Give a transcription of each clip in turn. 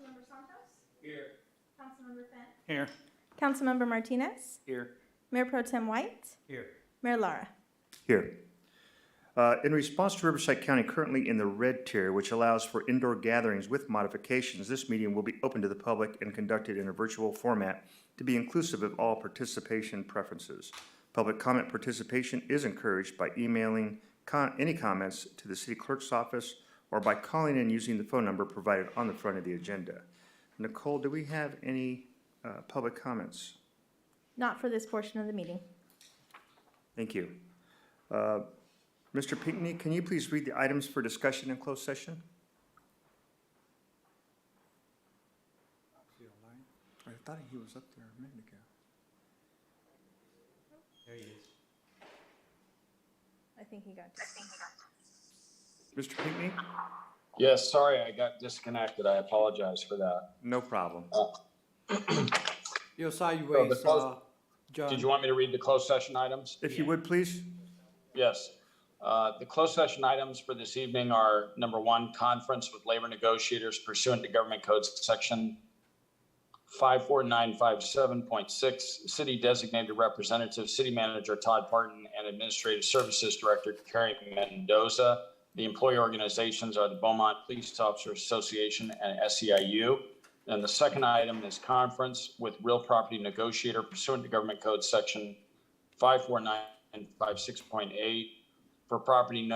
Councilmember Santos? Here. Councilmember Finn? Here. Councilmember Martinez? Here. Mayor Pro Tem White? Here. Mayor Lara? Here. In response to Riverside County currently in the red tier, which allows for indoor gatherings with modifications, this meeting will be open to the public and conducted in a virtual format to be inclusive of all participation preferences. Public comment participation is encouraged by emailing any comments to the city clerk's office or by calling in using the phone number provided on the front of the agenda. Nicole, do we have any public comments? Not for this portion of the meeting. Thank you. Mr. Pinckney, can you please read the items for discussion in closed session? I thought he was up there a minute ago. There he is. I think he got Mr. Pinckney? Yes, sorry, I got disconnected. I apologize for that. No problem. You're sideways, John. Did you want me to read the closed session items? If you would, please. Yes. The closed session items for this evening are: number one, conference with labor negotiators pursuant to Government Code Section 54957.6, City Designated Representative, City Manager Todd Parton, and Administrative Services Director Carrie Mendoza. The employee organizations are the Beaumont Police Officers Association and SEIU. And the second item is conference with real property negotiator pursuant to Government Code Section 54956.8 for property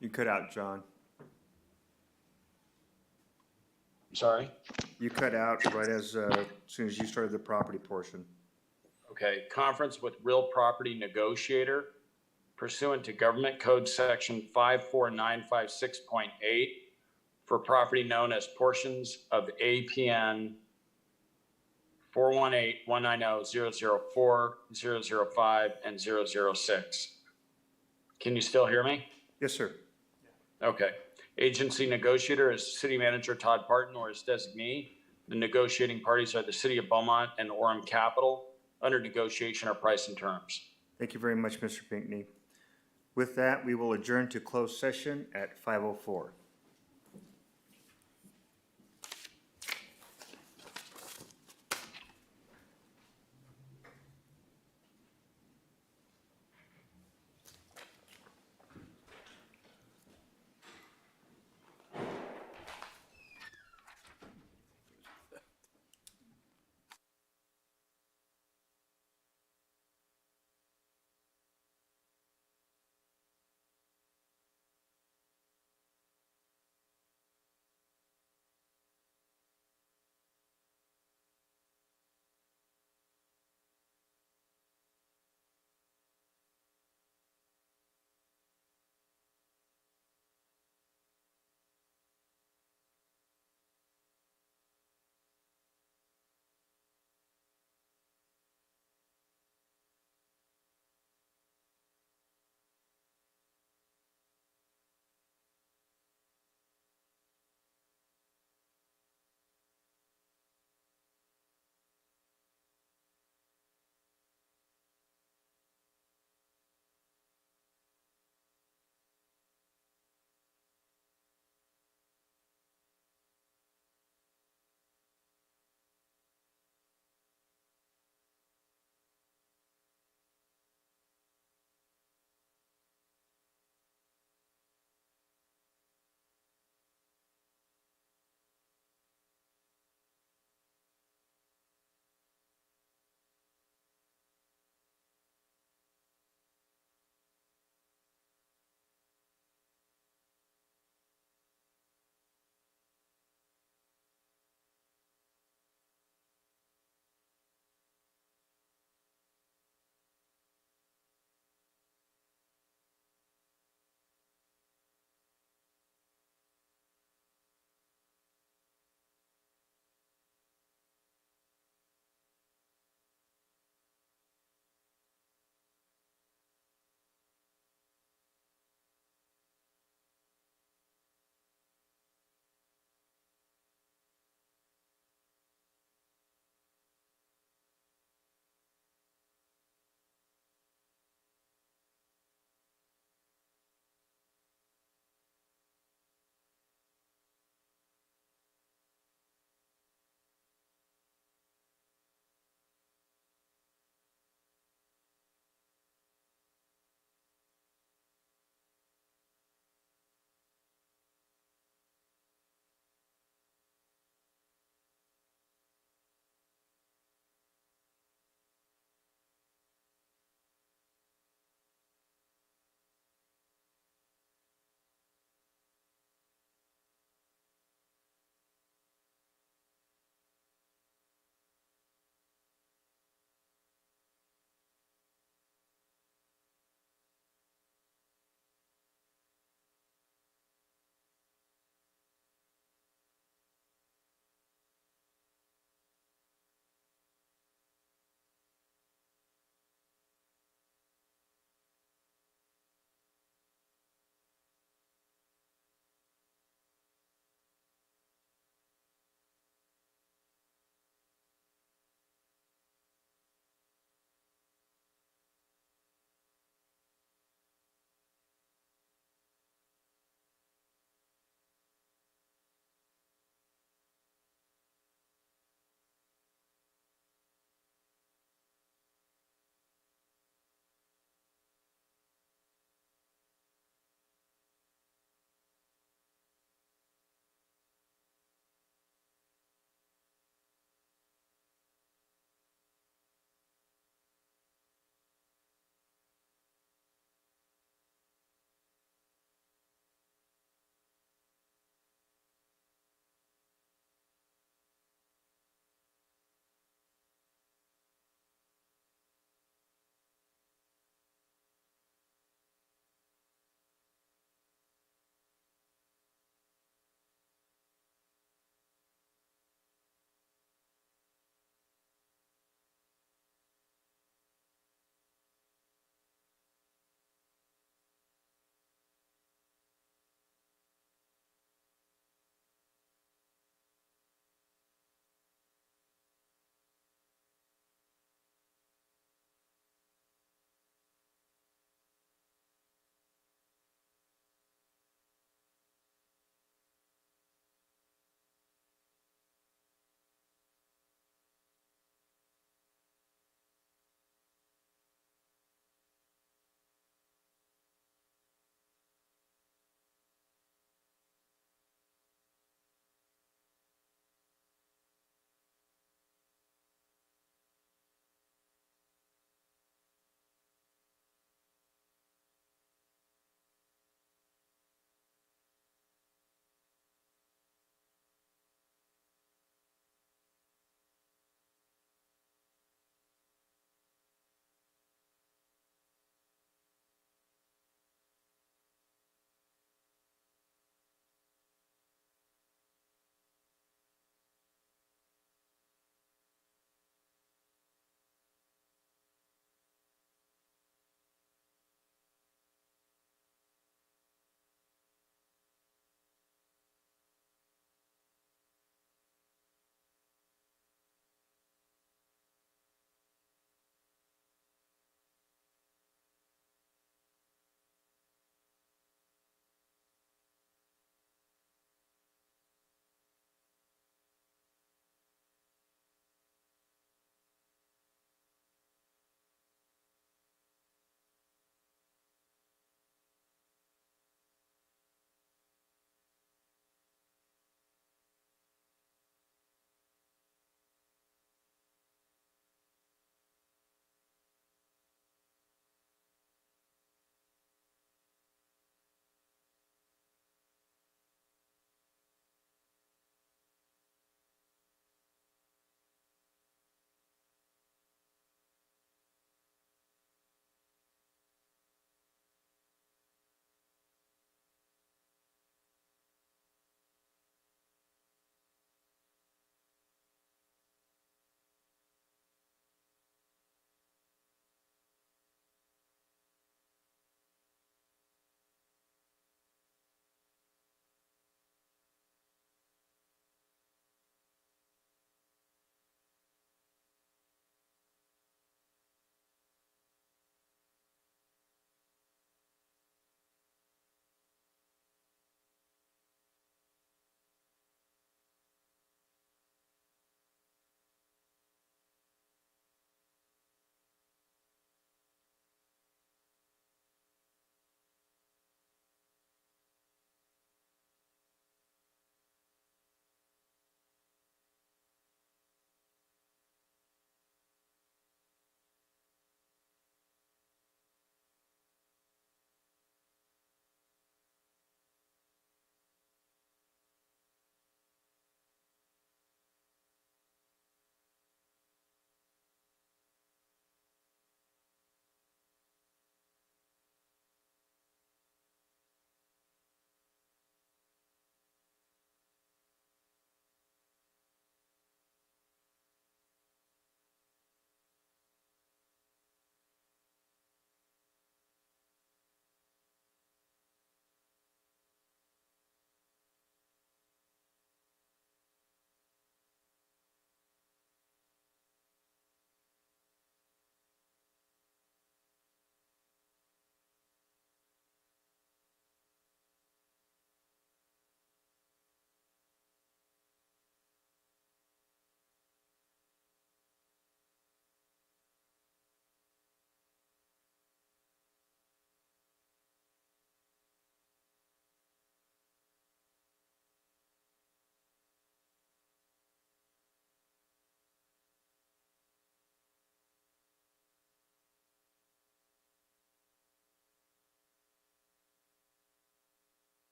You cut out, John. Sorry. You cut out right as soon as you started the property portion. Okay, conference with real property negotiator pursuant to Government Code Section 54956.8 for property known as portions of APN 418-190-004, 005, and 006. Can you still hear me? Yes, sir. Okay. Agency negotiator is City Manager Todd Parton or his designee. The negotiating parties are the City of Beaumont and Orem Capital. Under negotiation are price and terms. Thank you very much, Mr. Pinckney. With that, we will adjourn to closed session at 5:04.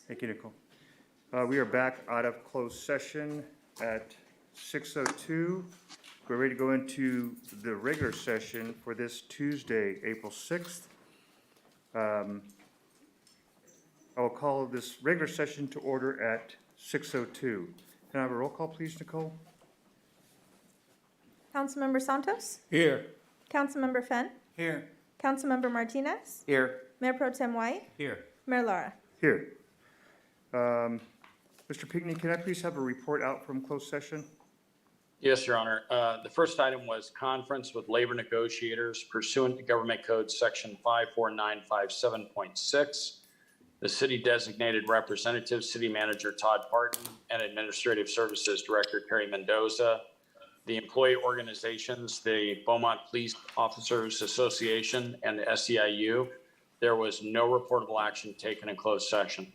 Thank you, Nicole. We are back out of closed session at 6:02. We're ready to go into the regular session for this Tuesday, April 6th. I will call this regular session to order at 6:02. Can I have a roll call, please, Nicole? Councilmember Santos, Here. Councilmember Fenn, Here. Councilmember Martinez, Here. Mayor Pro Tem White, Here. Mayor Lara. Here. Mr. Pinckney, can I please have a report out from closed session? Yes, Your Honor. The first item was conference with labor negotiators pursuant to Government Code Section 54957.6. The city designated representative, City Manager Todd Parton, and Administrative Services Director Carrie Mendoza. The employee organizations, the Beaumont Police Officers Association and the SEIU. There was no reportable action taken in closed session.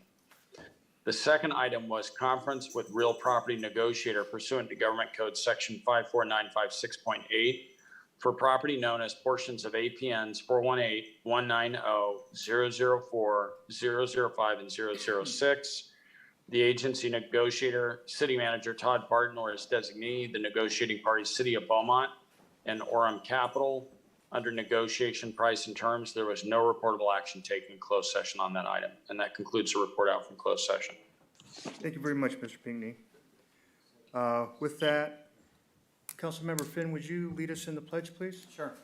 The second item was conference with real property negotiator pursuant to Government Code Section 54956.8 for property known as portions of APNs 418-190-004-005 and 006. The agency negotiator, city manager Todd Barton or his designee, the negotiating party, City of Beaumont, and Orem Capital. Under negotiation price and terms, there was no reportable action taken in closed session on that item. And that concludes the report out from closed session. Thank you very much, Mr. Pinckney. With that, Councilmember Finn, would you lead us in the pledge, please? Sure.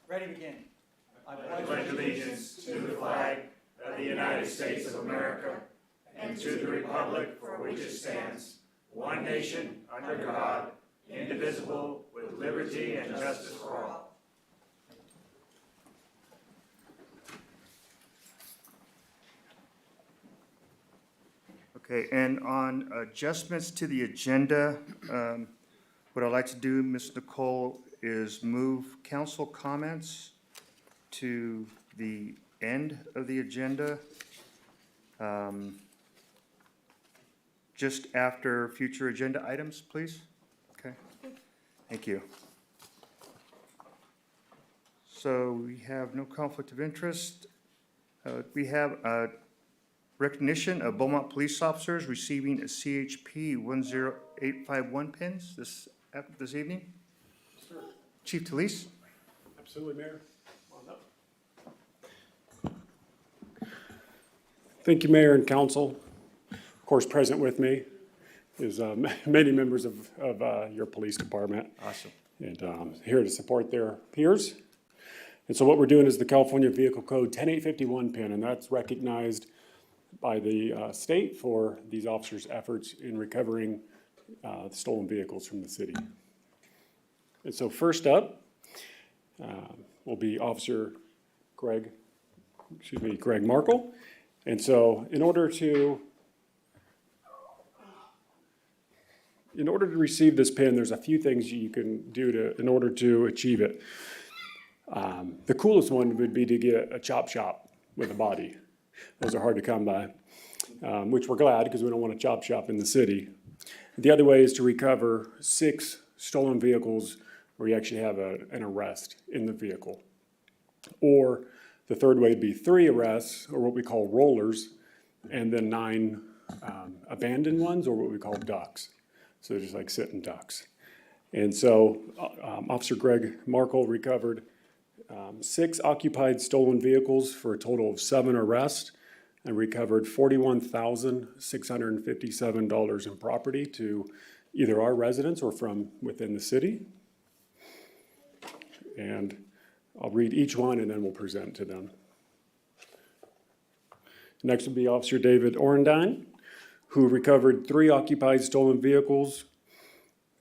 Ready to begin. I pledge allegiance to the flag of the United States of America and to the republic for which it stands, one nation, under God, indivisible, with liberty and justice for all. Okay, and on adjustments to the agenda, what I'd like to do, Ms. Nicole, is move council comments to the end of the agenda, just after future agenda items, please. Okay, thank you. So we have no conflict of interest. We have a recognition of Beaumont police officers receiving a CHP 10851 pins this evening. Chief Talise. Absolutely, Mayor. Come on up. Thank you, Mayor and Council. Of course, present with me is many members of your police department. Awesome. And here to support their peers. And so what we're doing is the California Vehicle Code 10851 pin, and that's recognized by the state for these officers' efforts in recovering stolen vehicles from the city. And so first up will be Officer Greg Markle. And so in order to receive this pin, there's a few things you can do in order to achieve it. The coolest one would be to get a chop shop with a body. Those are hard to come by, which we're glad because we don't want a chop shop in the city. The other way is to recover 6 stolen vehicles where you actually have an arrest in the vehicle. Or the third way would be 3 arrests, or what we call rollers, and then 9 abandoned ones, or what we call ducks. So just like sitting ducks. And so Officer Greg Markle recovered 6 occupied stolen vehicles for a total of 7 arrests and recovered $41,657 in property to either our residents or from within the city. And I'll read each one and then we'll present to them. Next will be Officer David Orendine, who recovered 3 occupied stolen vehicles,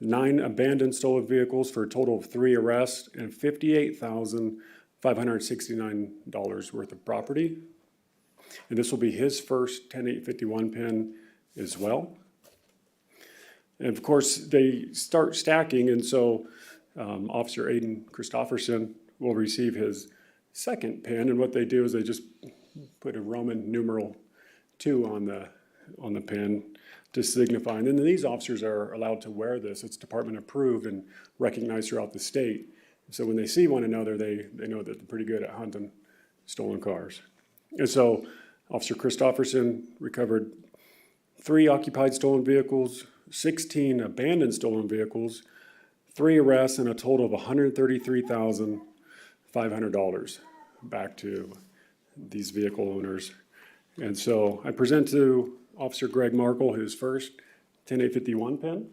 9 abandoned stolen vehicles for a total of 3 arrests and $58,569 worth of property. And this will be his first 10851 pin as well. And of course, they start stacking, and so Officer Aiden Christofferson will receive his second pin. And what they do is they just put a Roman numeral 2 on the pin to signify. And then these officers are allowed to wear this. It's department approved and recognized throughout the state. So when they see one another, they know that they're pretty good at hunting stolen cars. And so Officer Christofferson recovered 3 occupied stolen vehicles, 16 abandoned stolen vehicles, 3 arrests, and a total of $133,500 back to these vehicle owners. And so I present to Officer Greg Markle his first 10851 pin.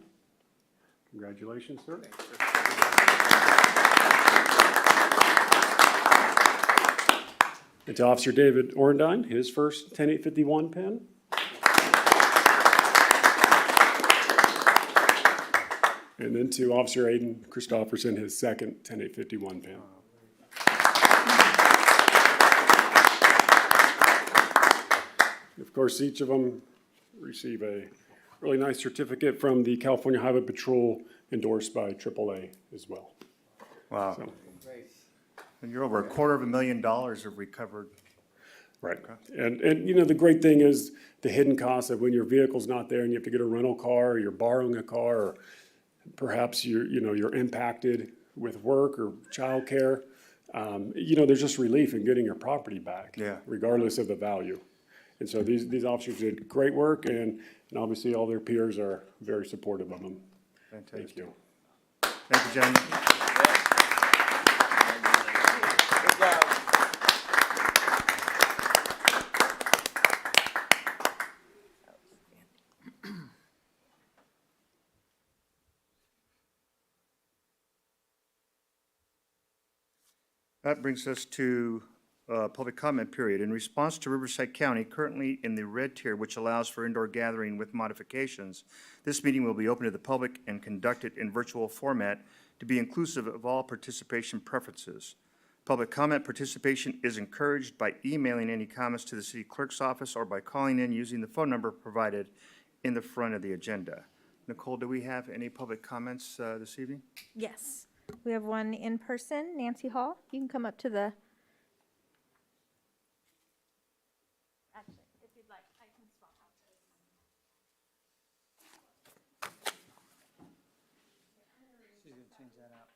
Congratulations, sir. And to Officer David Orendine, his first 10851 pin. And then to Officer Aiden Christofferson, his second 10851 pin. Of course, each of them receive a really nice certificate from the California Highway Patrol endorsed by AAA as well. Wow. So, And you're over $250,000 of recovered. right. And you know, the great thing is the hidden cost of when your vehicle's not there and you have to get a rental car, or you're borrowing a car, or perhaps you're impacted with work or childcare. There's just relief in getting your property back, Yeah. regardless of the value. And so these officers did great work, and obviously all their peers are very supportive of them. Fantastic. Thank you. Thank you, gentlemen. That brings us to public comment period. In response to Riverside County, currently in the red tier, which allows for indoor gathering with modifications, this meeting will be open to the public and conducted in virtual format to be inclusive of all participation preferences. Public comment participation is encouraged by emailing any comments to the city clerk's office or by calling in using the phone number provided in the front of the agenda. Nicole, do we have any public comments this evening? Yes. We have one in person, Nancy Hall. You can come up to the. Actually, if you'd like, I can swap out. She's gonna change that out.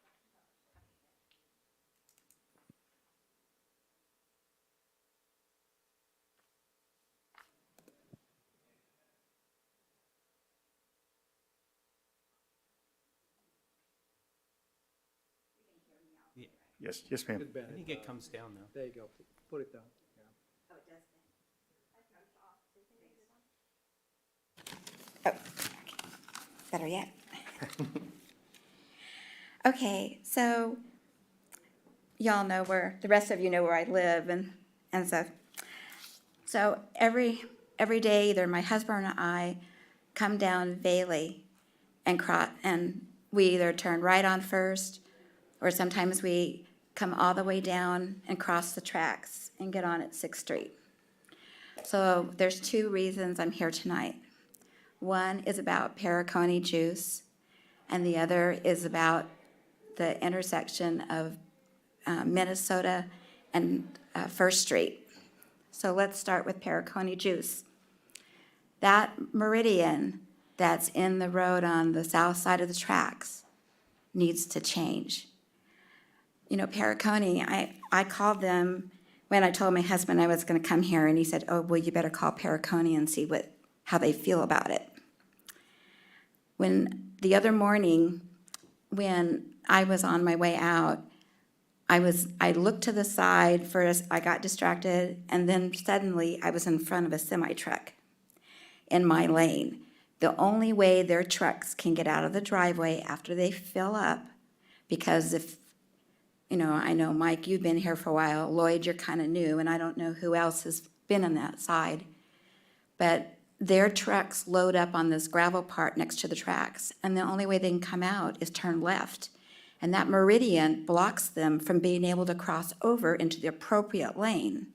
Yes, yes, ma'am. I think it comes down now. There you go. Put it down. Oh, better yet. Okay, so y'all know the rest of you know where I live and stuff. So every day, either my husband or I come down Bailey and we either turn right on First, or sometimes we come all the way down and cross the tracks and get on at 6th Street. So there's 2 reasons I'm here tonight. One is about Paracone juice, and the other is about the intersection of Minnesota and 1st Street. So let's start with Paracone juice. That meridian that's in the road on the south side of the tracks needs to change. You know, Paracone, I called them when I told my husband I was going to come here, and he said, oh, well, you better call Paracone and see how they feel about it. When the other morning, when I was on my way out, I looked to the side first, I got distracted, and then suddenly I was in front of a semi-truck in my lane. The only way their trucks can get out of the driveway after they fill up, because I know, Mike, you've been here for a while, Lloyd, you're kind of new, and I don't know who else has been on that side, but their trucks load up on this gravel part next to the tracks, and the only way they can come out is turn left. And that meridian blocks them from being able to cross over into the appropriate lane.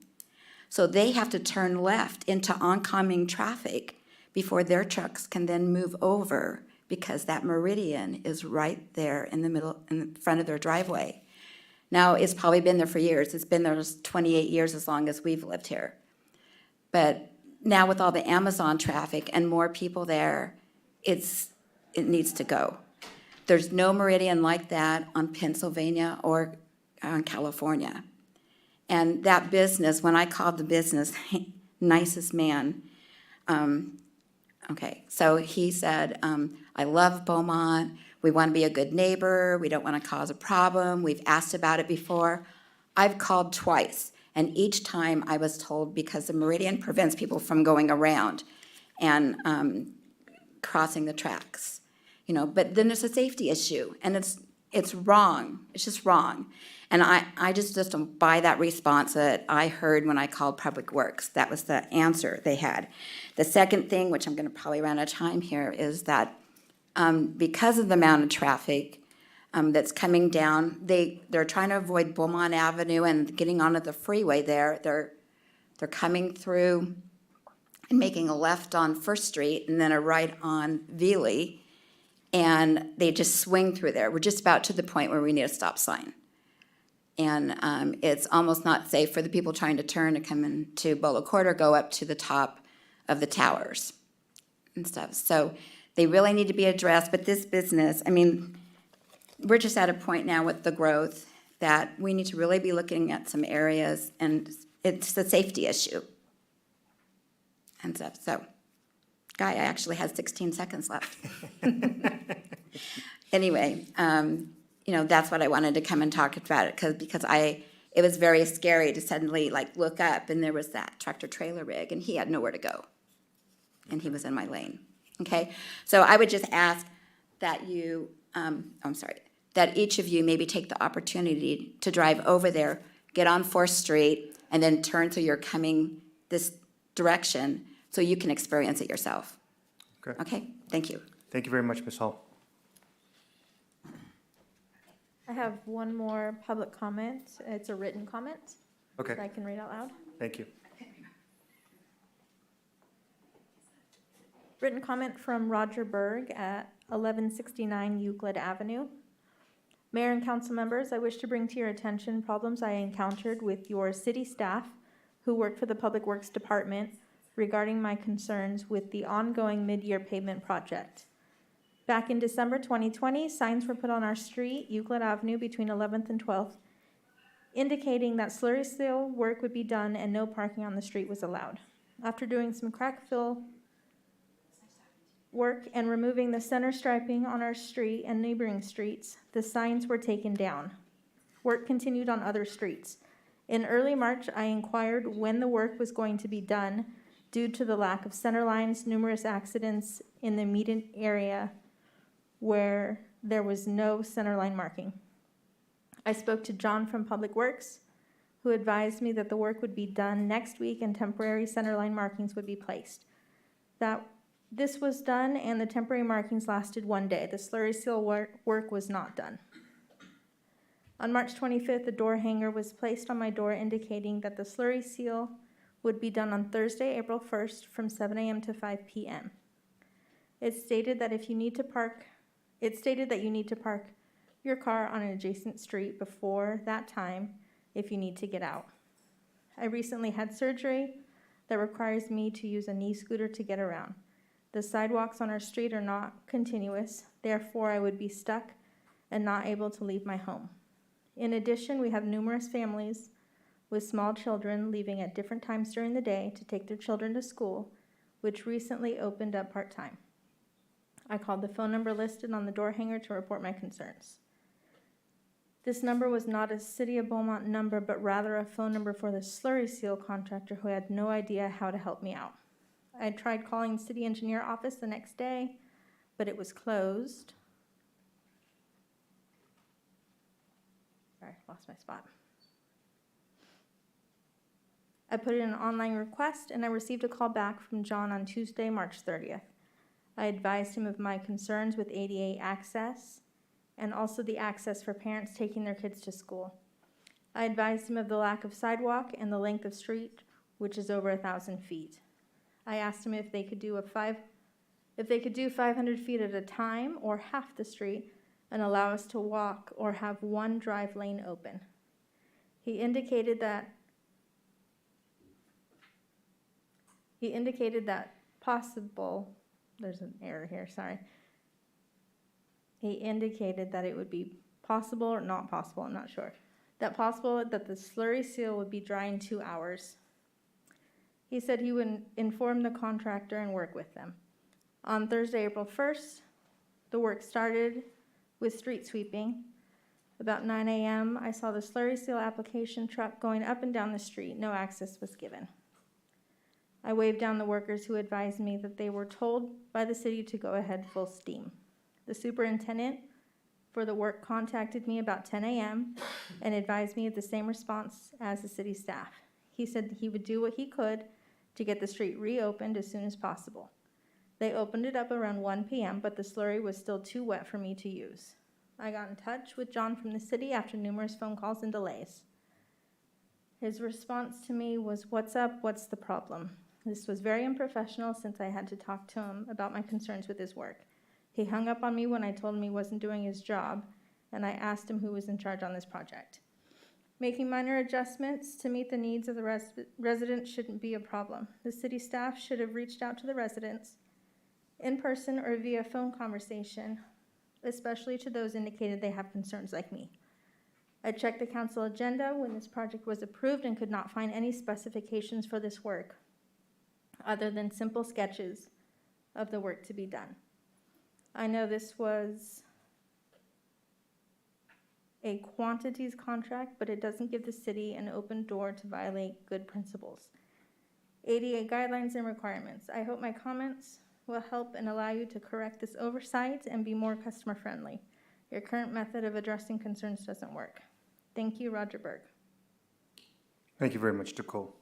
So they have to turn left into oncoming traffic before their trucks can then move over, because that meridian is right there in the middle, in front of their driveway. Now, it's probably been there for years. It's been there 28 years, as long as we've lived here. But now with all the Amazon traffic and more people there, it needs to go. There's no meridian like that on Pennsylvania or on California. And that business, when I called the business, nicest man, okay, so he said, I love Beaumont. We want to be a good neighbor. We don't want to cause a problem. We've asked about it before. I've called twice, and each time I was told because the meridian prevents people from going around and crossing the tracks, you know. But then there's a safety issue, and it's wrong. It's just wrong. And I just don't buy that response that I heard when I called Public Works. That was the answer they had. The second thing, which I'm going to probably run out of time here, is that because of the amount of traffic that's coming down, they're trying to avoid Beaumont Avenue and getting onto the freeway there. They're coming through and making a left on First Street and then a right on Veely, and they just swing through there. We're just about to the point where we need a stop sign. And it's almost not safe for the people trying to turn to come into Bolo Court or go up to the top of the towers and stuff. So they really need to be addressed. But this business, I mean, we're just at a point now with the growth that we need to really be looking at some areas, and it's a safety issue and stuff. So, Guy, I actually had 16 seconds left. Anyway, you know, that's what I wanted to come and talk about it because it was very scary to suddenly like look up and there was that tractor trailer rig and he had nowhere to go. And he was in my lane. Okay, so I would just ask that you, that each of you maybe take the opportunity to drive over there, get on 4th Street, and then turn so you're coming this direction so you can experience it yourself. Okay. Okay, thank you. Thank you very much, Ms. Hall. I have one more public comment. It's a written comment that I Okay, can read out loud. thank you. Written comment from Roger Berg at 1169 Euclid Avenue. Mayor and council members, I wish to bring to your attention problems I encountered with your city staff who work for the Public Works Department regarding my concerns with the ongoing mid-year pavement project. Back in December 2020, signs were put on our street, Euclid Avenue, between 11th and 12th, indicating that slurry seal work would be done and no parking on the street was allowed. After doing some crack fill work and removing the center striping on our street and neighboring streets, the signs were taken down. Work continued on other streets. In early March, I inquired when the work was going to be done due to the lack of center lines, numerous accidents in the median area where there was no center line marking. I spoke to John from Public Works, who advised me that the work would be done next week and temporary center line markings would be placed. This was done and the temporary markings lasted one day. The slurry seal work was not done. On March 25th, a door hanger was placed on my door indicating that the slurry seal would be done on Thursday, April 1st from 7 a.m. to 5 p.m. It stated that you need to park your car on an adjacent street before that time if you need to get out. I recently had surgery that requires me to use a knee scooter to get around. The sidewalks on our street are not continuous, therefore I would be stuck and not able to leave my home. In addition, we have numerous families with small children leaving at different times during the day to take their children to school, which recently opened up part-time. I called the phone number listed on the door hanger to report my concerns. This number was not a City of Beaumont number, but rather a phone number for the slurry seal contractor who had no idea how to help me out. I tried calling the city engineer office the next day, but it was closed. Sorry, lost my spot. I put in an online request and I received a call back from John on Tuesday, March 30th. I advised him of my concerns with ADA access and also the access for parents taking their kids to school. I advised him of the lack of sidewalk and the length of street, which is over 1,000 feet. I asked him if they could do 500 feet at a time or half the street and allow us to walk or have one drive lane open. He indicated that possible, there's an error here, sorry. He indicated that it would be possible or not possible, I'm not sure, that the slurry seal would be dry in 2 hours. He said he would inform the contractor and work with them. On Thursday, April 1st, the work started with street sweeping. About 9 a.m., I saw the slurry seal application truck going up and down the street. No access was given. I waved down the workers who advised me that they were told by the city to go ahead full steam. The superintendent for the work contacted me about 10 a.m. and advised me of the same response as the city staff. He said that he would do what he could to get the street reopened as soon as possible. They opened it up around 1 p.m., but the slurry was still too wet for me to use. I got in touch with John from the city after numerous phone calls and delays. His response to me was, "What's up? What's the problem?" This was very unprofessional since I had to talk to him about my concerns with his work. He hung up on me when I told him he wasn't doing his job, and I asked him who was in charge on this project. Making minor adjustments to meet the needs of the residents shouldn't be a problem. The city staff should have reached out to the residents in person or via phone conversation, especially to those indicated they have concerns like me. I checked the council agenda when this project was approved and could not find any specifications for this work, other than simple sketches of the work to be done. I know this was a quantities contract, but it doesn't give the city an open door to violate good principles. ADA guidelines and requirements. I hope my comments will help and allow you to correct this oversight and be more customer friendly. Your current method of addressing concerns doesn't work. Thank you, Roger Berg. Thank you very much, Nicole.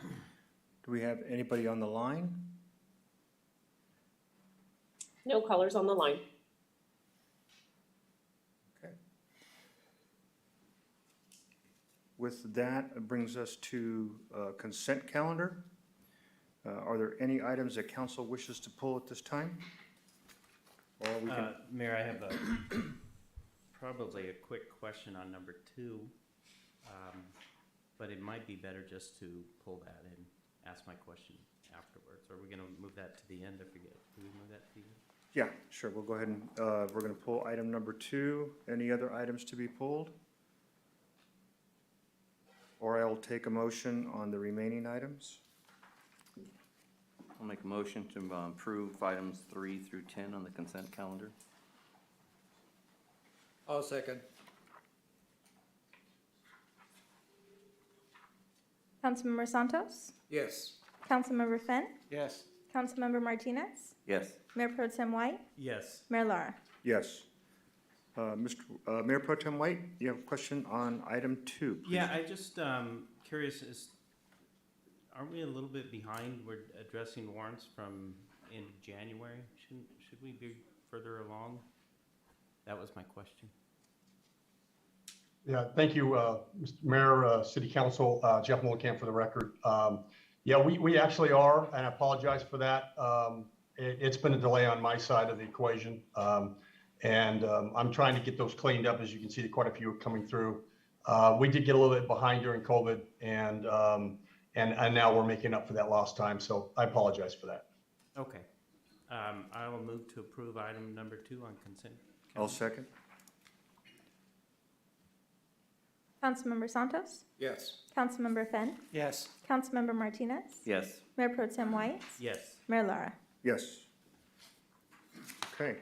Do we have anybody on the line? No callers on the line. Okay. With that, it brings us to consent calendar. Are there any items that council wishes to pull at this time? Or we can, Mayor, I have probably a quick question on number 2, but it might be better just to pull that and ask my question afterwards. Or are we going to move that to the end? I forget. Do we move that to the end? yeah, sure, we'll go ahead and, we're gonna pull item number 2. Any other items to be pulled? Or I will take a motion on the remaining items. I'll make a motion to approve items 3 through 10 on the consent calendar. I'll second. Councilmember Santos, Yes. Councilmember Fenn, Yes. Councilmember Martinez, Yes. Mayor Pro Tem White, Yes. Mayor Lara. Yes. Mayor Pro Tem White, you have a question on item 2, please. Yeah, I just curious, aren't we a little bit behind? We're addressing warrants from in January. Should we be further along? That was my question. Yeah, thank you, Mr. Mayor, City Council, Jeff Mullicamp for the record. Yeah, we actually are, and I apologize for that. It's been a delay on my side of the equation. And I'm trying to get those cleaned up. As you can see, quite a few are coming through. We did get a little bit behind during COVID, and now we're making up for that lost time. So I apologize for that. Okay. I will move to approve item number 2 on consent. I'll second. Councilmember Santos, Yes. Councilmember Fenn, Yes. Councilmember Martinez, Yes. Mayor Pro Tem White, Yes. Mayor Lara. Yes. Okay.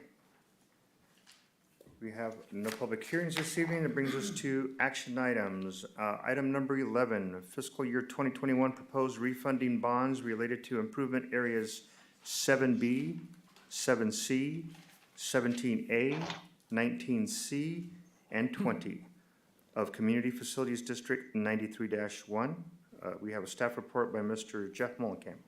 We have no public hearings this evening. It brings us to action items. Item number 11, fiscal year 2021 proposed refunding bonds related to improvement areas 7B, 7C, 17A, 19C, and 20 of Community Facilities District 93-1. We have a staff report by Mr. Jeff Mullicamp.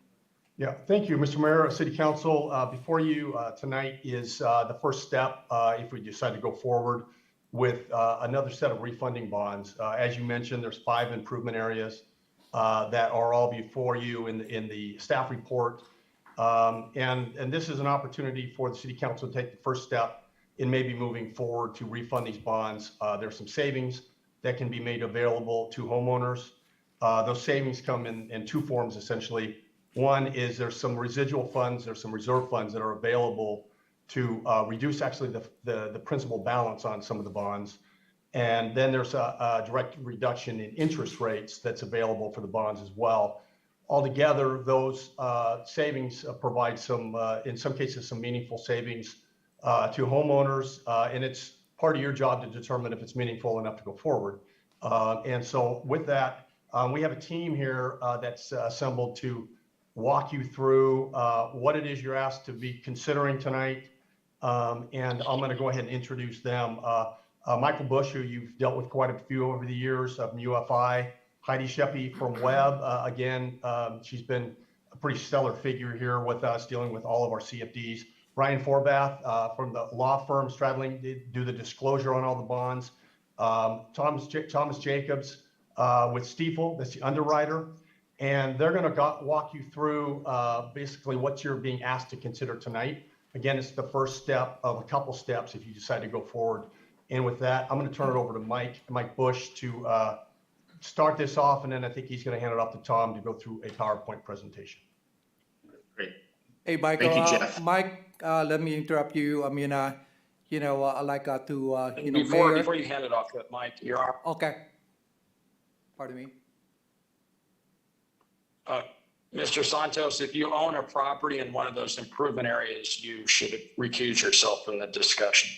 Yeah, thank you, Mr. Mayor, City Council. Before you tonight is the first step if we decide to go forward with another set of refunding bonds. As you mentioned, there's 5 improvement areas that are all before you in the staff report. And this is an opportunity for the City Council to take the first step in maybe moving forward to refund these bonds. There's some savings that can be made available to homeowners. Those savings come in 2 forms, essentially. One is there's some residual funds, there's some reserve funds that are available to reduce actually the principal balance on some of the bonds. And then there's a direct reduction in interest rates that's available for the bonds as well. Altogether, those savings provide some, in some cases, some meaningful savings to homeowners, and it's part of your job to determine if it's meaningful enough to go forward. And so with that, we have a team here that's assembled to walk you through what it is you're asked to be considering tonight. And I'm going to go ahead and introduce them. Michael Bush, who you've dealt with quite a few over the years from UFI, Heidi Sheppy from Webb. Again, she's been a pretty stellar figure here with us, dealing with all of our CFDs. Ryan Forbath from the law firm Stradling did do the disclosure on all the bonds. Thomas Jacobs with Stifel, that's the underwriter. And they're going to walk you through basically what you're being asked to consider tonight. Again, it's the first step of a couple steps if you decide to go forward. And with that, I'm going to turn it over to Mike Bush to start this off, and then I think he's going to hand it off to Tom to go through a PowerPoint presentation. Great. Hey, Michael. Thank you, Jeff. Mike, let me interrupt you. I mean, I like to, Before you hand it off to Mike, Okay. Pardon me. Mr. Santos, if you own a property in one of those improvement areas, you should recuse yourself from the discussion.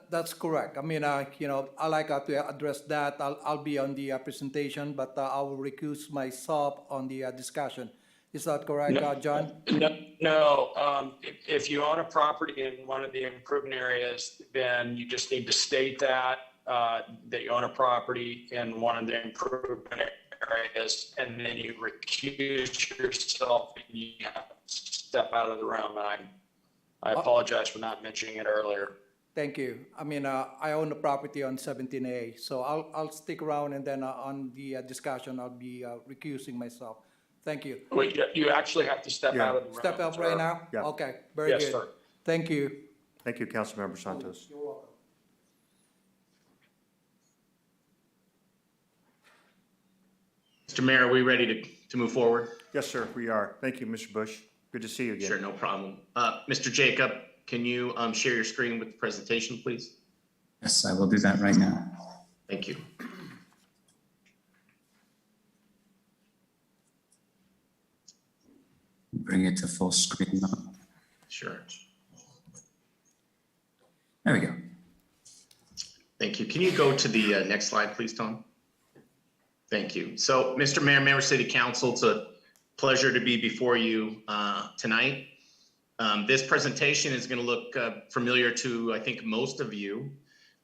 That's correct. I mean, I like to address that. I'll be on the presentation, but I will recuse myself on the discussion. Is that correct, John? No. If you own a property in one of the improvement areas, then you just need to state that you own a property in one of the improvement areas, and then you recuse yourself and you have to step out of the room. And I apologize for not mentioning it earlier. Thank you. I mean, I own a property on 17A, so I'll stick around, and then on the discussion, I'll be recusing myself. Thank you. Wait, you actually have to step out of the room. Step out right now? Yeah. Okay, very Yes, good. sir. Thank you. Thank you, Councilmember Santos. You're welcome. Mr. Mayor, are we ready to move forward? Yes, sir, we are. Thank you, Mr. Bush. Good to see you again. Sure, no problem. Mr. Jacob, can you share your screen with the presentation, please? Yes, I will do that right now. Thank you. Bring it to full screen now. Sure. There we go. Thank you. Can you go to the next slide, please, Tom? Thank you. So, Mr. Mayor, Member City Council, it's a pleasure to be before you tonight. This presentation is going to look familiar to, I think, most of you.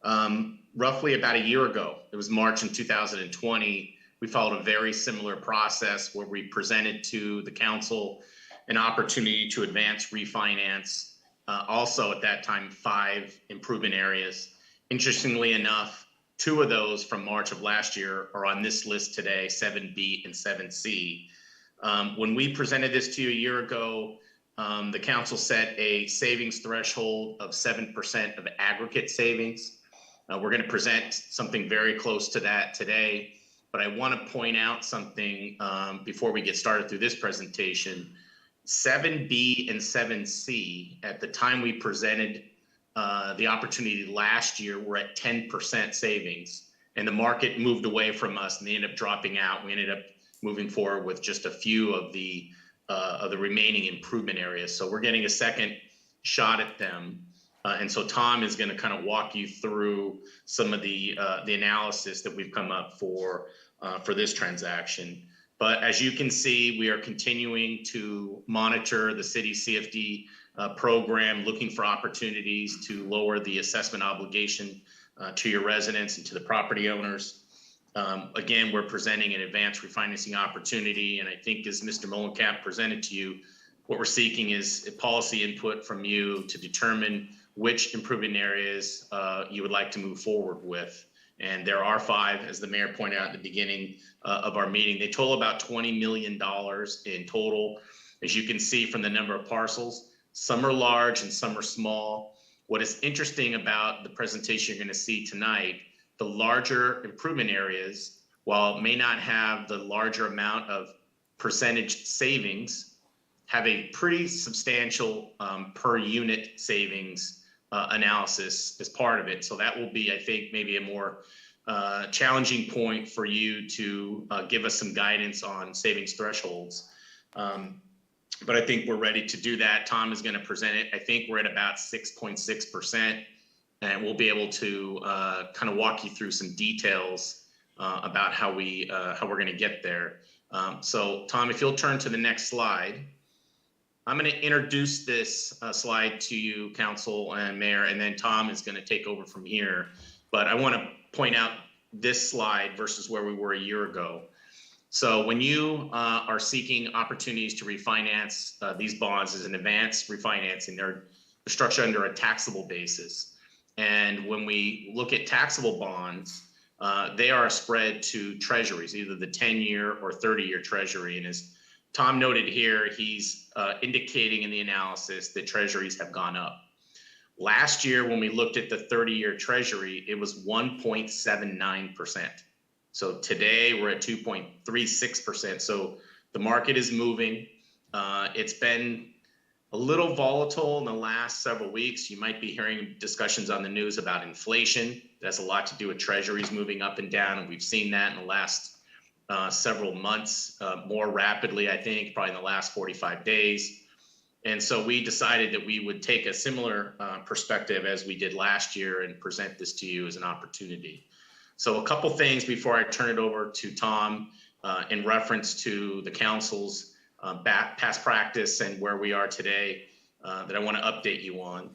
Roughly about a year ago, it was March in 2020, we followed a very similar process where we presented to the council an opportunity to advance refinance. Also at that time, 5 improvement areas. Interestingly enough, 2 of those from March of last year are on this list today, 7B and 7C. When we presented this to you a year ago, the council set a savings threshold of 7% of aggregate savings. We're going to present something very close to that today, but I want to point out something before we get started through this presentation. 7B and 7C, at the time we presented the opportunity last year, were at 10% savings, and the market moved away from us and they ended up dropping out. We ended up moving forward with just a few of the remaining improvement areas. So we're getting a second shot at them. And so Tom is going to kind of walk you through some of the analysis that we've come up for this transaction. But as you can see, we are continuing to monitor the city CFD program, looking for opportunities to lower the assessment obligation to your residents and to the property owners. Again, we're presenting an advanced refinancing opportunity. And I think as Mr. Molenkamp presented to you, what we're seeking is a policy input from you to determine which improvement areas you would like to move forward with. And there are 5, as the mayor pointed out at the beginning of our meeting. They total about $20 million in total. As you can see from the number of parcels, some are large and some are small. What is interesting about the presentation you're going to see tonight, the larger improvement areas, while it may not have the larger amount of percentage savings, have a pretty substantial per unit savings analysis as part of it. So that will be, I think, maybe a more challenging point for you to give us some guidance on savings thresholds. But I think we're ready to do that. Tom is going to present it. I think we're at about 6.6%, and we'll be able to kind of walk you through some details about how we're going to get there. So Tom, if you'll turn to the next slide. I'm going to introduce this slide to you, Council and Mayor, and then Tom is going to take over from here. But I want to point out this slide versus where we were a year ago. So when you are seeking opportunities to refinance these bonds as an advanced refinancing, they're structured under a taxable basis. And when we look at taxable bonds, they are a spread to treasuries, either the 10-year or 30-year treasury. And as Tom noted here, he's indicating in the analysis that treasuries have gone up. Last year, when we looked at the 30-year treasury, it was 1.79%. So today we're at 2.36%. So the market is moving. It's been a little volatile in the last several weeks. You might be hearing discussions on the news about inflation. That has a lot to do with treasuries moving up and down. And we've seen that in the last several months, more rapidly, I think, probably in the last 45 days. And so we decided that we would take a similar perspective as we did last year and present this to you as an opportunity. So a couple things before I turn it over to Tom in reference to the council's past practice and where we are today that I want to update you on.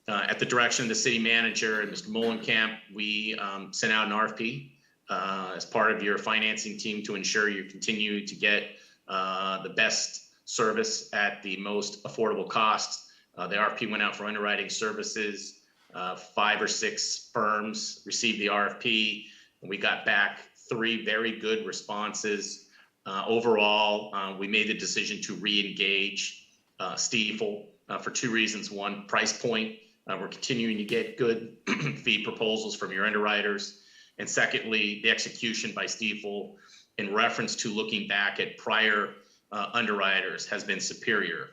At the direction of the city manager and Mr. Molenkamp, we sent out an RFP as part of your financing team to ensure you continue to get the best service at the most affordable cost. The RFP went out for underwriting services. 5 or 6 firms received the RFP, and we got back 3 very good responses. Overall, we made the decision to re-engage Stiefel for 2 reasons. One, price point. We're continuing to get good fee proposals from your underwriters. And secondly, the execution by Stiefel in reference to looking back at prior underwriters has been superior.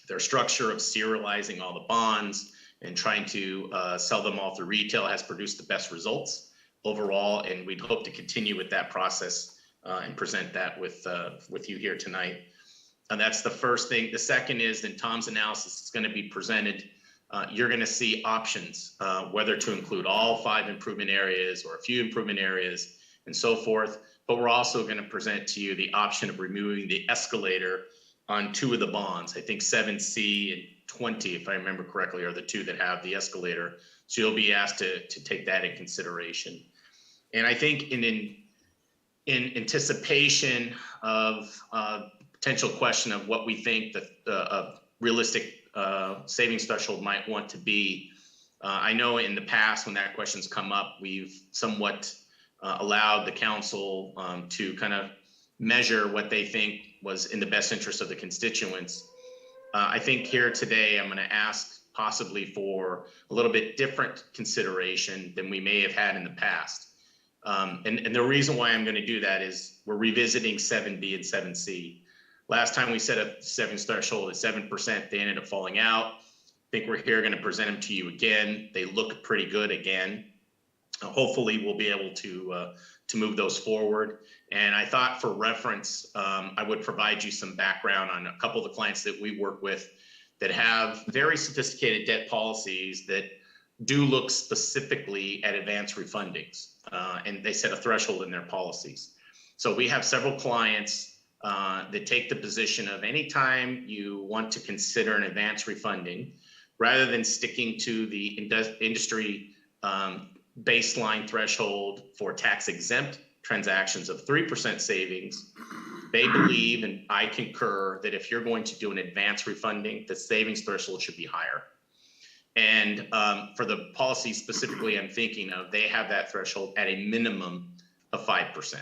Their structure of serializing all the bonds and trying to sell them all through retail has produced the best results overall, and we'd hope to continue with that process and present that with you here tonight. And that's the first thing. The second is in Tom's analysis, it's going to be presented. You're going to see options, whether to include all 5 improvement areas or a few improvement areas and so forth. But we're also going to present to you the option of removing the escalator on 2 of the bonds. I think 7C and 20, if I remember correctly, are the 2 that have the escalator. So you'll be asked to take that in consideration. And I think in anticipation of potential question of what we think the realistic savings threshold might want to be, I know in the past when that question's come up, we've somewhat allowed the council to kind of measure what they think was in the best interest of the constituents. I think here today, I'm going to ask possibly for a little bit different consideration than we may have had in the past. And the reason why I'm going to do that is we're revisiting 7B and 7C. Last time we set a savings threshold at 7%, they ended up falling out. I think we're here going to present them to you again. They look pretty good again. Hopefully we'll be able to move those forward. And I thought for reference, I would provide you some background on a couple of the clients that we work with that have very sophisticated debt policies that do look specifically at advanced refundings. And they set a threshold in their policies. So we have several clients that take the position of anytime you want to consider an advanced refunding, rather than sticking to the industry baseline threshold for tax exempt transactions of 3% savings, they believe, and I concur, that if you're going to do an advanced refunding, the savings threshold should be higher. And for the policy specifically I'm thinking of, they have that threshold at a minimum of 5%.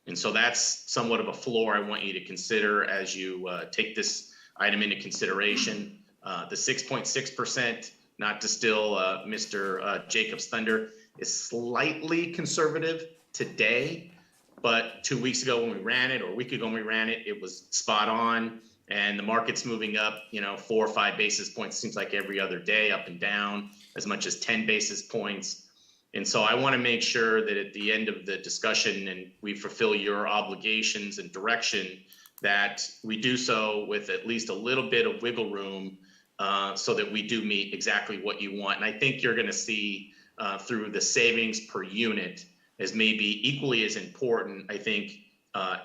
And so that's somewhat of a floor I want you to consider as you take this item into consideration. The 6.6%, not to steal Mr. Jacob's thunder, is slightly conservative today, but 2 weeks ago when we ran it, or a week ago when we ran it, it was spot on. and the market's moving up, 4 or 5 basis points, seems like every other day, up and down, as much as 10 basis points. And so I want to make sure that at the end of the discussion and we fulfill your obligations and direction, that we do so with at least a little bit of wiggle room so that we do meet exactly what you want. And I think you're going to see through the savings per unit as maybe equally as important, I think,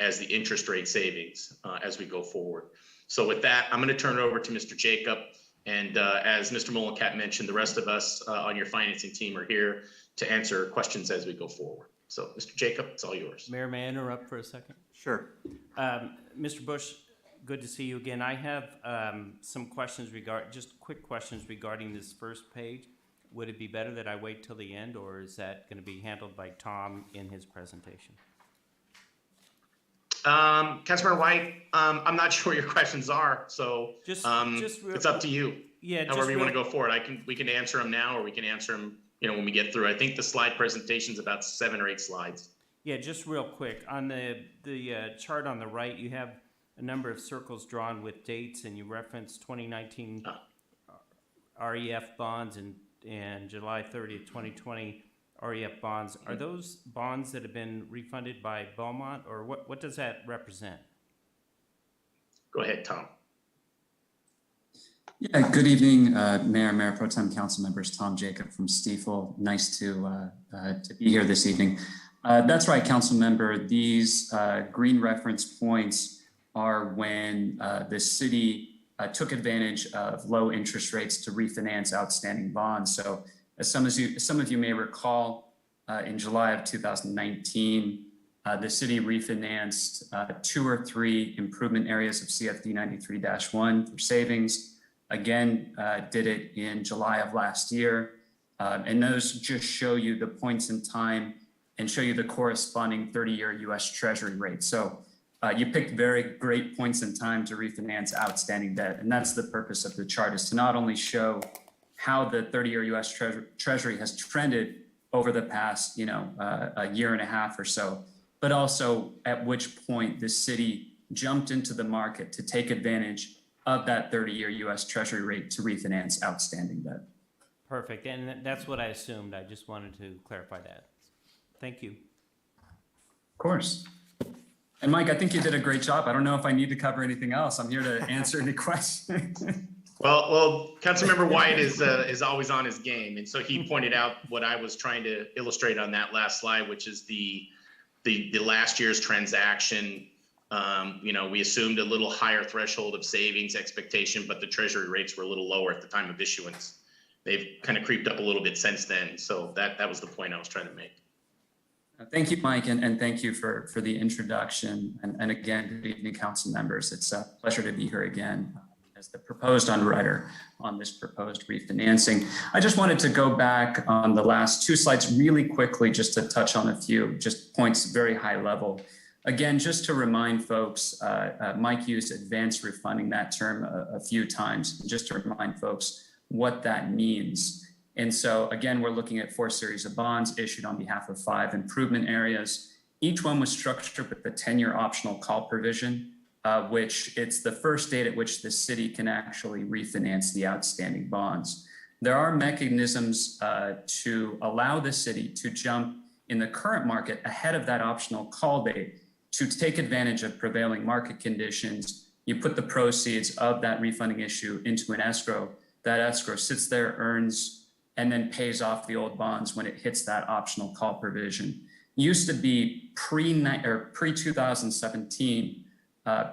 as the interest rate savings as we go forward. So with that, I'm going to turn it over to Mr. Jacob. And as Mr. Molencat mentioned, the rest of us on your financing team are here to answer questions as we go forward. So Mr. Jacob, it's all yours. Mayor, may I interrupt for a second? Sure. Mr. Bush, good to see you again. I have some questions just quick questions regarding this first page. Would it be better that I wait till the end, or is that going to be handled by Tom in his presentation? Councilmember White, I'm not sure what your questions are, so Just it's up to you. Yeah, However you want to go forward. We can answer them now, or we can answer them, when we get through. I think the slide presentation is about 7 or 8 slides. Yeah, just real quick. On the chart on the right, you have a number of circles drawn with dates, and you reference 2019 REF bonds and July 30th, 2020 REF bonds. Are those bonds that have been refunded by Beaumont, or what does that represent? Go ahead, Tom. Yeah, good evening, Mayor Pro Tem, council members. Tom Jacob from Stiefel. Nice to be here this evening. That's right, council member. These green reference points are when the city took advantage of low interest rates to refinance outstanding bonds. So as some of you may recall, in July of 2019, the city refinanced 2 or 3 improvement areas of CFD 93-1 for savings. Again, did it in July of last year. And those just show you the points in time and show you the corresponding 30-year US Treasury rate. So you picked very great points in time to refinance outstanding debt. And that's the purpose of the chart, is to not only show how the 30-year US Treasury has trended over the past, a year and a half or so, but also at which point the city jumped into the market to take advantage of that 30-year US Treasury rate to refinance outstanding debt. Perfect, and that's what I assumed. I just wanted to clarify that. Thank you. Of course. And Mike, I think you did a great job. I don't know if I need to cover anything else. I'm here to answer any questions. Well, Councilmember White is always on his game, and so he pointed out what I was trying to illustrate on that last slide, which is the last year's transaction. We assumed a little higher threshold of savings expectation, but the Treasury rates were a little lower at the time of issuance. They've kind of creeped up a little bit since then, so that was the point I was trying to make. Thank you, Mike, and thank you for the introduction. And again, good evening, council members. It's a pleasure to be here again as the proposed underwriter on this proposed refinancing. I just wanted to go back on the last 2 slides really quickly, just to touch on a few just points, very high level. Again, just to remind folks, Mike used advanced refunding, that term a few times, just to remind folks what that means. And so again, we're looking at 4 series of bonds issued on behalf of 5 improvement areas. Each one was structured with a 10-year optional call provision, which it's the first date at which the city can actually refinance the outstanding bonds. There are mechanisms to allow the city to jump in the current market ahead of that optional call date to take advantage of prevailing market conditions. You put the proceeds of that refunding issue into an escrow. That escrow sits there, earns, and then pays off the old bonds when it hits that optional call provision. Used to be pre-2017,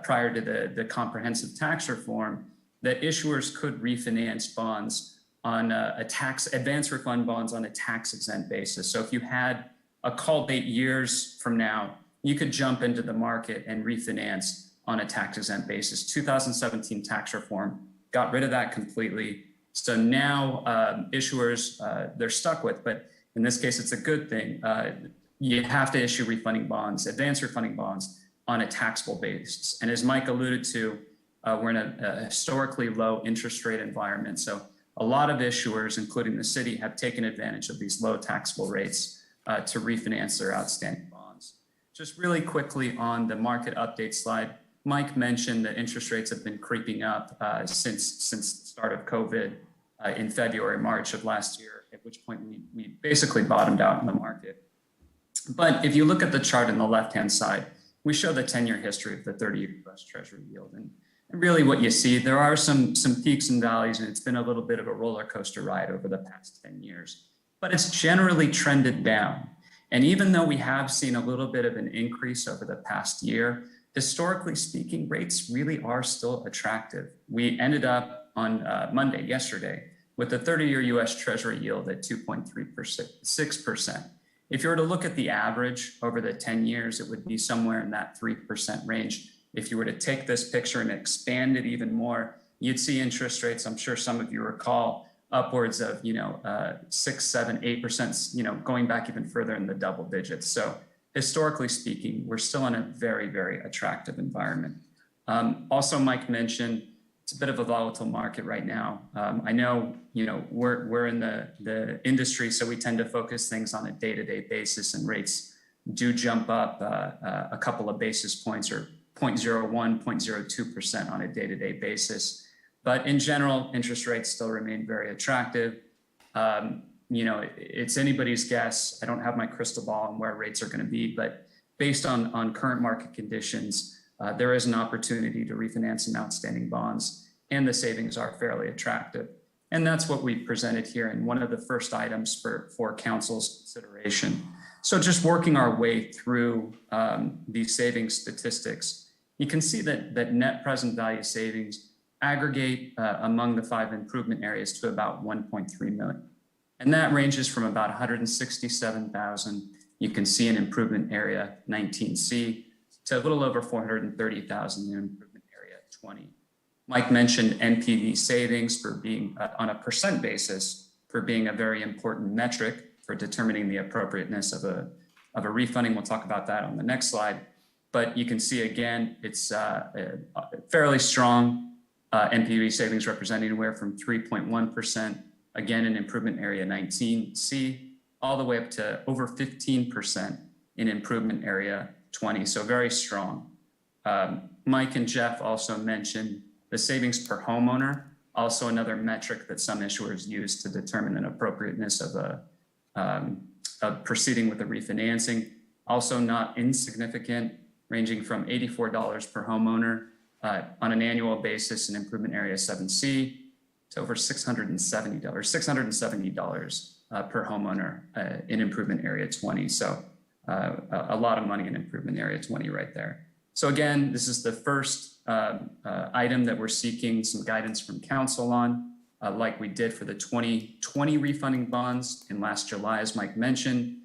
prior to the comprehensive tax reform, that issuers could refinance bonds on advance refund bonds on a tax exempt basis. So if you had a call date years from now, you could jump into the market and refinance on a tax exempt basis. 2017 tax reform got rid of that completely. So now issuers, they're stuck with, but in this case, it's a good thing. You have to issue refunding bonds, advance refunding bonds on a taxable basis. And as Mike alluded to, we're in a historically low interest rate environment. So a lot of issuers, including the city, have taken advantage of these low taxable rates to refinance their outstanding bonds. Just really quickly on the market update slide, Mike mentioned that interest rates have been creeping up since the start of COVID in February, March of last year, at which point we basically bottomed out in the market. But if you look at the chart on the left-hand side, we show the 10-year history of the 30-year U.S. Treasury yield. And really what you see, there are some peaks and valleys, and it's been a little bit of a roller coaster ride over the past 10 years. But it's generally trended down. And even though we have seen a little bit of an increase over the past year, historically speaking, rates really are still attractive. We ended up on Monday, yesterday, with the 30-year U.S. Treasury yield at 2.36%. If you were to look at the average over the 10 years, it would be somewhere in that 3% range. If you were to take this picture and expand it even more, you'd see interest rates, I'm sure some of you recall, upwards of 6, 7, 8%, going back even further in the double digits. So historically speaking, we're still in a very, very attractive environment. Also, Mike mentioned it's a bit of a volatile market right now. I know, we're in the industry, so we tend to focus things on a day-to-day basis, and rates do jump up a couple of basis points, or 0.01, 0.02% on a day-to-day basis. But in general, interest rates still remain very attractive. It's anybody's guess. I don't have my crystal ball on where rates are going to be, but based on current market conditions, there is an opportunity to refinance some outstanding bonds, and the savings are fairly attractive. And that's what we presented here in one of the first items for council's consideration. So just working our way through these savings statistics, you can see that net present value savings aggregate among the 5 improvement areas to about 1.3 million. And that ranges from about 167,000, you can see in improvement area 19C, to a little over 430,000 in improvement area 20. Mike mentioned NPV savings for being on a percent basis for being a very important metric for determining the appropriateness of a refunding. We'll talk about that on the next slide. But you can see again, it's fairly strong NPV savings representing anywhere from 3.1%, again in improvement area 19C, all the way up to over 15% in improvement area 20, so very strong. Mike and Jeff also mentioned the savings per homeowner, also another metric that some issuers use to determine an appropriateness of proceeding with the refinancing. Also not insignificant, ranging from $84 per homeowner on an annual basis in improvement area 7C to over $670 per homeowner in improvement area 20. So a lot of money in improvement area 20 right there. So again, this is the first item that we're seeking some guidance from council on, like we did for the 2020 refunding bonds in last July, as Mike mentioned.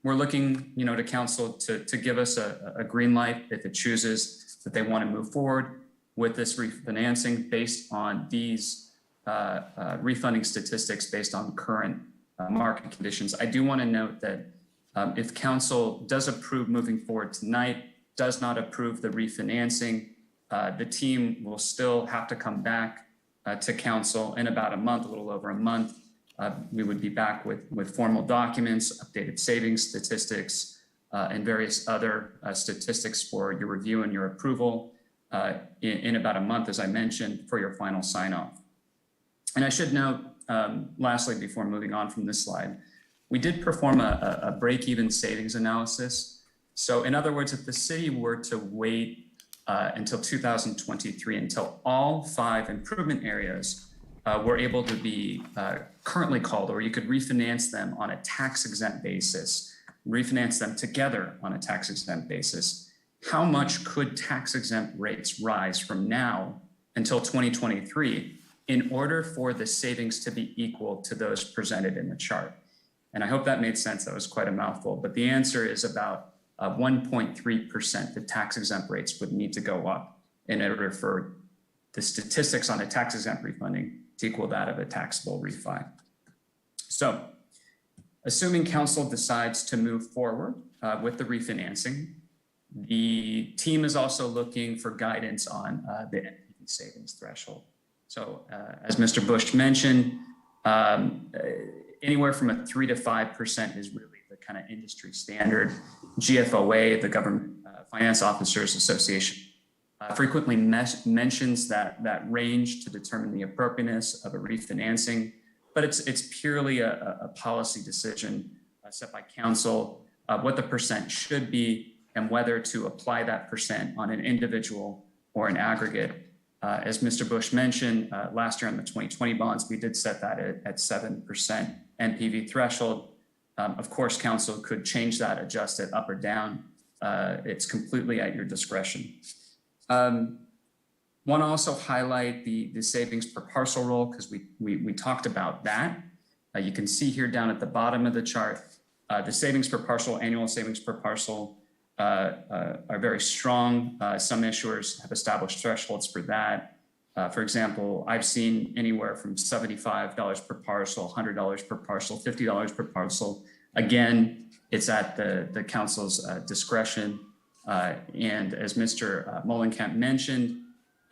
We're looking, to council to give us a green light if it chooses that they want to move forward with this refinancing based on these refunding statistics based on current market conditions. I do want to note that if council does approve moving forward tonight, does not approve the refinancing, the team will still have to come back to council in about a month, a little over a month. We would be back with formal documents, updated savings statistics, and various other statistics for your review and your approval in about a month, as I mentioned, for your final sign off. And I should note, lastly, before moving on from this slide, we did perform a break-even savings analysis. So in other words, if the city were to wait until 2023, until all 5 improvement areas were able to be currently called, or you could refinance them on a tax-exempt basis, refinance them together on a tax-exempt basis, how much could tax-exempt rates rise from now until 2023 in order for the savings to be equal to those presented in the chart? And I hope that made sense. That was quite a mouthful, but the answer is about 1.3%. The tax-exempt rates would need to go up in order for the statistics on a tax-exempt refunding to equal that of a taxable refi. So, assuming council decides to move forward with the refinancing, the team is also looking for guidance on the NPV savings threshold. So, as Mr. Bush mentioned, anywhere from a 3 to 5% is really the kind of industry standard. GFOA, the Government Finance Officers Association, frequently mentions that range to determine the appropriateness of a refinancing, but it's purely a policy decision set by council, what the percent should be and whether to apply that percent on an individual or an aggregate. As Mr. Bush mentioned, last year on the 2020 bonds, we did set that at 7% NPV threshold. Of course, council could change that, adjust it up or down. It's completely at your discretion. Want to also highlight the savings per parcel rule because we talked about that. You can see here down at the bottom of the chart, the savings per parcel, annual savings per parcel are very strong. Some issuers have established thresholds for that. For example, I've seen anywhere from $75 per parcel, $100 per parcel, $50 per parcel. Again, it's at the council's discretion. And as Mr. Molenkamp mentioned,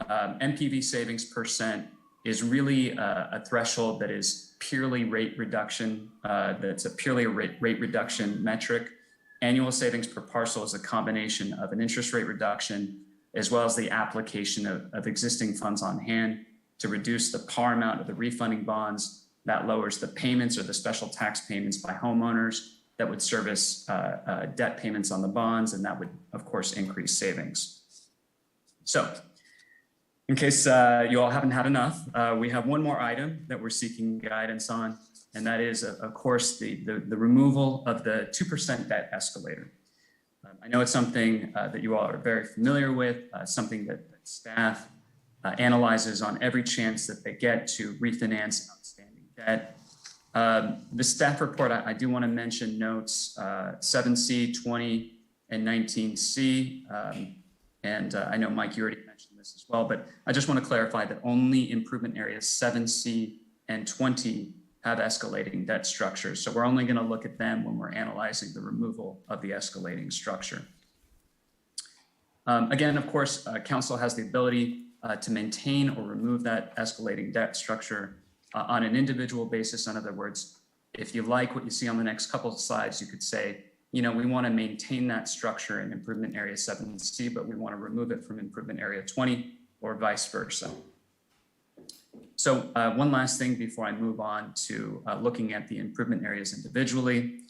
NPV savings percent is really a threshold that is purely rate reduction. That's a purely rate reduction metric. Annual savings per parcel is a combination of an interest rate reduction as well as the application of existing funds on hand to reduce the par amount of the refunding bonds. That lowers the payments or the special tax payments by homeowners that would service debt payments on the bonds, and that would, of course, increase savings. So, in case you all haven't had enough, we have one more item that we're seeking guidance on, and that is, of course, the removal of the 2% debt escalator. I know it's something that you all are very familiar with, something that staff analyzes on every chance that they get to refinance outstanding debt. The staff report, I do want to mention notes 7C, 20, and 19C. And I know, Mike, you already mentioned this as well, but I just want to clarify that only improvement areas 7C and 20 have escalating debt structures. So we're only going to look at them when we're analyzing the removal of the escalating structure. Again, of course, council has the ability to maintain or remove that escalating debt structure on an individual basis. In other words, if you like what you see on the next couple of slides, you could say, you know, we want to maintain that structure in improvement area 7C, but we want to remove it from improvement area 20 or vice versa. So one last thing before I move on to looking at the improvement areas individually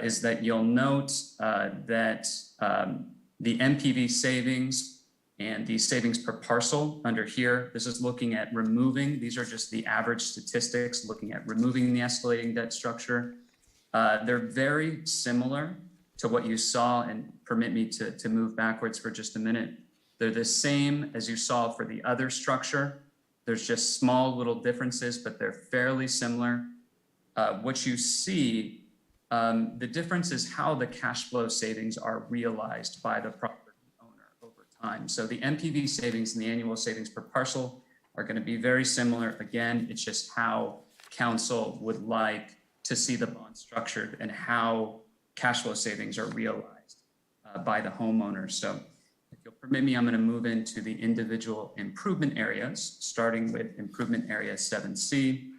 is that you'll note that the NPV savings and the savings per parcel under here, this is looking at removing, these are just the average statistics, looking at removing the escalating debt structure. They're very similar to what you saw, and permit me to move backwards for just a minute. They're the same as you saw for the other structure. There's just small little differences, but they're fairly similar. What you see, the difference is how the cash flow savings are realized by the property owner over time. So the NPV savings and the annual savings per parcel are going to be very similar. Again, it's just how council would like to see the bond structured and how cash flow savings are realized by the homeowner. So if you'll permit me, I'm going to move into the individual improvement areas, starting with improvement area 7C.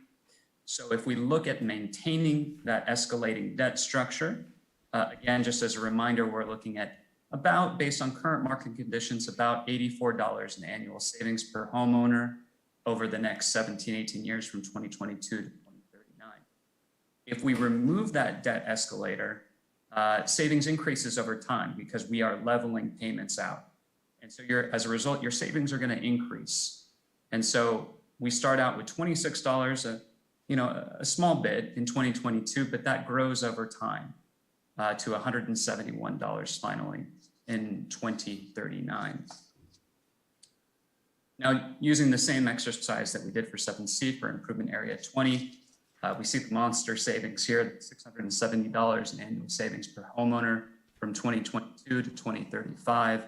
So if we look at maintaining that escalating debt structure, again, just as a reminder, we're looking at about, based on current market conditions, about $84 in annual savings per homeowner over the next 17, 18 years from 2022 to 2039. If we remove that debt escalator, savings increases over time because we are leveling payments out. And so as a result, your savings are going to increase. And so we start out with $26, a small bit in 2022, but that grows over time to $171 finally in 2039. Now, using the same exercise that we did for 7C for improvement area 20, we see the monster savings here, $670 in annual savings per homeowner from 2022 to 2035.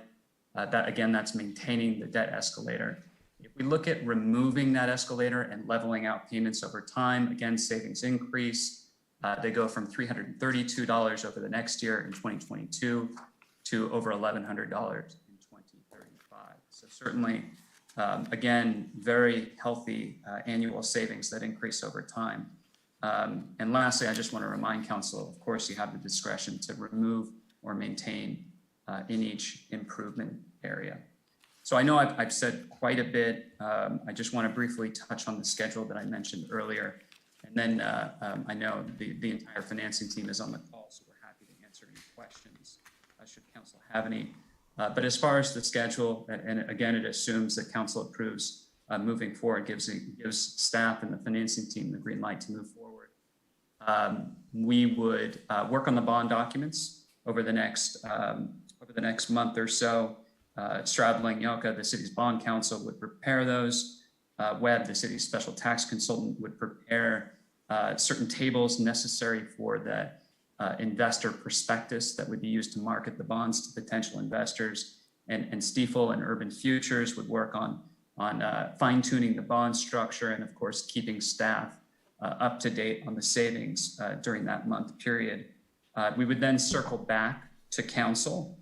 That's maintaining the debt escalator. If we look at removing that escalator and leveling out payments over time, again, savings increase. They go from $332 over the next year in 2022 to over $1,100 in 2035. So certainly, again, very healthy annual savings that increase over time. And lastly, I just want to remind council, of course, you have the discretion to remove or maintain in each improvement area. So I know I've said quite a bit. I just want to briefly touch on the schedule that I mentioned earlier. And then I know the entire financing team is on the call, so we're happy to answer any questions, should council have any. But as far as the schedule, and again, it assumes that council approves moving forward, gives staff and the financing team the green light to move forward. We would work on the bond documents over the next month or so. Stradling Yoka, the city's bond counsel, would prepare those. Webb, the city's special tax consultant, would prepare certain tables necessary for the investor prospectus that would be used to market the bonds to potential investors. And Stiefel and Urban Futures would work on fine-tuning the bond structure and, of course, keeping staff up to date on the savings during that month period. We would then circle back to council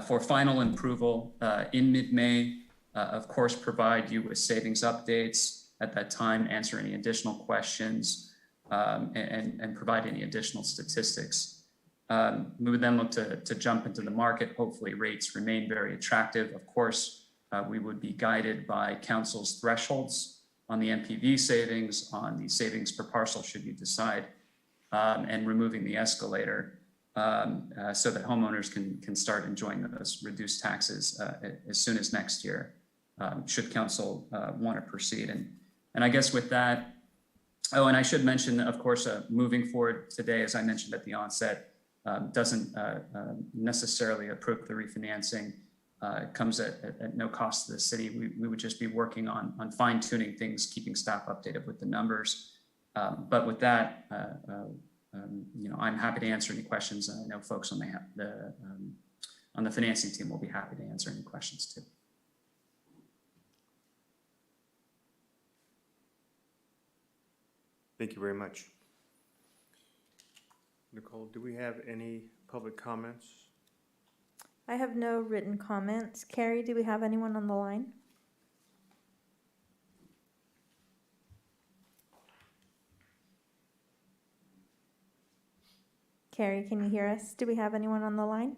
for final approval in mid-May. Of course, provide you with savings updates at that time, answer any additional questions, and provide any additional statistics. We would then look to jump into the market. Hopefully rates remain very attractive. Of course, we would be guided by council's thresholds on the MPV savings, on the savings per parcel should you decide, and removing the escalator so that homeowners can start enjoying those reduced taxes as soon as next year, should council want to proceed. And I guess with that, oh, and I should mention, of course, moving forward today, as I mentioned at the onset, doesn't necessarily approve the refinancing. It comes at no cost to the city. We would just be working on fine tuning things, keeping staff updated with the numbers. But with that, I'm happy to answer any questions. I know folks on the financing team will be happy to answer any questions too. Thank you very much. Nicole, do we have any public comments? I have no written comments. Carrie, do we have anyone on the line? Carrie, can you hear us? Do we have anyone on the line?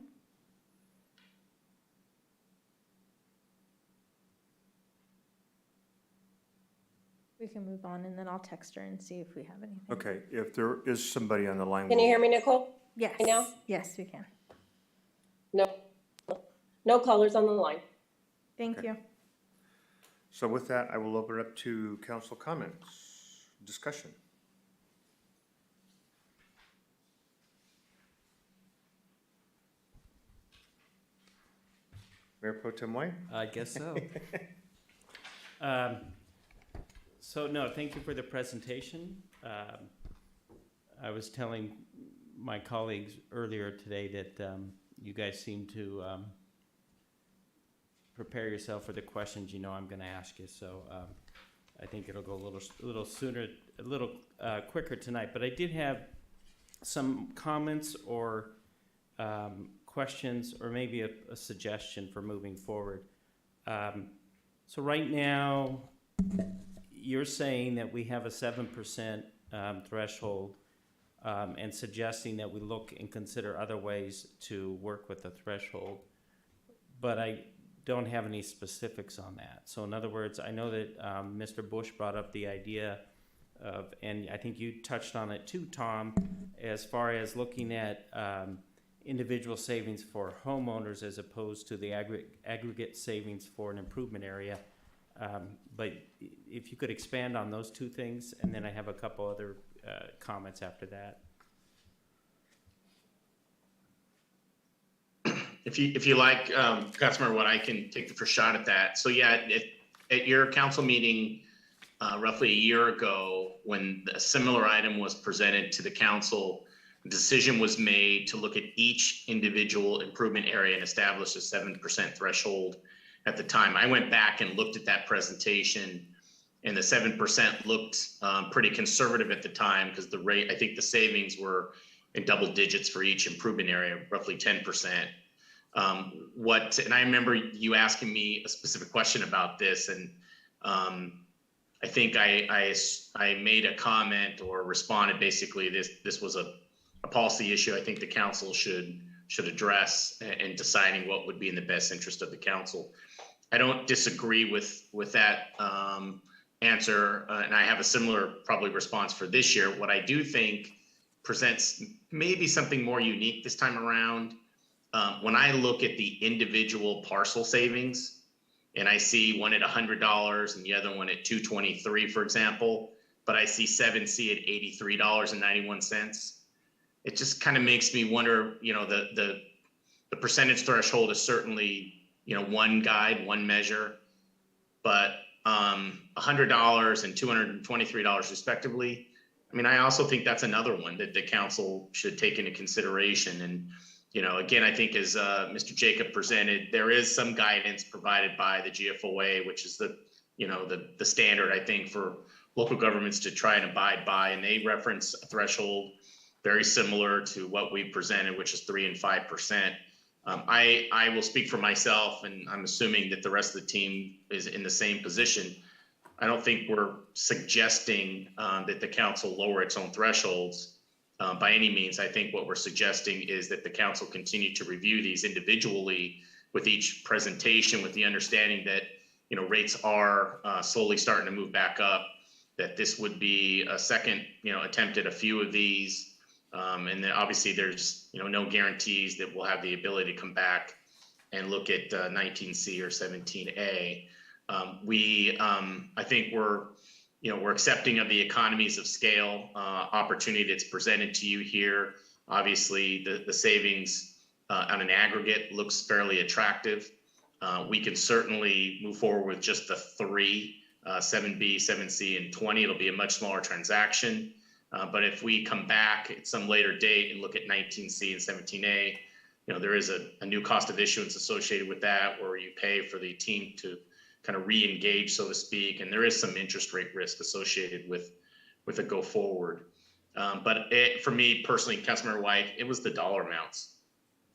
We can move on and then I'll text her and see if we have anything. Okay, if there is somebody on the line. Can you hear me, Nicole? Yes. Right now? Yes, we can. No callers on the line. Thank Okay. you. So with that, I will open it up to council comments, discussion. Mayor Pro Tem White? I guess so. So no, thank you for the presentation. I was telling my colleagues earlier today that you guys seem to prepare yourself for the questions you know I'm going to ask you. So I think it'll go a little sooner, a little quicker tonight. But I did have some comments or questions, or maybe a suggestion for moving forward. So right now, you're saying that we have a 7% threshold, and suggesting that we look and consider other ways to work with the threshold. But I don't have any specifics on that. So in other words, I know that Mr. Bush brought up the idea of, and I think you touched on it too, Tom, as far as looking at individual savings for homeowners as opposed to the aggregate savings for an improvement area. But if you could expand on those two things, and then I have a couple other comments after that. If you like, Councilmember Watt, I can take the first shot at that. So yeah, at your council meeting roughly a year ago, when a similar item was presented to the council, the decision was made to look at each individual improvement area and establish a 7% threshold at the time. I went back and looked at that presentation, and the 7% looked pretty conservative at the time, because the rate, I think the savings were in double digits for each improvement area, roughly 10%. And I remember you asking me a specific question about this, and I think I made a comment or responded basically this was a policy issue I think the council should address in deciding what would be in the best interest of the council. I don't disagree with that answer, and I have a similar probably response for this year. What I do think presents maybe something more unique this time around. When I look at the individual parcel savings, and I see one at $100 and the other one at $223, for example, but I see 7C at $83.91. It just kind of makes me wonder, you know, the percentage threshold is certainly, you know, one guide, one measure, but $100 and $223 respectively. I mean, I also think that's another one that the council should take into consideration. And, you know, again, I think as Mr. Jacob presented, there is some guidance provided by the GFOA, which is the, you know, the standard, I think, for local governments to try and abide by. And they reference a threshold very similar to what we presented, which is 3% and 5%. I will speak for myself, and I'm assuming that the rest of the team is in the same position. I don't think we're suggesting that the council lower its own thresholds by any means. I think what we're suggesting is that the council continue to review these individually with each presentation, with the understanding that, you know, rates are slowly starting to move back up, that this would be a second, you know, attempt at a few of these. And then obviously there's, you know, no guarantees that we'll have the ability to come back and look at 19C or 17A. I think we're accepting of the economies of scale opportunity that's presented to you here. Obviously the savings on an aggregate looks fairly attractive. We can certainly move forward with just the 3, 7B, 7C, and 20. It'll be a much smaller transaction. But if we come back at some later date and look at 19C and 17A, you know, there is a new cost of issuance associated with that, where you pay for the team to kind of re-engage, so to speak, and there is some interest rate risk associated with a go forward. But for me personally, Councilmember White, it was the dollar amounts,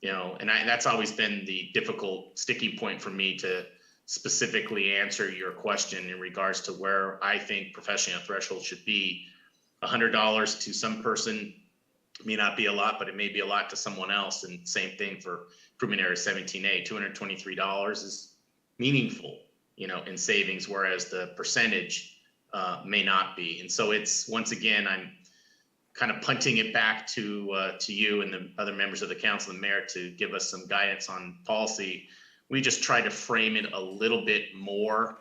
you know, and that's always been the difficult sticking point for me to specifically answer your question in regards to where I think professional threshold should be. $100 to some person may not be a lot, but it may be a lot to someone else. And same thing for improvement area 17A, $223 is meaningful, you know, in savings, whereas the percentage may not be. And so it's, once again, I'm kind of punting it back to you and the other members of the council and mayor to give us some guidance on policy. We just try to frame it a little bit more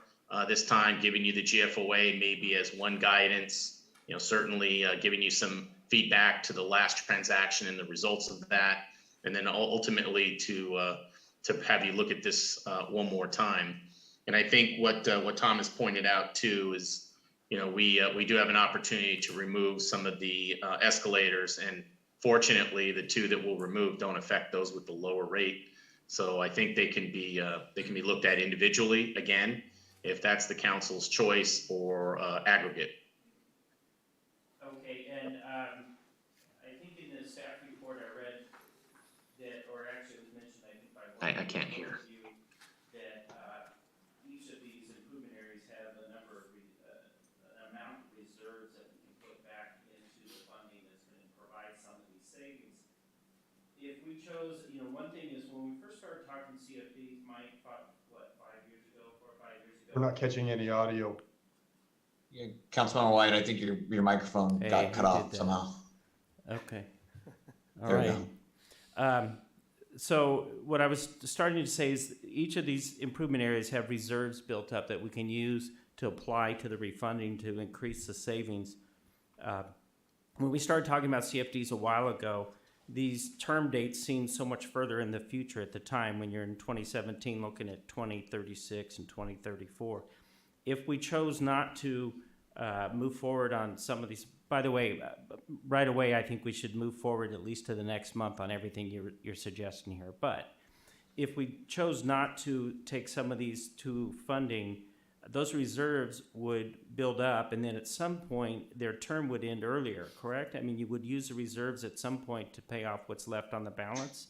this time, giving you the GFOA maybe as one guidance. You know, certainly giving you some feedback to the last transaction and the results of that, and then ultimately to have you look at this one more time. And I think what Thomas pointed out too is, you know, we do have an opportunity to remove some of the escalators, and fortunately, the 2 that we'll remove don't affect those with the lower rate. So I think they can be looked at individually again, if that's the council's choice, or aggregate. Okay, and I think in the staff report I read that, or actually it was mentioned, I think by I can't hear. you, that each of these improvement areas have a number of an amount of reserves that we can put back into the funding that's going to provide some of these savings. If we chose, you know, one thing is when we first started talking CFDs, Mike, 4 or 5 years ago. We're not catching any audio. Yeah, Councilmember White, I think your microphone got cut off somehow. Okay. All There we right. So what I was starting to say is each of these improvement areas have reserves built up that we can use to apply to the refunding to increase the savings. When we started talking about CFDs a while ago, these term dates seemed so much further in the future at the time, when you're in 2017 looking at 2036 and 2034. If we chose not to move forward on some of these, by the way, right away, I think we should move forward at least to the next month on everything you're suggesting here. But if we chose not to take some of these to funding, those reserves would build up, and then at some point their term would end earlier, correct? I mean, you would use the reserves at some point to pay off what's left on the balance.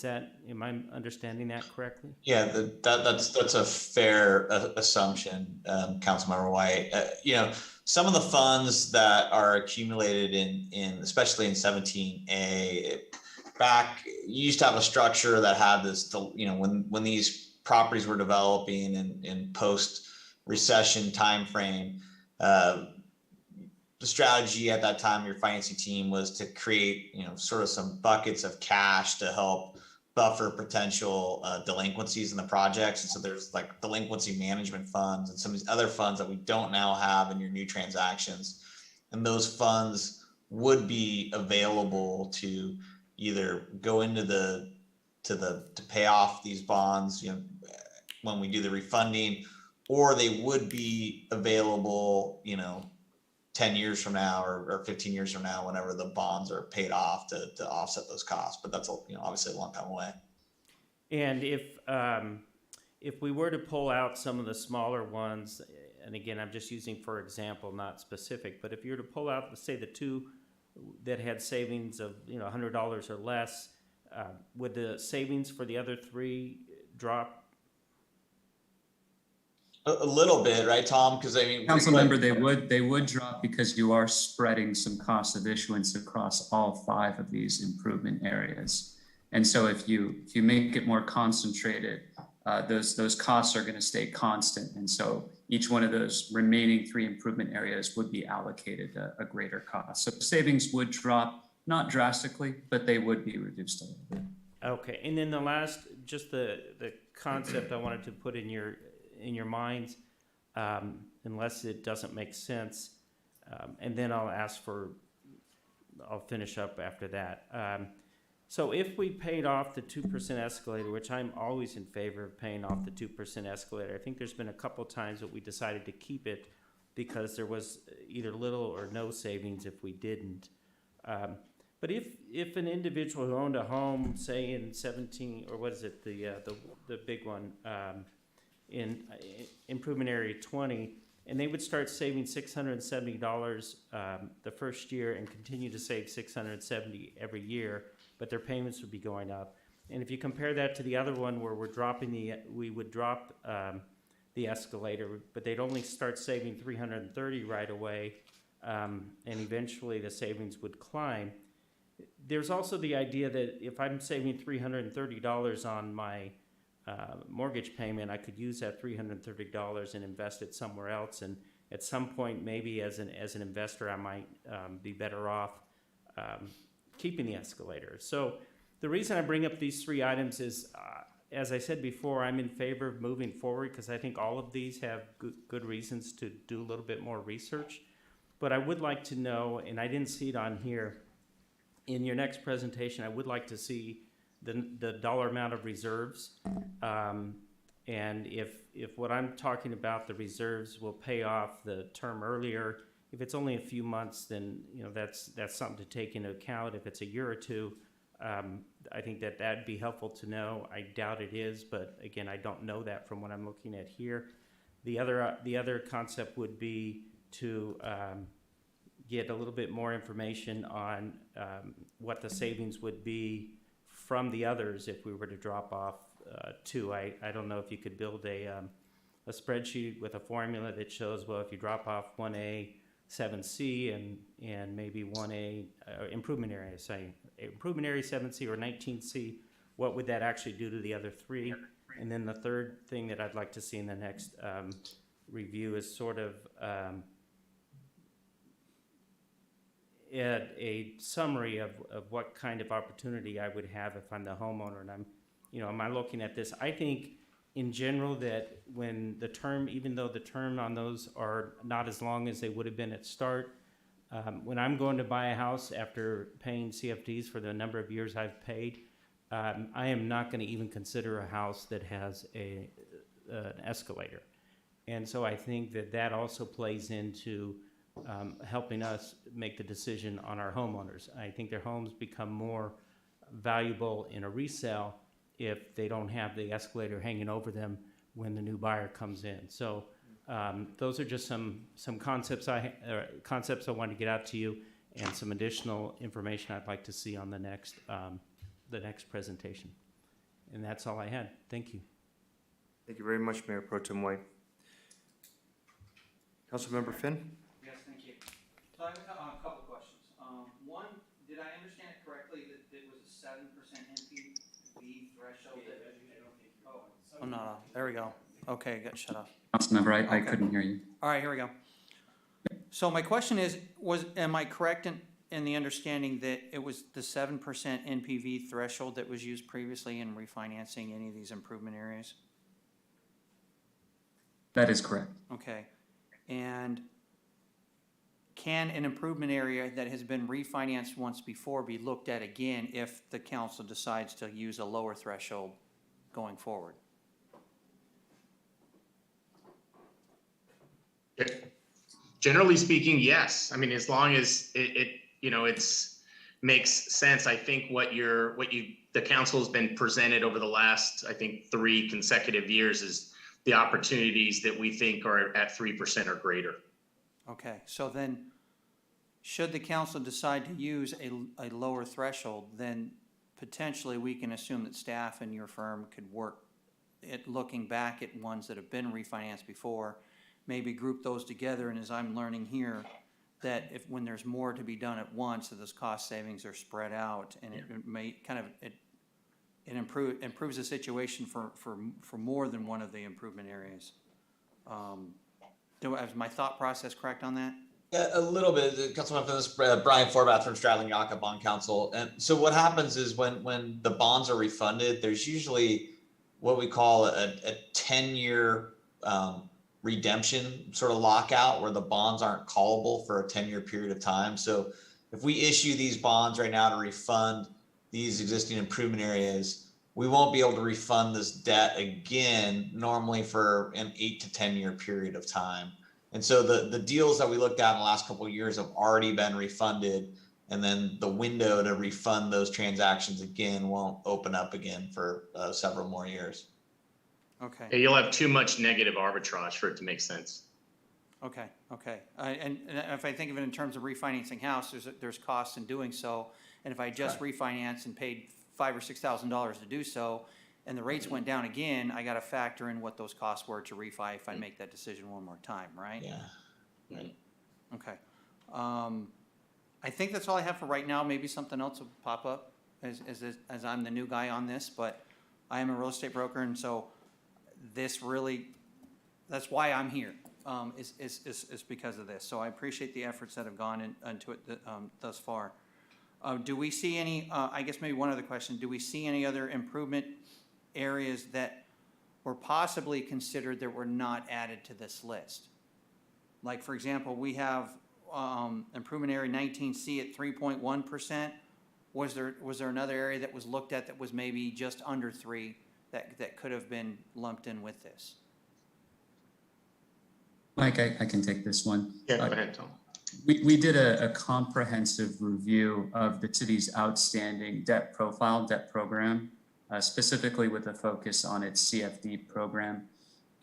Am I understanding that correctly? Yeah, that's a fair assumption, Councilmember White. You know, some of the funds that are accumulated in especially in 17A, back, you used to have a structure that had this, you know, when these properties were developing in post-recession timeframe, the strategy at that time, your financing team, was to create, sort of some buckets of cash to help buffer potential delinquencies in the projects. And so there's like delinquency management funds and some of these other funds that we don't now have in your new transactions. And those funds would be available to either go into to pay off these bonds, when we do the refunding, or they would be available, 10 years from now or 15 years from now, whenever the bonds are paid off to offset those costs. But that's, obviously a long time away. And if we were to pull out some of the smaller ones, and again, I'm just using for example, not specific, but if you were to pull out, let's say the two that had savings of, $100 or less, would the savings for the other three drop? A little bit, right, Tom? Because Council member, they would drop because you are spreading some cost of issuance across all 5 of these improvement areas. And so if you make it more concentrated, those costs are going to stay constant. And so each one of those remaining 3 improvement areas would be allocated a greater cost. So savings would drop, not drastically, but they would be reduced a little bit. Okay, and then the last, just the concept I wanted to put in your minds, unless it doesn't make sense, and then I'll finish up after that. So if we paid off the 2% escalator, which I'm always in favor of paying off the 2% escalator, I think there's been a couple times that we decided to keep it because there was either little or no savings if we didn't. But if an individual who owned a home, say in 17, or what is it, the big one, in improvement area 20, and they would start saving $670 the first year and continue to save $670 every year, but their payments would be going up. And if you compare that to the other one where we would drop the escalator, but they'd only start saving $330 right away, and eventually the savings would climb. There's also the idea that if I'm saving $330 on my mortgage payment, I could use that $330 and invest it somewhere else. And at some point, maybe as an investor, I might be better off keeping the escalator. So the reason I bring up these 3 items is, as I said before, I'm in favor of moving forward because I think all of these have good reasons to do a little bit more research. But I would like to know, and I didn't see it on here, in your next presentation, I would like to see the dollar amount of reserves, and if what I'm talking about, the reserves will pay off the term earlier. If it's only a few months, then that's something to take into account. If it's a year or two, I think that'd be helpful to know. I doubt it is, but again, I don't know that from what I'm looking at here. The other concept would be to get a little bit more information on what the savings would be from the others if we were to drop off 2. I don't know if you could build a spreadsheet with a formula that shows, well, if you drop off 1A, 7C, and maybe 1A improvement area, say improvement area 7C or 19C, what would that actually do to the other 3? And then the third thing that I'd like to see in the next review is sort of a summary of what kind of opportunity I would have if I'm the homeowner and I'm, am I looking at this? I think in general that when the term, even though the term on those are not as long as they would have been at start, when I'm going to buy a house after paying CFDs for the number of years I've paid, I am not going to even consider a house that has an escalator. And so I think that also plays into helping us make the decision on our homeowners. I think their homes become more valuable in a resale if they don't have the escalator hanging over them when the new buyer comes in. So those are just some concepts I wanted to get out to you, and some additional information I'd like to see on the next presentation. And that's all I had. Thank you. Thank you very much, Mayor Pro Tem White. Councilmember Finn? Yes, thank you. So I have a couple questions. One, did I understand it correctly that it was a 7% NPV threshold? I'm not, there we go. Okay, got shut off. Councilmember, I Okay. couldn't hear you. All right, here we go. So my question is, am I correct in the understanding that it was the 7% NPV threshold that was used previously in refinancing any of these improvement areas? That is correct. Okay, and can an improvement area that has been refinanced once before be looked at again if the council decides to use a lower threshold going forward? Generally speaking, yes. I mean, as long as it's makes sense. I think the council has been presented over the last, I think, 3 consecutive years is the opportunities that we think are at 3% or greater. Okay, so then, should the council decide to use a lower threshold, then potentially we can assume that staff and your firm could work at looking back at ones that have been refinanced before, maybe group those together, and as I'm learning here, that when there's more to be done at once, that those cost savings are spread out, and it may kind of, it improves the situation for more than one of the improvement areas. Is my thought process correct on that? A little bit, Councilman, Brian Forbath from Stradling Yaka Bond Council. And so what happens is when the bonds are refunded, there's usually what we call a 10-year redemption sort of lockout where the bonds aren't callable for a 10-year period of time. So if we issue these bonds right now to refund these existing improvement areas, we won't be able to refund this debt again, normally for an 8 to 10-year period of time. And so the deals that we looked at in the last couple of years have already been refunded, and then the window to refund those transactions again won't open up again for several more years. Okay. Yeah, you'll have too much negative arbitrage for it to make sense. Okay, okay. And if I think of it in terms of refinancing house, there's costs in doing so. And if I just refinance and paid $5,000 or $6,000 to do so, and the rates went down again, I got to factor in what those costs were to refi if I make that decision one more time, right? Yeah. Right. Okay. I think that's all I have for right now. Maybe something else will pop up as I'm the new guy on this, but I am a real estate broker, and so this really, that's why I'm here, is because of this. So I appreciate the efforts that have gone into it thus far. Do we see any, I guess maybe one other question, do we see any other improvement areas that were possibly considered that were not added to this list? Like, for example, we have improvement area 19C at 3.1%. Was there another area that was looked at that was maybe just under 3 that could have been lumped in with this? Mike, I can take this one. Yeah, go ahead, Tom. We did a comprehensive review of the city's outstanding debt program, specifically with a focus on its CFD program.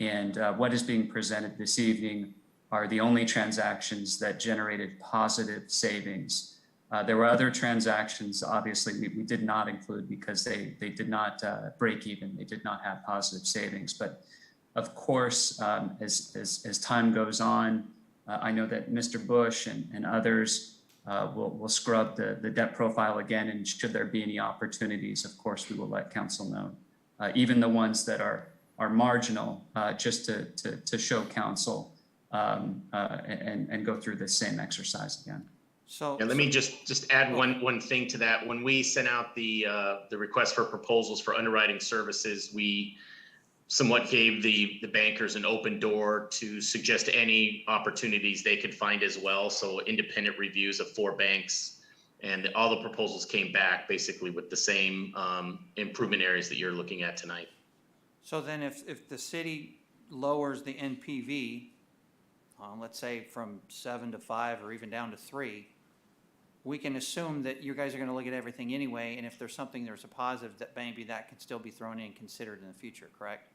And what is being presented this evening are the only transactions that generated positive savings. There were other transactions, obviously, we did not include because they did not break even. They did not have positive savings. But of course, as time goes on, I know that Mr. Bush and others will scrub the debt profile again, and should there be any opportunities, of course, we will let council know. Even the ones that are marginal, just to show council and go through the same exercise again. So yeah, let me just add one thing to that. When we sent out the request for proposals for underwriting services, we somewhat gave the bankers an open door to suggest any opportunities they could find as well. So independent reviews of 4 banks, and all the proposals came back basically with the same improvement areas that you're looking at tonight. So then if the city lowers the NPV, let's say from 7 to 5 or even down to 3, we can assume that you guys are going to look at everything anyway, and if there's something there's a positive, that maybe that can still be thrown in and considered in the future, correct?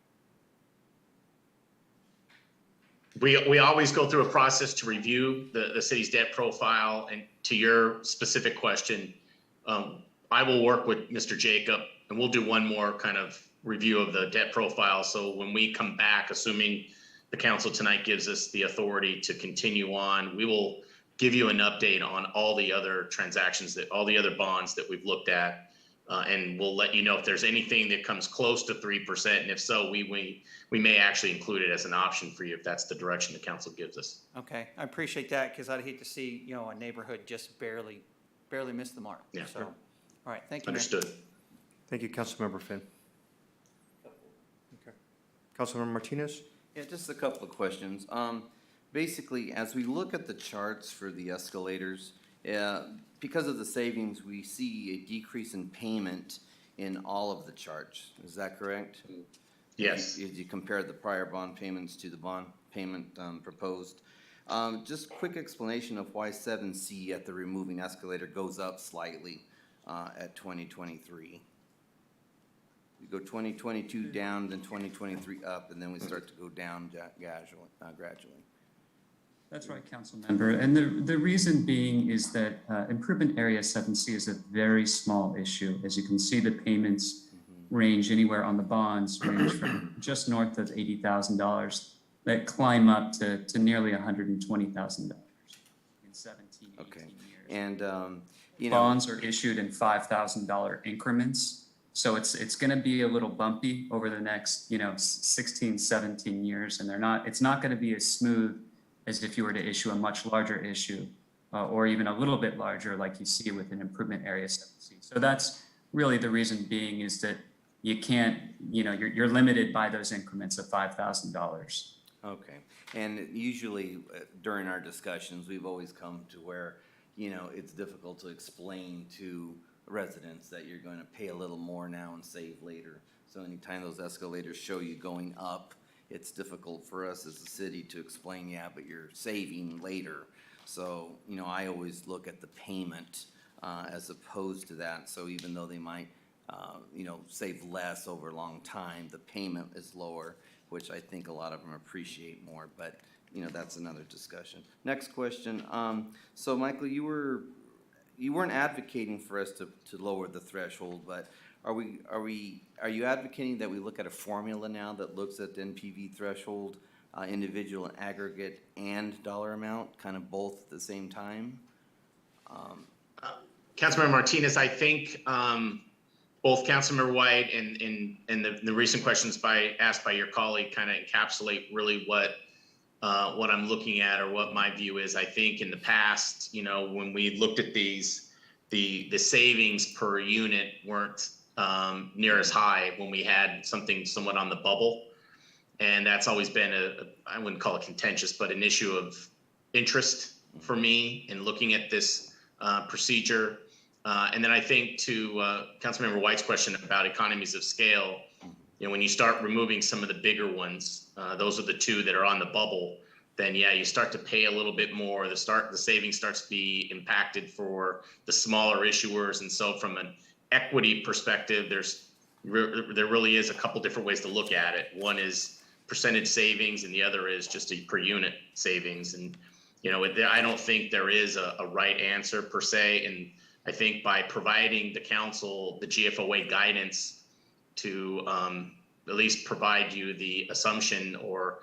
We always go through a process to review the city's debt profile. And to your specific question, I will work with Mr. Jacob, and we'll do one more kind of review of the debt profile. So when we come back, assuming the council tonight gives us the authority to continue on, we will give you an update on all the other transactions, all the other bonds that we've looked at, And we'll let you know if there's anything that comes close to 3%. And if so, we may actually include it as an option for you if that's the direction the council gives us. Okay, I appreciate that, because I'd hate to see, you know, a neighborhood just barely miss the mark. Yeah. So, all right, thank you, Mayor. Understood. Thank you, Councilmember Finn. Okay. Councilmember Martinez? Yeah, just a couple of questions. Basically, as we look at the charts for the escalators, because of the savings, we see a decrease in payment in all of the charts. Is that correct? Yes. If you compare the prior bond payments to the bond payment proposed. Just quick explanation of why 7C at the removing escalator goes up slightly at 2023. We go 2022 down, then 2023 up, and then we start to go down gradually. That's right, council member. And the reason being is that improvement area 7C is a very small issue. As you can see, the payments range anywhere on the bonds, range from just north of $80,000 that climb up to nearly $120,000 in 17, 18 years. And, you know. Bonds are issued in $5,000 increments. So it's going to be a little bumpy over the next, 16, 17 years. And it's not going to be as smooth as if you were to issue a much larger issue or even a little bit larger like you see with an improvement area 7C. So that's really the reason being is that you can't, you're limited by those increments of $5,000. Okay, and usually during our discussions, we've always come to where, it's difficult to explain to residents that you're going to pay a little more now and save later. So anytime those escalators show you going up, it's difficult for us as a city to explain, yeah, but you're saving later. So, I always look at the payment as opposed to that. So even though they might, save less over a long time, the payment is lower, which I think a lot of them appreciate more, but, that's another discussion. Next question. So Michael, you weren't advocating for us to lower the threshold, but are you advocating that we look at a formula now that looks at the NPV threshold, individual and aggregate and dollar amount, kind of both at the same time? Councilmember Martinez, I think both Councilmember White and the recent questions asked by your colleague kind of encapsulate really what I'm looking at or what my view is. I think in the past, when we looked at these, the savings per unit weren't near as high when we had something somewhat on the bubble. And that's always been I wouldn't call it contentious, but an issue of interest for me in looking at this procedure. And then I think to Councilmember White's question about economies of scale, when you start removing some of the bigger ones, those are the two that are on the bubble, then yeah, you start to pay a little bit more. The savings starts to be impacted for the smaller issuers. And so from an equity perspective, there really is a couple different ways to look at it. One is percentage savings and the other is just a per unit savings. And, I don't think there is a right answer per se. And I think by providing the council the GFOA guidance to at least provide you the assumption or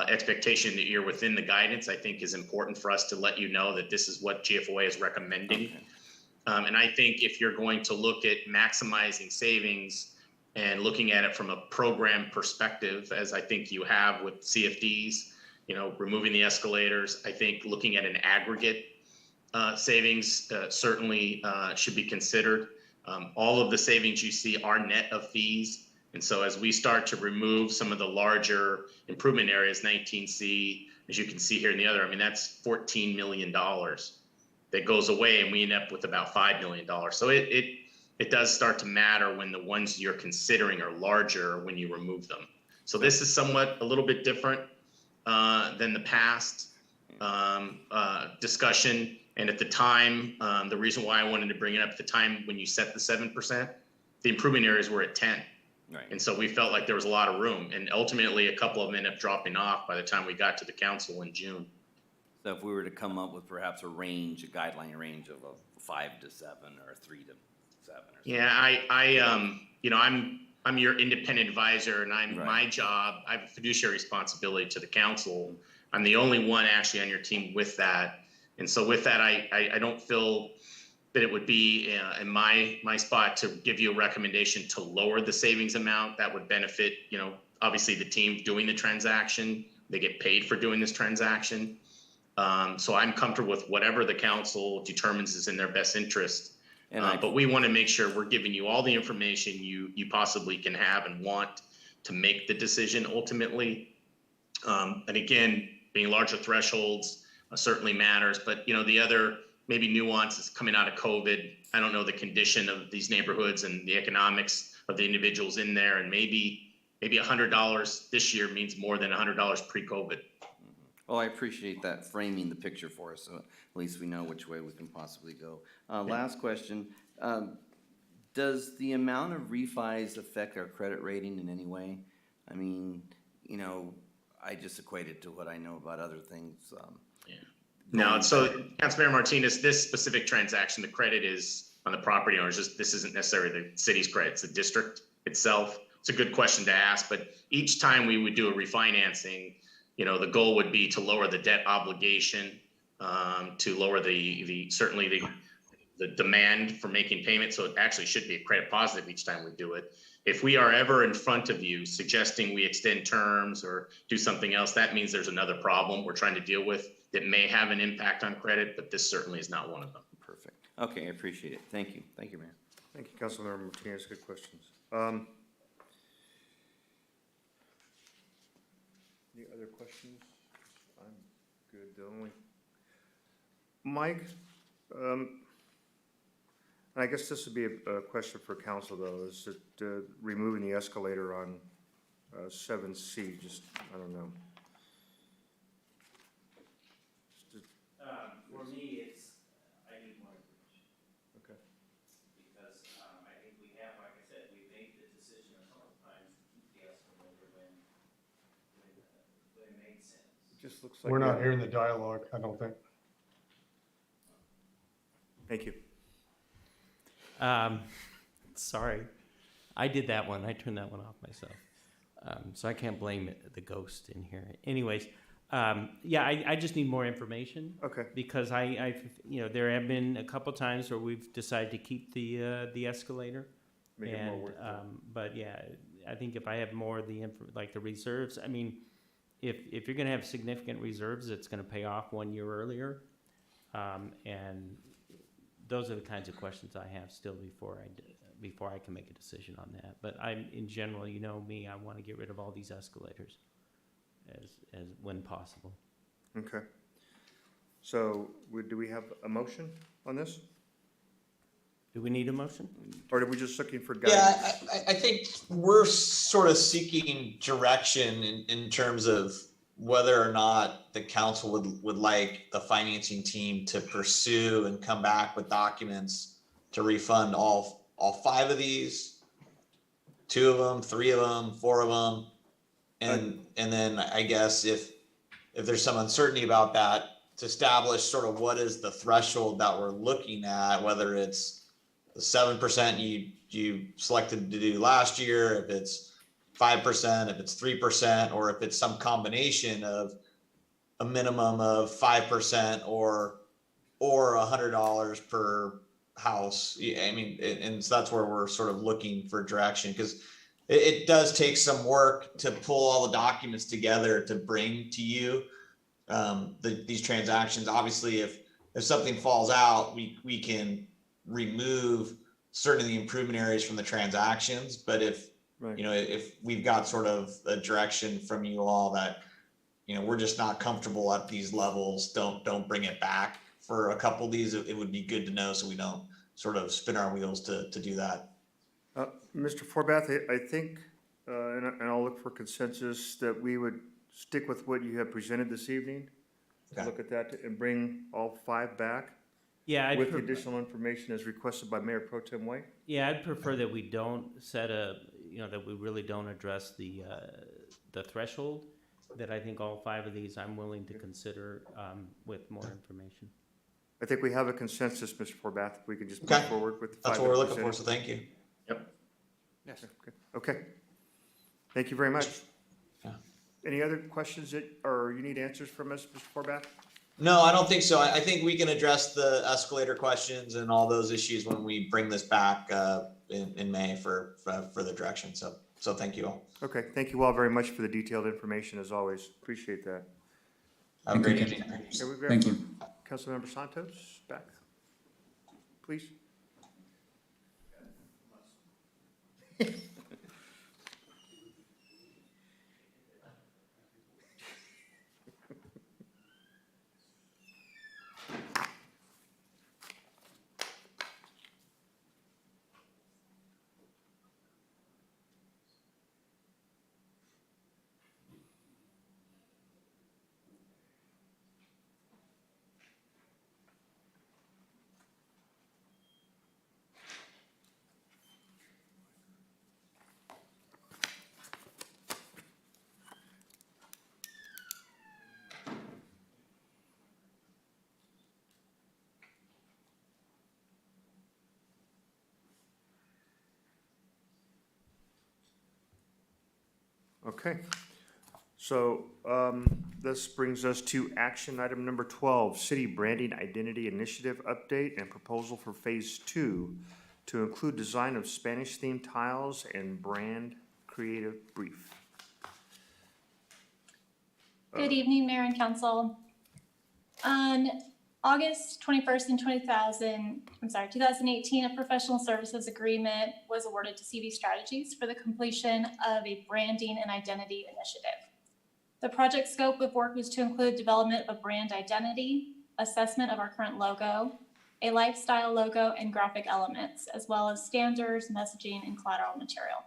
expectation that you're within the guidance, I think is important for us to let you know that this is what GFOA is recommending. Okay. And I think if you're going to look at maximizing savings and looking at it from a program perspective, as I think you have with CFDs, removing the escalators, I think looking at an aggregate savings certainly should be considered. All of the savings you see are net of fees. And so as we start to remove some of the larger improvement areas, 19C, as you can see here in the other, that's $14 million that goes away and we end up with about $5 million. So it does start to matter when the ones you're considering are larger when you remove them. So this is somewhat a little bit different than the past discussion. And at the time, the reason why I wanted to bring it up at the time when you set the 7%, the improvement areas were at 10. Right. And so we felt like there was a lot of room. And ultimately, a couple of them ended up dropping off by the time we got to the council in June. So if we were to come up with perhaps a guideline range of a 5 to 7 or a 3 to 7 or something. Yeah, I'm your independent advisor and my job, I have a fiduciary responsibility to the council. I'm the only one actually on your team with that. And so with that, I don't feel that it would be in my spot to give you a recommendation to lower the savings amount. That would benefit, obviously the team doing the transaction. They get paid for doing this transaction. So I'm comfortable with whatever the council determines is in their best interest. But we want to make sure we're giving you all the information you possibly can have and want to make the decision ultimately. And again, being larger thresholds certainly matters, but the other maybe nuances coming out of COVID, I don't know the condition of these neighborhoods and the economics of the individuals in there, and maybe $100 this year means more than $100 pre-COVID. Well, I appreciate that framing the picture for us, so at least we know which way we can possibly go. Last question, does the amount of refis affect our credit rating in any way? I mean, I just equate it to what I know about other things. No, so Councilmember Martinez, this specific transaction, the credit is on the property owners. This isn't necessarily the city's credit, it's the district itself. It's a good question to ask, but each time we would do a refinancing, the goal would be to lower the debt obligation, to lower certainly the demand for making payments. So it actually should be a credit positive each time we do it. If we are ever in front of you suggesting we extend terms or do something else, that means there's another problem we're trying to deal with that may have an impact on credit, but this certainly is not one of them. Perfect. Okay, I appreciate it. Thank you. Thank you, Mayor. Thank you, Councilmember Martinez. Good questions. Any other questions? I'm good. The only, Mike, I guess this would be a question for council though, is it removing the escalator on 7C, just, I don't know. For me, I need more information. Okay. Because I think we have, like I said, we made the decision a couple of times to keep the escalator when it made sense. It just looks like. We're not hearing the dialogue, I don't think. Thank you. Sorry, I did that one. I turned that one off myself. So I can't blame the ghost in here. Anyways, yeah, I just need more information. Okay. Because there have been a couple times where we've decided to keep the escalator. Make it more worth it. But yeah, I think if I have more of like the reserves, I mean, if you're gonna have significant reserves, it's gonna pay off 1 year earlier. And those are the kinds of questions I have still before I can make a decision on that. But in general, you know me, I want to get rid of all these escalators as when possible. Okay. So do we have a motion on this? Do we need a motion? Or are we just looking for guidance? Yeah, I think we're sort of seeking direction in terms of whether or not the council would like the financing team to pursue and come back with documents to refund all 5 of these, 2 of them, 3 of them, 4 of them. And then I guess if there's some uncertainty about that, to establish sort of what is the threshold that we're looking at, whether it's the 7% you selected to do last year, if it's 5%, if it's 3%, or if it's some combination of a minimum of 5% or $100 per house. I mean, and so that's where we're sort of looking for direction, because it does take some work to pull all the documents together to bring to you these transactions. Obviously, if something falls out, we can remove certain of the improvement areas from the transactions, but if we've got sort of a direction from you all that, we're just not comfortable at these levels, don't bring it back for a couple of these. It would be good to know so we don't sort of spin our wheels to do that. Mr. Forbath, I think, and I'll look for consensus, that we would stick with what you have presented this evening. Okay. Look at that and bring all 5 back. Yeah, with the additional information as requested by Mayor Pro Tem White. Yeah, I'd prefer that we don't set that we really don't address the threshold. That I think all 5 of these I'm willing to consider with more information. I think we have a consensus, Mr. Forbath. We can just move forward with the 5. That's what we're looking for, so thank you. Yep. Yes. Okay. Thank you very much. Yeah. Any other questions or you need answers from us, Mr. Forbath? No, I don't think so. I think we can address the escalator questions and all those issues when we bring this back in May for further direction. So thank you all. Okay, thank you all very much for the detailed information as always. Appreciate that. Have a Thank great you. evening. Can we grab Thank you. Councilmember Santos back, please? Okay, so this brings us to action item number 12, City Branding Identity Initiative Update and Proposal for Phase 2 to include design of Spanish-themed tiles and brand creative brief. Good evening, Mayor and Council. On August 21st in 2018, a professional services agreement was awarded to CV Strategies for the completion of a branding and identity initiative. The project scope of work was to include development of a brand identity, assessment of our current logo, a lifestyle logo, and graphic elements, as well as standards, messaging, and collateral material.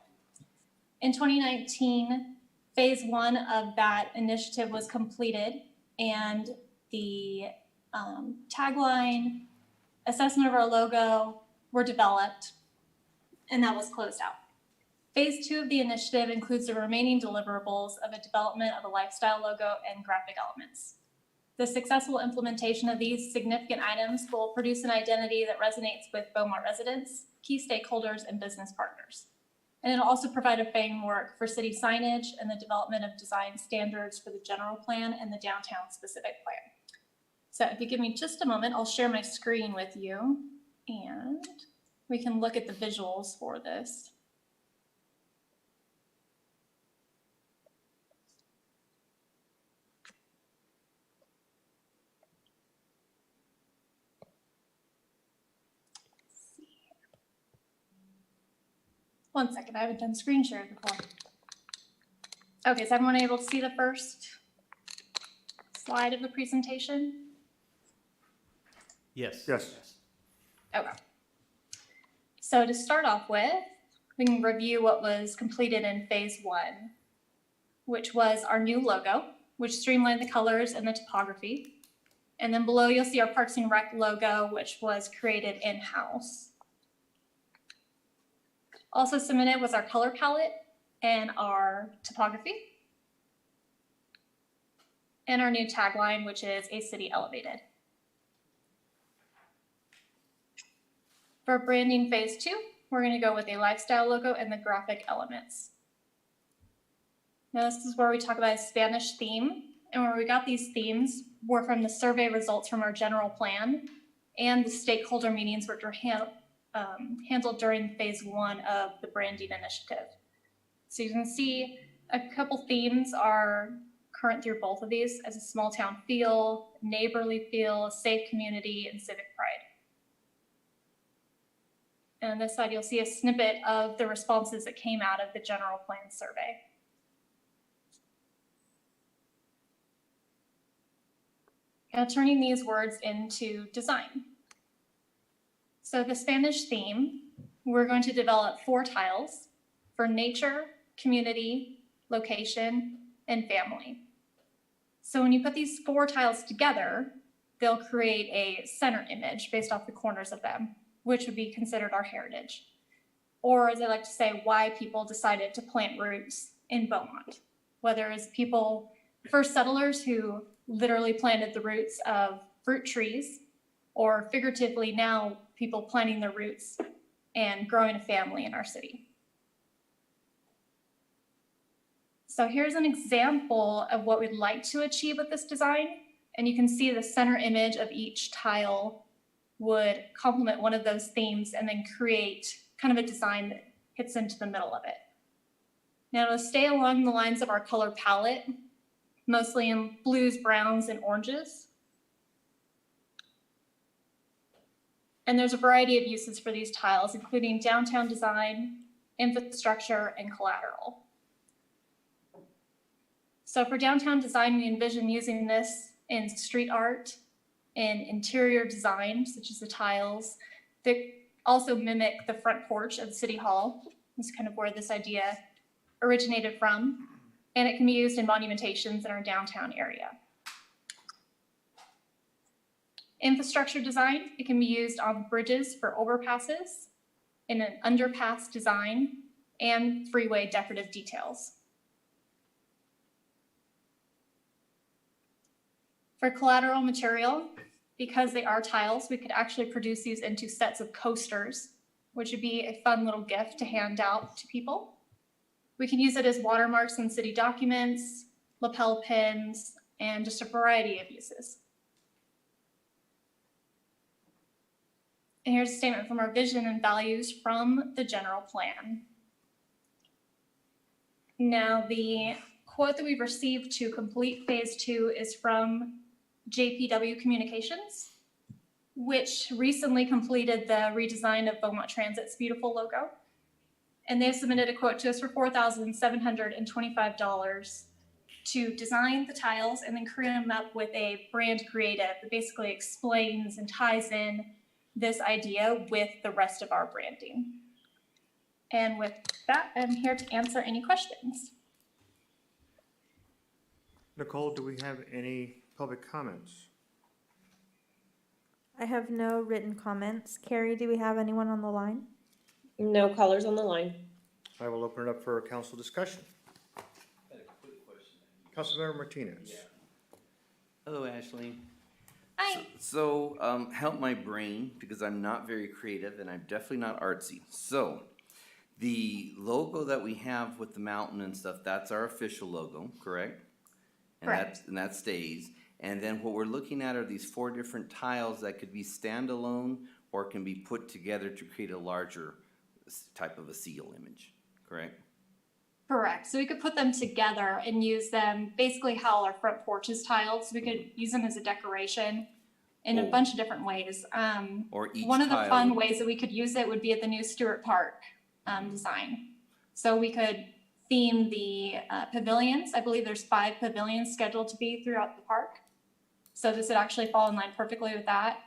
In 2019, phase 1 of that initiative was completed, and the tagline, assessment of our logo were developed, and that was closed out. Phase 2 of the initiative includes the remaining deliverables of a development of a lifestyle logo and graphic elements. The successful implementation of these significant items will produce an identity that resonates with Beaumont residents, key stakeholders, and business partners. And it'll also provide a framework for city signage and the development of design standards for the general plan and the downtown specific plan. So if you give me just a moment, I'll share my screen with you and we can look at the visuals for this. One second, I haven't done screen share before. Okay, is everyone able to see the first slide of the presentation? Yes. Yes. Okay. So to start off with, we can review what was completed in phase 1, which was our new logo, which streamlined the colors and the topography. And then below you'll see our Parks and Rec logo, which was created in-house. Also submitted was our color palette and our topography. And our new tagline, which is a city elevated. For branding phase 2, we're going to go with a lifestyle logo and the graphic elements. Now this is where we talk about a Spanish theme, and where we got these themes were from the survey results from our general plan and the stakeholder meetings which were handled during phase 1 of the branding initiative. So you can see a couple themes are current through both of these as a small town feel, neighborly feel, safe community, and civic pride. And on this side, you'll see a snippet of the responses that came out of the general plan survey. Now turning these words into design. So the Spanish theme, we're going to develop 4 tiles for nature, community, location, and family. So when you put these 4 tiles together, they'll create a center image based off the corners of them, which would be considered our heritage. Or as I like to say, why people decided to plant roots in Beaumont. Whether it's people, first settlers who literally planted the roots of fruit trees, or figuratively now people planting their roots and growing a family in our city. So here's an example of what we'd like to achieve with this design And you can see the center image of each tile would complement one of those themes and then create kind of a design that hits into the middle of it. Now to stay along the lines of our color palette, mostly in blues, browns, and oranges. And there's a variety of uses for these tiles, including downtown design, infrastructure, and collateral. So for downtown design, we envision using this in street art, in interior design, such as the tiles, that also mimic the front porch of City Hall. That's kind of where this idea originated from. And it can be used in monumentations in our downtown area. Infrastructure design, it can be used on bridges for overpasses, in an underpass design, and freeway decorative details. For collateral material, because they are tiles, we could actually produce these into sets of coasters, which would be a fun little gift to hand out to people. We can use it as watermarks in city documents, lapel pins, and just a variety of uses. And here's a statement from our vision and values from the general plan. Now, the quote that we've received to complete phase 2 is from JPW Communications, which recently completed the redesign of Beaumont Transit's beautiful logo. And they've submitted a quote to us for $4,725 to design the tiles and then create them up with a brand creative that basically explains and ties in this idea with the rest of our branding. And with that, I'm here to answer any questions. Nicole, do we have any public comments? I have no written comments. Carrie, do we have anyone on the line? No callers on the line. I will open it up for council discussion. Councilmember Martinez. Hello, Ashley. Hi. So, help my brain, because I'm not very creative and I'm definitely not artsy. So, the logo that we have with the mountain and stuff, that's our official logo, correct? And Correct. that stays. And then what we're looking at are these 4 different tiles that could be standalone or can be put together to create a larger type of a seal image, correct? Correct. So we could put them together and use them basically how our front porch is tiled. So we could use them as a decoration in a bunch of different ways. Or each One of the tile fun would- ways that we could use it would be at the new Stewart Park design. So we could theme the pavilions. I believe there's 5 pavilions scheduled to be throughout the park. So this would actually fall in line perfectly with that.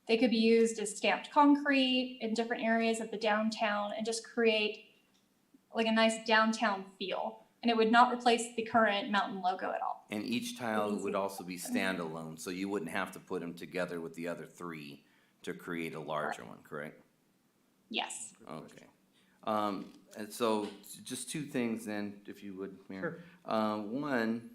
They could be used as stamped concrete in different areas of the downtown and just create like a nice downtown feel. And it would not replace the current mountain logo at all. And each tile would also be standalone, so you wouldn't have to put them together with the other 3 to create a larger one, correct? Yes. Okay. And so just 2 things then, if you would, Mayor. One,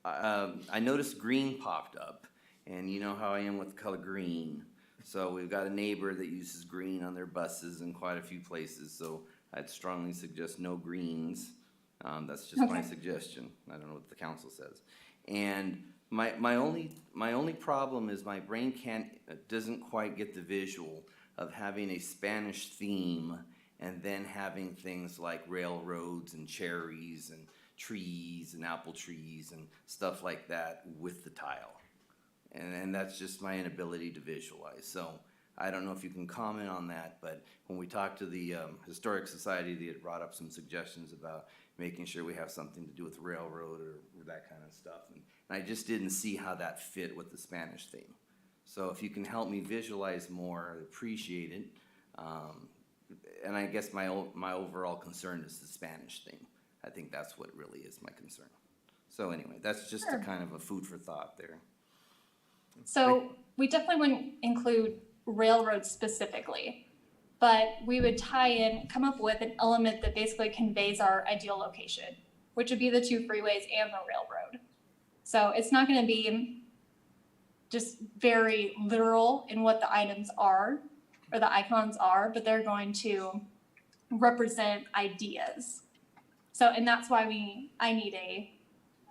I noticed green popped up, and you know how I am with the color green. So we've got a neighbor that uses green on their buses in quite a few places, so I'd strongly suggest no greens. That's just my suggestion. I don't know what the council says. And my only problem is my brain doesn't quite get the visual of having a Spanish theme and then having things like railroads and cherries and trees and apple trees and stuff like that with the tile. And that's just my inability to visualize. So I don't know if you can comment on that, but when we talked to the Historic Society, they had brought up some suggestions about making sure we have something to do with railroad or that kind of stuff. And I just didn't see how that fit with the Spanish theme. So if you can help me visualize more, I'd appreciate it. And I guess my overall concern is the Spanish theme. I think that's what really is my concern. So anyway, that's just a kind of a food for thought there. So we definitely wouldn't include railroads specifically, but we would come up with an element that basically conveys our ideal location, which would be the 2 freeways and the railroad. So it's not going to be just very literal in what the items are or the icons are, but they're going to represent ideas. So, and that's why I need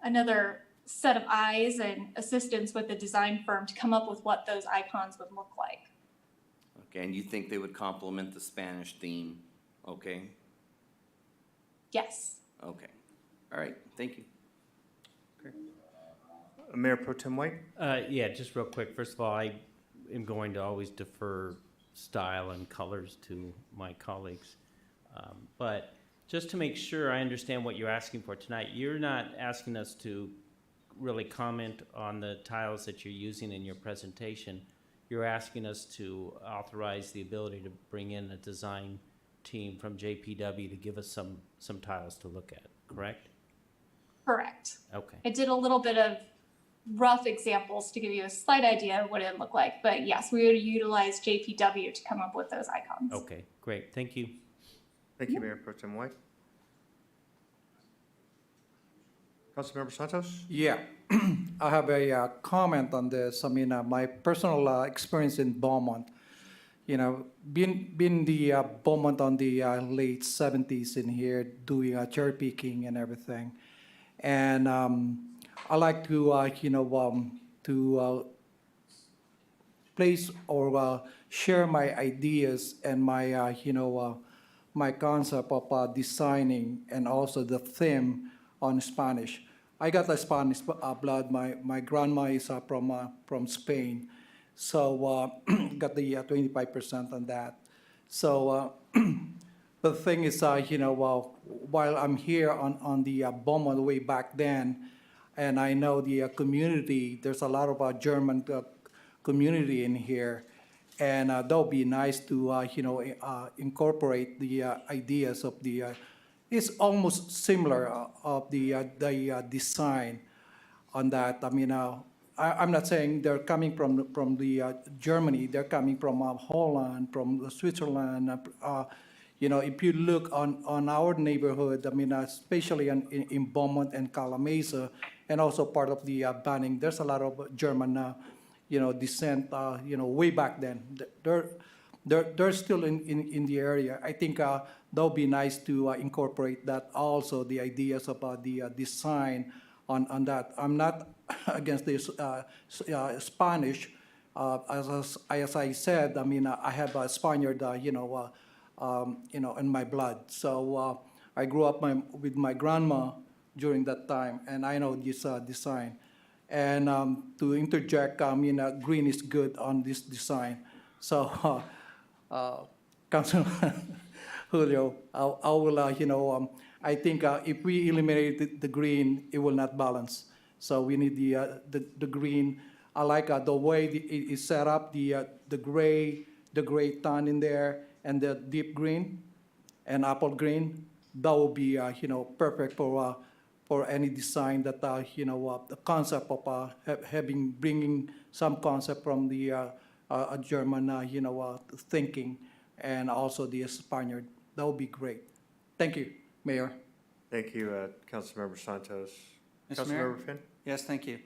another set of eyes and assistance with the design firm to come up with what those icons would look like. Okay, and you think they would complement the Spanish theme? Okay, Yes. okay. All right, thank you. Mayor Pro Tem White? Yeah, just real quick. First of all, I am going to always defer style and colors to my colleagues. But just to make sure I understand what you're asking for tonight, you're not asking us to really comment on the tiles that you're using in your presentation. You're asking us to authorize the ability to bring in a design team from JPW to give us some tiles to look at, correct? Correct. Okay. I did a little bit of rough examples to give you a slight idea of what it would look like, but yes, we would utilize JPW to come up with those icons. Okay, great. Thank you. Thank you, Mayor Pro Tem White. Councilmember Santos? Yeah, I have a comment on this. I mean, my personal experience in Beaumont, you know, being the Beaumont on the late 70s in here, doing cherry picking and everything. And I like to, to place or share my ideas and my, my concept of designing and also the theme on Spanish. I got a Spanish blood. My grandma is from Spain, so got the 25% on that. So the thing is, while I'm here on the Beaumont way back then, and I know the community, there's a lot of German community in here, and that would be nice to incorporate the ideas of the. It's almost similar of the design on that. I mean, I'm not saying they're coming from the Germany. They're coming from Holland, from Switzerland. If you look on our neighborhood, I mean, especially in Beaumont and Calamasa, and also part of the Banning, there's a lot of German, descent. Way back then, they're still in the area. I think that would be nice to incorporate that also, the ideas about the design on that. I'm not against this Spanish. As I said, I mean, I have a Spaniard, in my blood. So I grew up with my grandma during that time, and I know this design. And to interject, I mean, green is good on this design. So, Councilman Julio, I will, I think if we eliminate the green, it will not balance. So we need the green. I like the way it is set up, the gray tone in there, and the deep green and apple green. That will be perfect for any design that the concept of bringing some concept from the German thinking, and also the Spaniard. That would be great. Thank you, Mayor. Thank you, Councilmember Santos. Mr. Mayor? Councilmember Finn? Yes, thank you.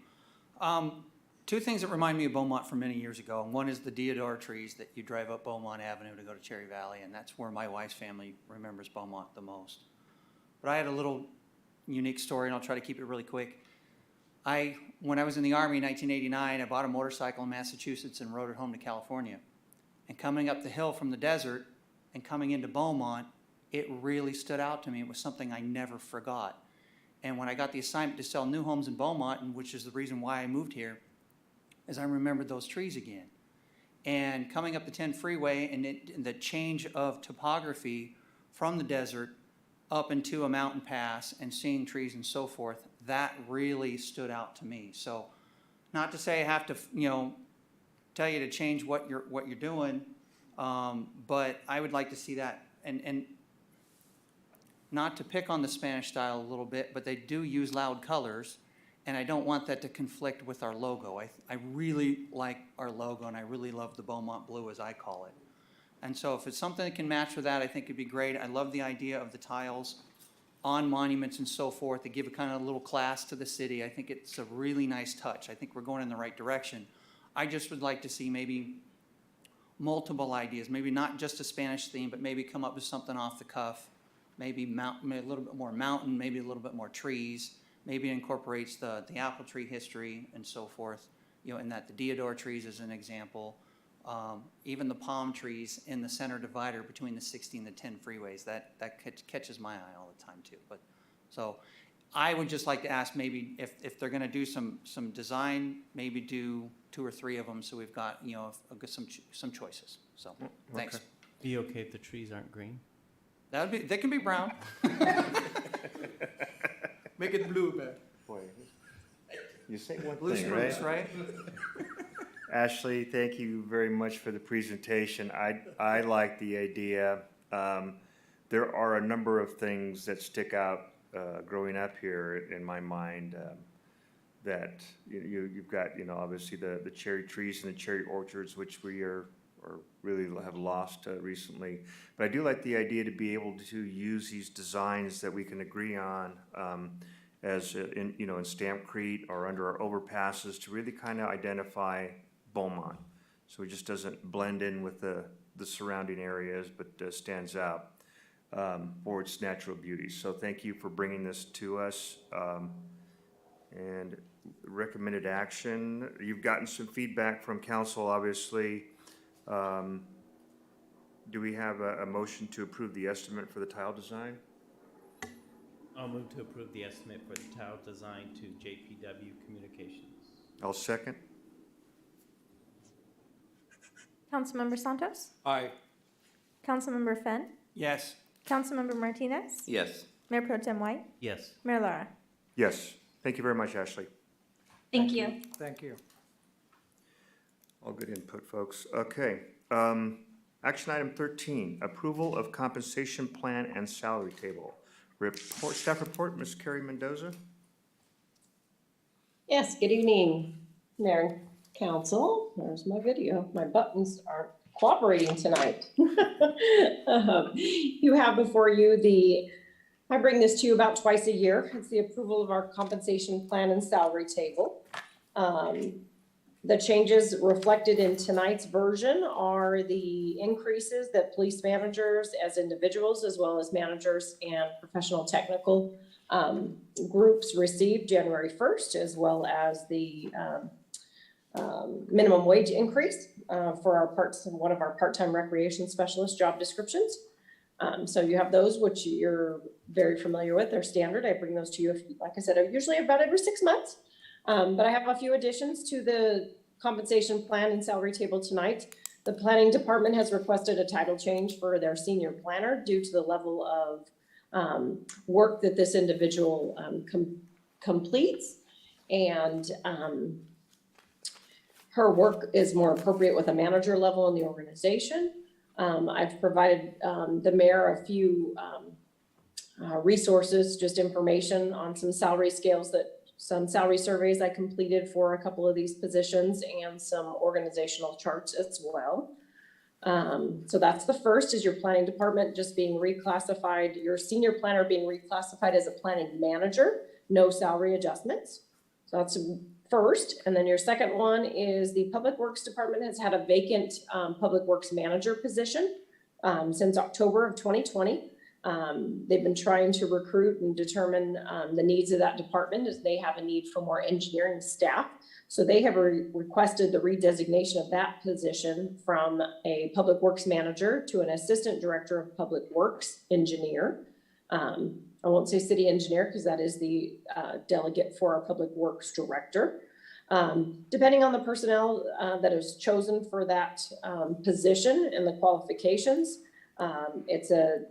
Two things that remind me of Beaumont from many years ago. One is the deodar trees that you drive up Beaumont Avenue to go to Cherry Valley, and that's where my wife's family remembers Beaumont the most. But I had a little unique story, and I'll try to keep it really quick. When I was in the Army in 1989, I bought a motorcycle in Massachusetts and rode it home to California. And coming up the hill from the desert and coming into Beaumont, it really stood out to me. It was something I never forgot. And when I got the assignment to sell new homes in Beaumont, and which is the reason why I moved here, is I remembered those trees again. And coming up the 10 freeway and the change of topography from the desert up into a mountain pass and seeing trees and so forth, that really stood out to me. So not to say I have to, tell you to change what you're doing, but I would like to see that. And not to pick on the Spanish style a little bit, but they do use loud colors, and I don't want that to conflict with our logo. I really like our logo, and I really love the Beaumont blue, as I call it. And so if it's something that can match with that, I think it'd be great. I love the idea of the tiles on monuments and so forth to give a kind of little class to the city. I think it's a really nice touch. I think we're going in the right direction. I just would like to see maybe multiple ideas, maybe not just a Spanish theme, but maybe come up with something off the cuff, maybe a little bit more mountain, maybe a little bit more trees, maybe it incorporates the apple tree history and so forth, and that the deodar trees is an example. Even the palm trees in the center divider between the 60 and the 10 freeways, that catches my eye all the time too. But so I would just like to ask maybe if they're gonna do some design, maybe do 2 or 3 of them, so we've got, some choices. So, thanks. Okay. Be okay if the trees aren't green? They can be brown. Make it blue, man. Boy, you say one Blue thing, spruce, right? right? Ashley, thank you very much for the presentation. I like the idea. There are a number of things that stick out growing up here in my mind, that you've got, obviously the cherry trees and the cherry orchards, which we are really have lost recently. But I do like the idea to be able to use these designs that we can agree on, as in Stampcrete or under our overpasses, to really kind of identify Beaumont, so it just doesn't blend in with the surrounding areas, but stands out for its natural beauty. So thank you for bringing this to us. And recommended action, you've gotten some feedback from council, obviously. Do we have a motion to approve the estimate for the tile design? I'll move to approve the estimate for the tile design to JPW Communications. I'll second. Councilmember Santos? Aye. Councilmember Fenn? Yes. Councilmember Martinez? Yes. Mayor Pro Tem White? Yes. Mayor Lara? Yes. Thank you very much, Ashley. Thank you. Thank you. All good input, folks. Okay. Action item 13, approval of compensation plan and salary table. Staff report, Ms. Carrie Mendoza. Yes, good evening, Mayor and Council. There's my video. My buttons aren't cooperating tonight. You have before you I bring this to you about twice a year. It's the approval of our compensation plan and salary table. The changes reflected in tonight's version are the increases that police managers as individuals, as well as managers and professional technical groups received January 1st, as well as the minimum wage increase for our one of our part-time recreation specialist job descriptions. So you have those, which you're very familiar with. They're standard. I bring those to you, like I said, usually about every 6 months. But I have a few additions to the compensation plan and salary table tonight. The planning department has requested a title change for their senior planner due to the level of work that this individual completes. And her work is more appropriate with a manager level in the organization. I've provided the mayor a few resources, just information on some salary scales some salary surveys I completed for a couple of these positions and some organizational charts as well. So that's the first, is your planning department just being reclassified, your senior planner being reclassified as a planning manager, no salary adjustments. So that's first. And then your second one is the public works department has had a vacant public works manager position since October of 2020. They've been trying to recruit and determine the needs of that department, as they have a need for more engineering staff. So they have requested the redesignation of that position from a public works manager to an assistant director of public works engineer. I won't say city engineer because that is the delegate for our public works director. Depending on the personnel that is chosen for that position and the qualifications, it's a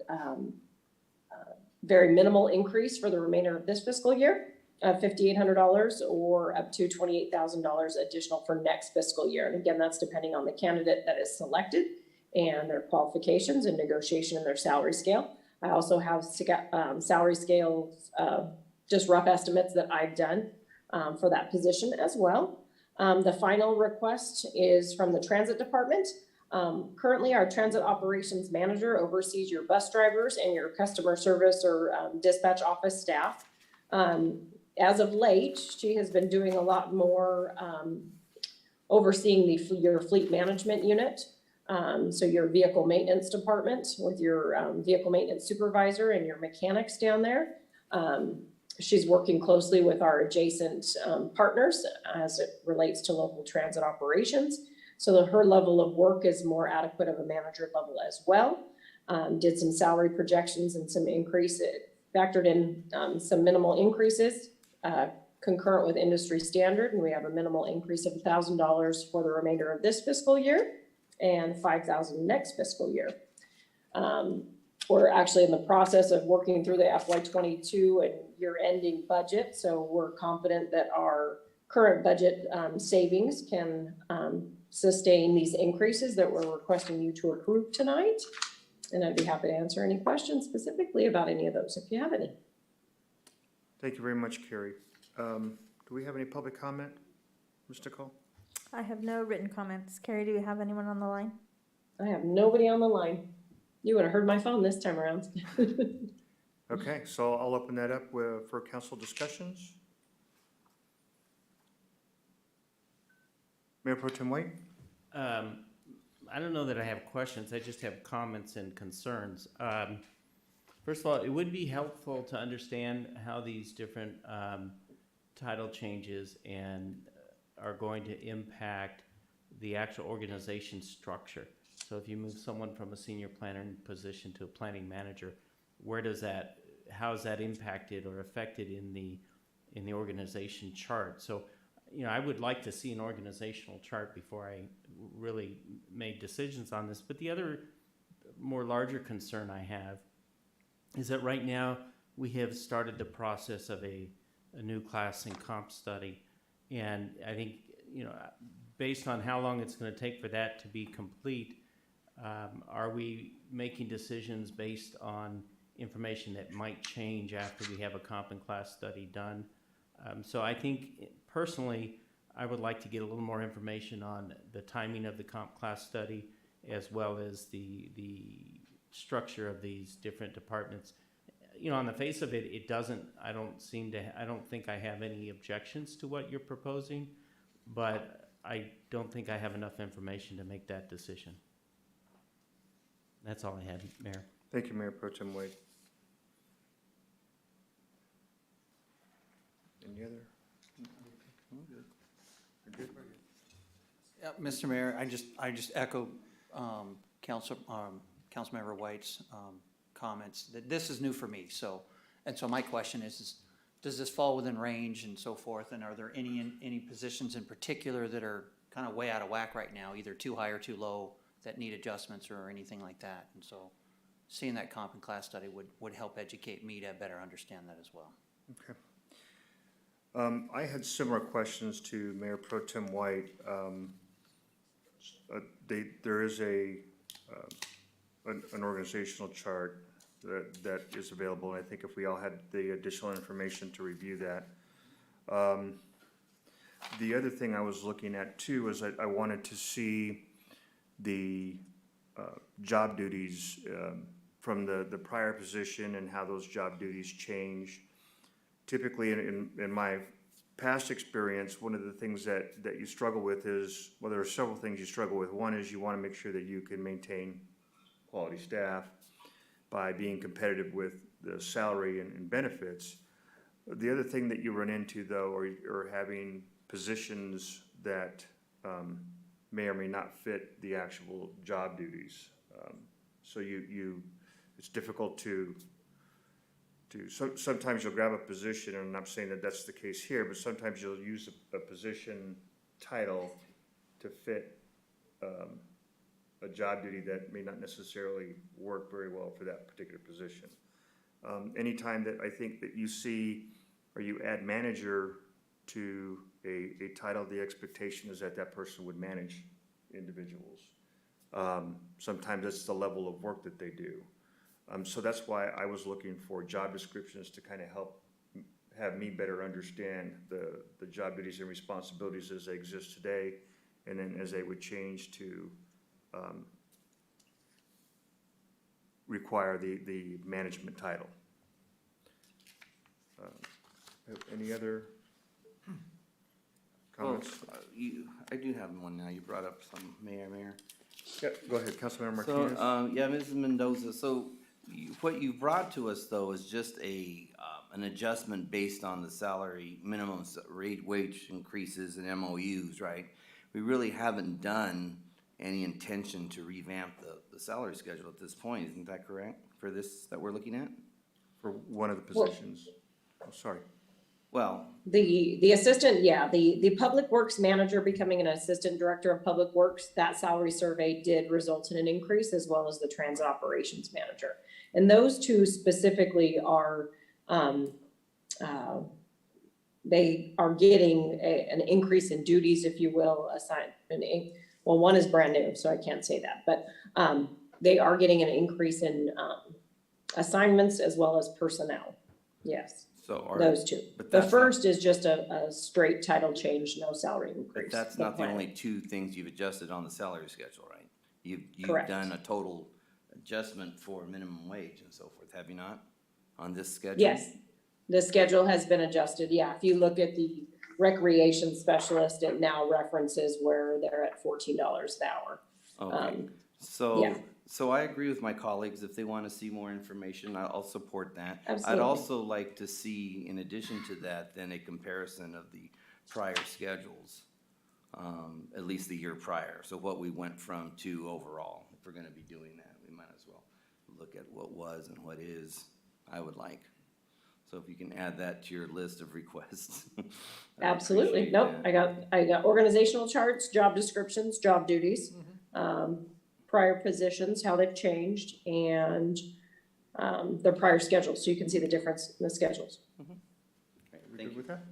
very minimal increase for the remainder of this fiscal year, $5,800 or up to $28,000 additional for next fiscal year. And again, that's depending on the candidate that is selected and their qualifications and negotiation in their salary scale. I also have salary scales, just rough estimates that I've done for that position as well. The final request is from the transit department. Currently, our transit operations manager oversees your bus drivers and your customer service or dispatch office staff. As of late, she has been doing a lot more overseeing your fleet management unit. So your vehicle maintenance department with your vehicle maintenance supervisor and your mechanics down there. She's working closely with our adjacent partners as it relates to local transit operations. So that her level of work is more adequate of a manager level as well. Did some salary projections and some increase, it factored in some minimal increases concurrent with industry standard. And we have a minimal increase of $1,000 for the remainder of this fiscal year and $5,000 next fiscal year. We're actually in the process of working through the FY22 and year-ending budget, so we're confident that our current budget savings can sustain these increases that we're requesting you to approve tonight. And I'd be happy to answer any questions specifically about any of those if you have any. Thank you very much, Carrie. Do we have any public comment, Ms. Nicole? I have no written comments. Carrie, do you have anyone on the line? I have nobody on the line. You would have heard my phone this time around. Okay, so I'll open that up for council discussions. Mayor Pro Tem White? I don't know that I have questions. I just have comments and concerns. First of all, it would be helpful to understand how these different title changes are going to impact the actual organization structure. So if you move someone from a senior planner position to a planning manager, how is that impacted or affected in the organization chart? So, I would like to see an organizational chart before I really made decisions on this. But the other more larger concern I have is that right now we have started the process of a new class and comp study. And I think, based on how long it's going to take for that to be complete, are we making decisions based on information that might change after we have a comp and class study done? So I think personally, I would like to get a little more information on the timing of the comp class study as well as the structure of these different departments. On the face of it, I don't think I have any objections to what you're proposing, but I don't think I have enough information to make that decision. That's all I had, Mayor. Thank you, Mayor Pro Tem White. Any other? We're good. Yeah, Mr. Mayor, I just echo Councilmember White's comments that this is new for me. So my question is does this fall within range and so forth? And are there any positions in particular that are kind of way out of whack right now, either too high or too low, that need adjustments or anything like that? And so seeing that comp and class study would help educate me to better understand that as well. Okay. I had similar questions to Mayor Pro Tem White. There is an organizational chart that is available, and I think if we all had the additional information to review that. The other thing I was looking at too is I wanted to see the job duties from the prior position and how those job duties change. Typically, in my past experience, one of the things that you struggle with is, well, there are several things you struggle with. One is you want to make sure that you can maintain quality staff by being competitive with the salary and benefits. The other thing that you run into, though, are having positions that may or may not fit the actual job duties. So it's difficult to sometimes you'll grab a position, and I'm not saying that that's the case here, but sometimes you'll use a position title to fit a job duty that may not necessarily work very well for that particular position. Anytime that I think that you see or you add manager to a title, the expectation is that person would manage individuals. Sometimes that's the level of work that they do. So that's why I was looking for job descriptions to kind of help have me better understand the job duties and responsibilities as they exist today, and then as they would change to require the management title. Any other comments? I do have one now. You brought up some, Mayor. Yeah, go ahead, Councilmember So, Martinez. Mrs. Mendoza, so what you brought to us, though, is just an an adjustment based on the salary, minimum rate wage increases and MOUs, right? We really haven't done any intention to revamp the salary schedule at this point, isn't that correct? For this that we're looking at? For one of the positions. Oh, sorry. Well, The assistant, yeah, the Public Works Manager becoming an Assistant Director of Public Works, that salary survey did result in an increase, as well as the Transit Operations Manager. And those two specifically are, they are getting an increase in duties, if you will, well, one is brand new, so I can't say that, but they are getting an increase in assignments as well as personnel, yes. so Those two. but The that's first is just a straight title change, no salary But increase. that's not the plan. only two things you've adjusted on the salary schedule, right? You've Correct. done a total adjustment for minimum wage and so forth, have you not? On this schedule? Yes, the schedule has been adjusted, yeah. If you look at the recreation specialist, it now references where they're at $14 an hour. Okay, yeah. so I agree with my colleagues. If they want to see more information, I'll support that. I'd Absolutely. also like to see, in addition to that, then a comparison of the prior schedules, at least the year prior. So what we went from to overall. If we're going to be doing that, we might as well look at what was and what is, I would like. So if you can add that to your list of requests. I Absolutely. appreciate Nope. that. I got organizational charts, job descriptions, job duties, prior positions, how they've changed, and their prior schedules, so you can see the difference in the schedules. We good with that?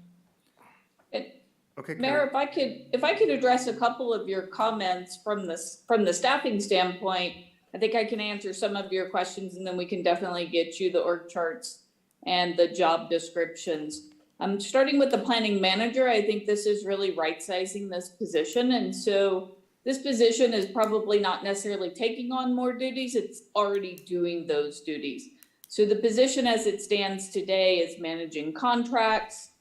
It- Okay, Mayor, Karen. if I could address a couple of your comments from the staffing standpoint, I think I can answer some of your questions, and then we can definitely get you the org charts and the job descriptions. Starting with the planning manager, I think this is really right-sizing this position, and so this position is probably not necessarily taking on more duties, it's already doing those duties. So the position as it stands today is managing contracts.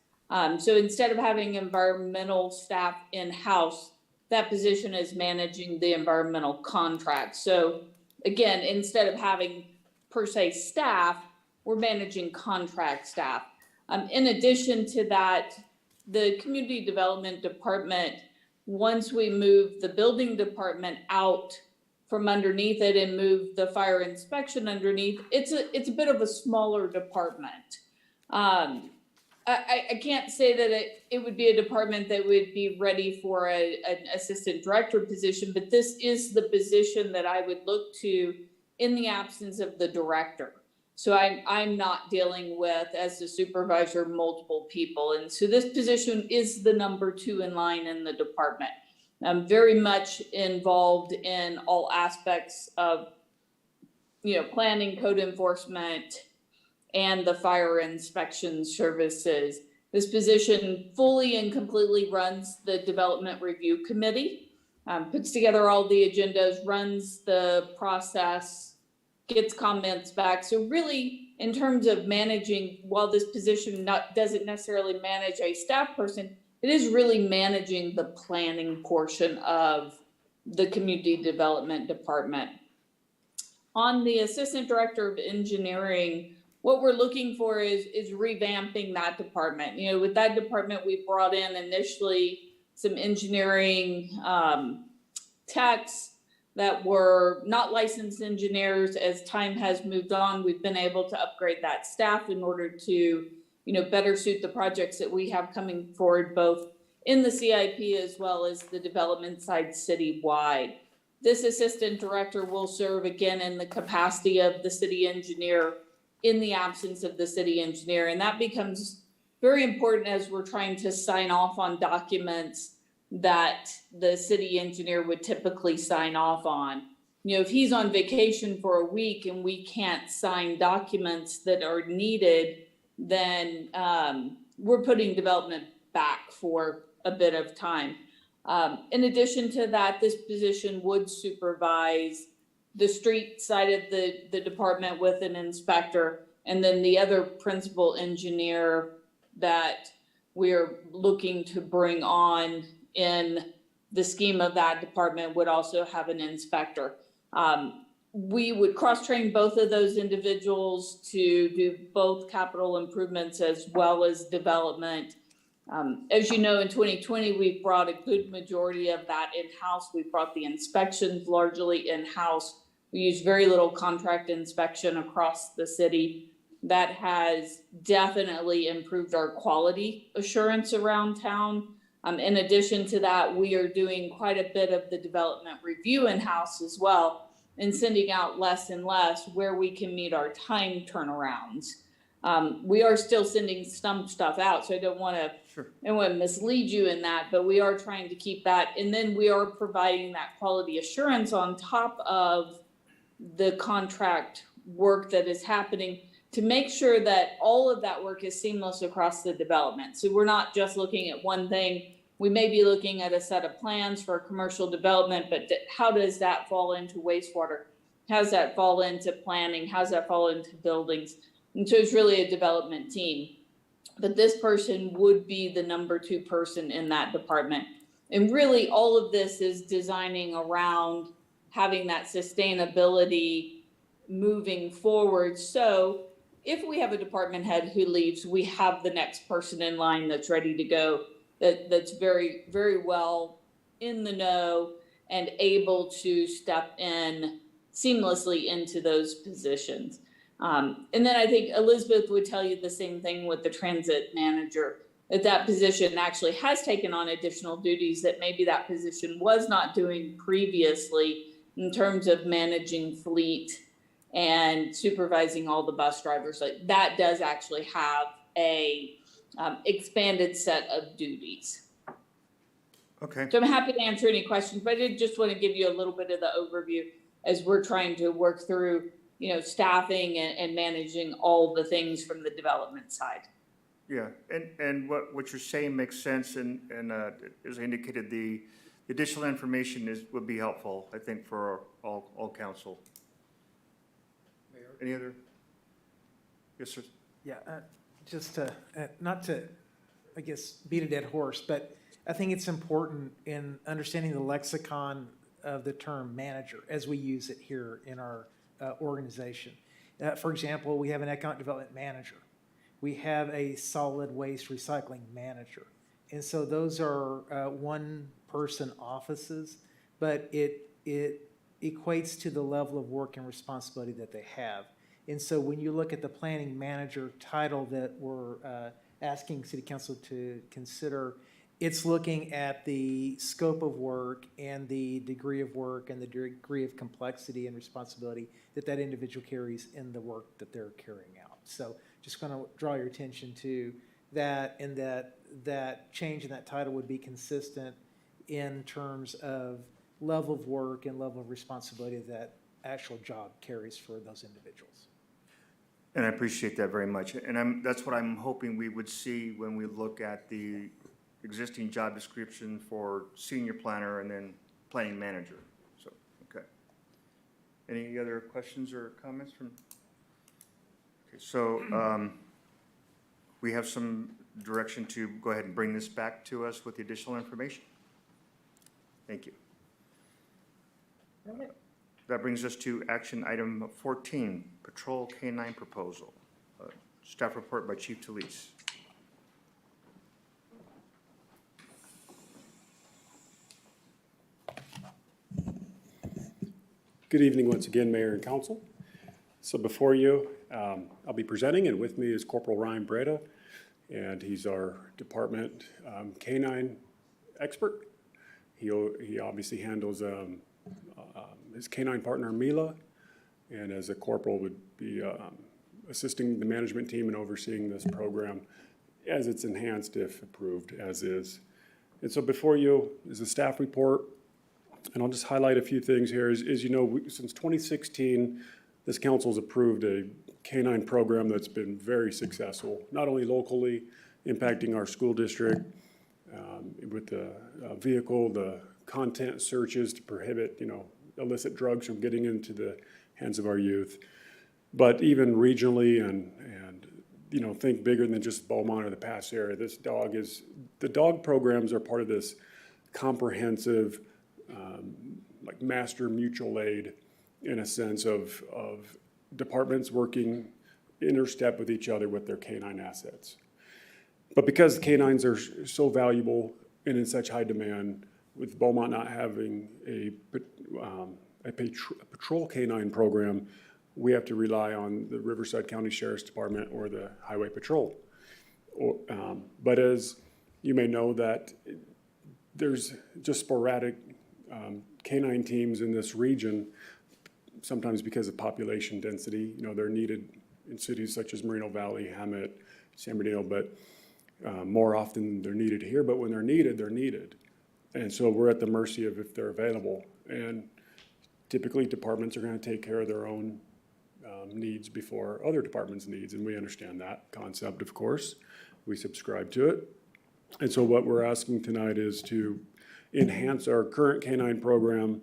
So instead of having environmental staff in-house, that position is managing the environmental contracts. So again, instead of having per se staff, we're managing contract staff. In addition to that, the community development department, once we move the building department out from underneath it and move the fire inspection underneath, it's a bit of a smaller department. I can't say that it would be a department that would be ready for an assistant director position, but this is the position that I would look to in the absence of the director. So I'm not dealing with, as the supervisor, multiple people. And so this position is the number 2 in line in the department. I'm very much involved in all aspects of, planning, code enforcement, and the fire inspection services. This position fully and completely runs the development review committee, puts together all the agendas, runs the process, gets comments back. So really, in terms of managing, while this position doesn't necessarily manage a staff person, it is really managing the planning portion of the community development department. On the assistant director of engineering, what we're looking for is revamping that department. With that department, we brought in initially some engineering techs that were not licensed engineers. As time has moved on, we've been able to upgrade that staff in order to, better suit the projects that we have coming forward, both in the CIP as well as the development side citywide. This assistant director will serve again in the capacity of the city engineer in the absence of the city engineer. And that becomes very important as we're trying to sign off on documents that the city engineer would typically sign off on. If he's on vacation for a week and we can't sign documents that are needed, then we're putting development back for a bit of time. In addition to that, this position would supervise the street side of the department with an inspector, and then the other principal engineer that we're looking to bring on in the scheme of that department would also have an inspector. we would cross-train both of those individuals to do both capital improvements as well as development. As you know, in 2020, we've brought a good majority of that in-house. We brought the inspections largely in-house. We use very little contract inspection across the city. That has definitely improved our quality assurance around town. In addition to that, we are doing quite a bit of the development review in-house as well, and sending out less and less where we can meet our time turnarounds. We are still sending some stuff out, so I don't want to mislead you in that, but we are trying to keep that. And then we are providing that quality assurance on top of the contract work that is happening to make sure that all of that work is seamless across the development. So we're not just looking at one thing. We may be looking at a set of plans for commercial development, but how does that fall into wastewater? How does that fall into planning? How does that fall into buildings? And so it's really a development team. But this person would be the number 2 person in that department. And really all of this is designing around having that sustainability moving forward. So if we have a department head who leaves, we have the next person in line that's ready to go, that's very, very well in the know and able to step in seamlessly into those positions. And then I think Elizabeth would tell you the same thing with the transit manager, that position actually has taken on additional duties that maybe that position was not doing previously in terms of managing fleet and supervising all the bus drivers. Like that does actually have a expanded set of duties. Okay. So I'm happy to answer any questions, but I did just want to give you a little bit of the overview as we're trying to work through, staffing and managing all the things from the development side. Yeah, and what you're saying makes sense, and as I indicated, the additional information would be helpful, I think, for all council. Mayor? Any other? Yes, sir. Yeah, just to, not to, I guess, beat a dead horse, but I think it's important in understanding the lexicon of the term manager as we use it here in our organization. For example, we have an economic development manager. We have a solid waste recycling manager. And so those are one-person offices, but it equates to the level of work and responsibility that they have. And so when you look at the planning manager title that we're asking City Council to consider, it's looking at the scope of work and the degree of work and the degree of complexity and responsibility that individual carries in the work that they're carrying out. So just going to draw your attention to that, and that change in that title would be consistent in terms of level of work and level of responsibility that actual job carries for those individuals. And I appreciate that very much. And that's what I'm hoping we would see when we look at the existing job description for senior planner and then planning manager. So, okay. Any other questions or comments from? Okay, so we have some direction to go ahead and bring this back to us with the additional information. Thank you. That brings us to action item 14, Patrol K-9 proposal. Staff report by Chief Talese. Good evening once again, Mayor and Council. So before you, I'll be presenting, and with me is Corporal Ryan Breda, and he's our department K-9 expert. He obviously handles his K-9 partner Mila, and as a corporal would be assisting the management team and overseeing this program as it's enhanced if approved as is. And so before you is a staff report, and I'll just highlight a few things here. As you know, since 2016, this council's approved a K-9 program that's been very successful, not only locally impacting our school district with the vehicle, the content searches to prohibit, illicit drugs from getting into the hands of our youth, but even regionally and think bigger than just Beaumont or the Pass area. The dog programs are part of this comprehensive like master mutual aid in a sense of departments working interstep with each other with their canine assets. But because canines are so valuable and in such high demand, with Beaumont not having a patrol canine program, we have to rely on the Riverside County Sheriff's Department or the Highway Patrol. But as you may know, that there's just sporadic canine teams in this region, sometimes because of population density. You know, they're needed in cities such as Moreno Valley, Hammett, San Bernardino, but more often they're needed here. But when they're needed, they're needed. And so we're at the mercy of if they're available. And typically departments are going to take care of their own needs before other departments' needs. And we understand that concept, of course. We subscribe to it. And so what we're asking tonight is to enhance our current canine program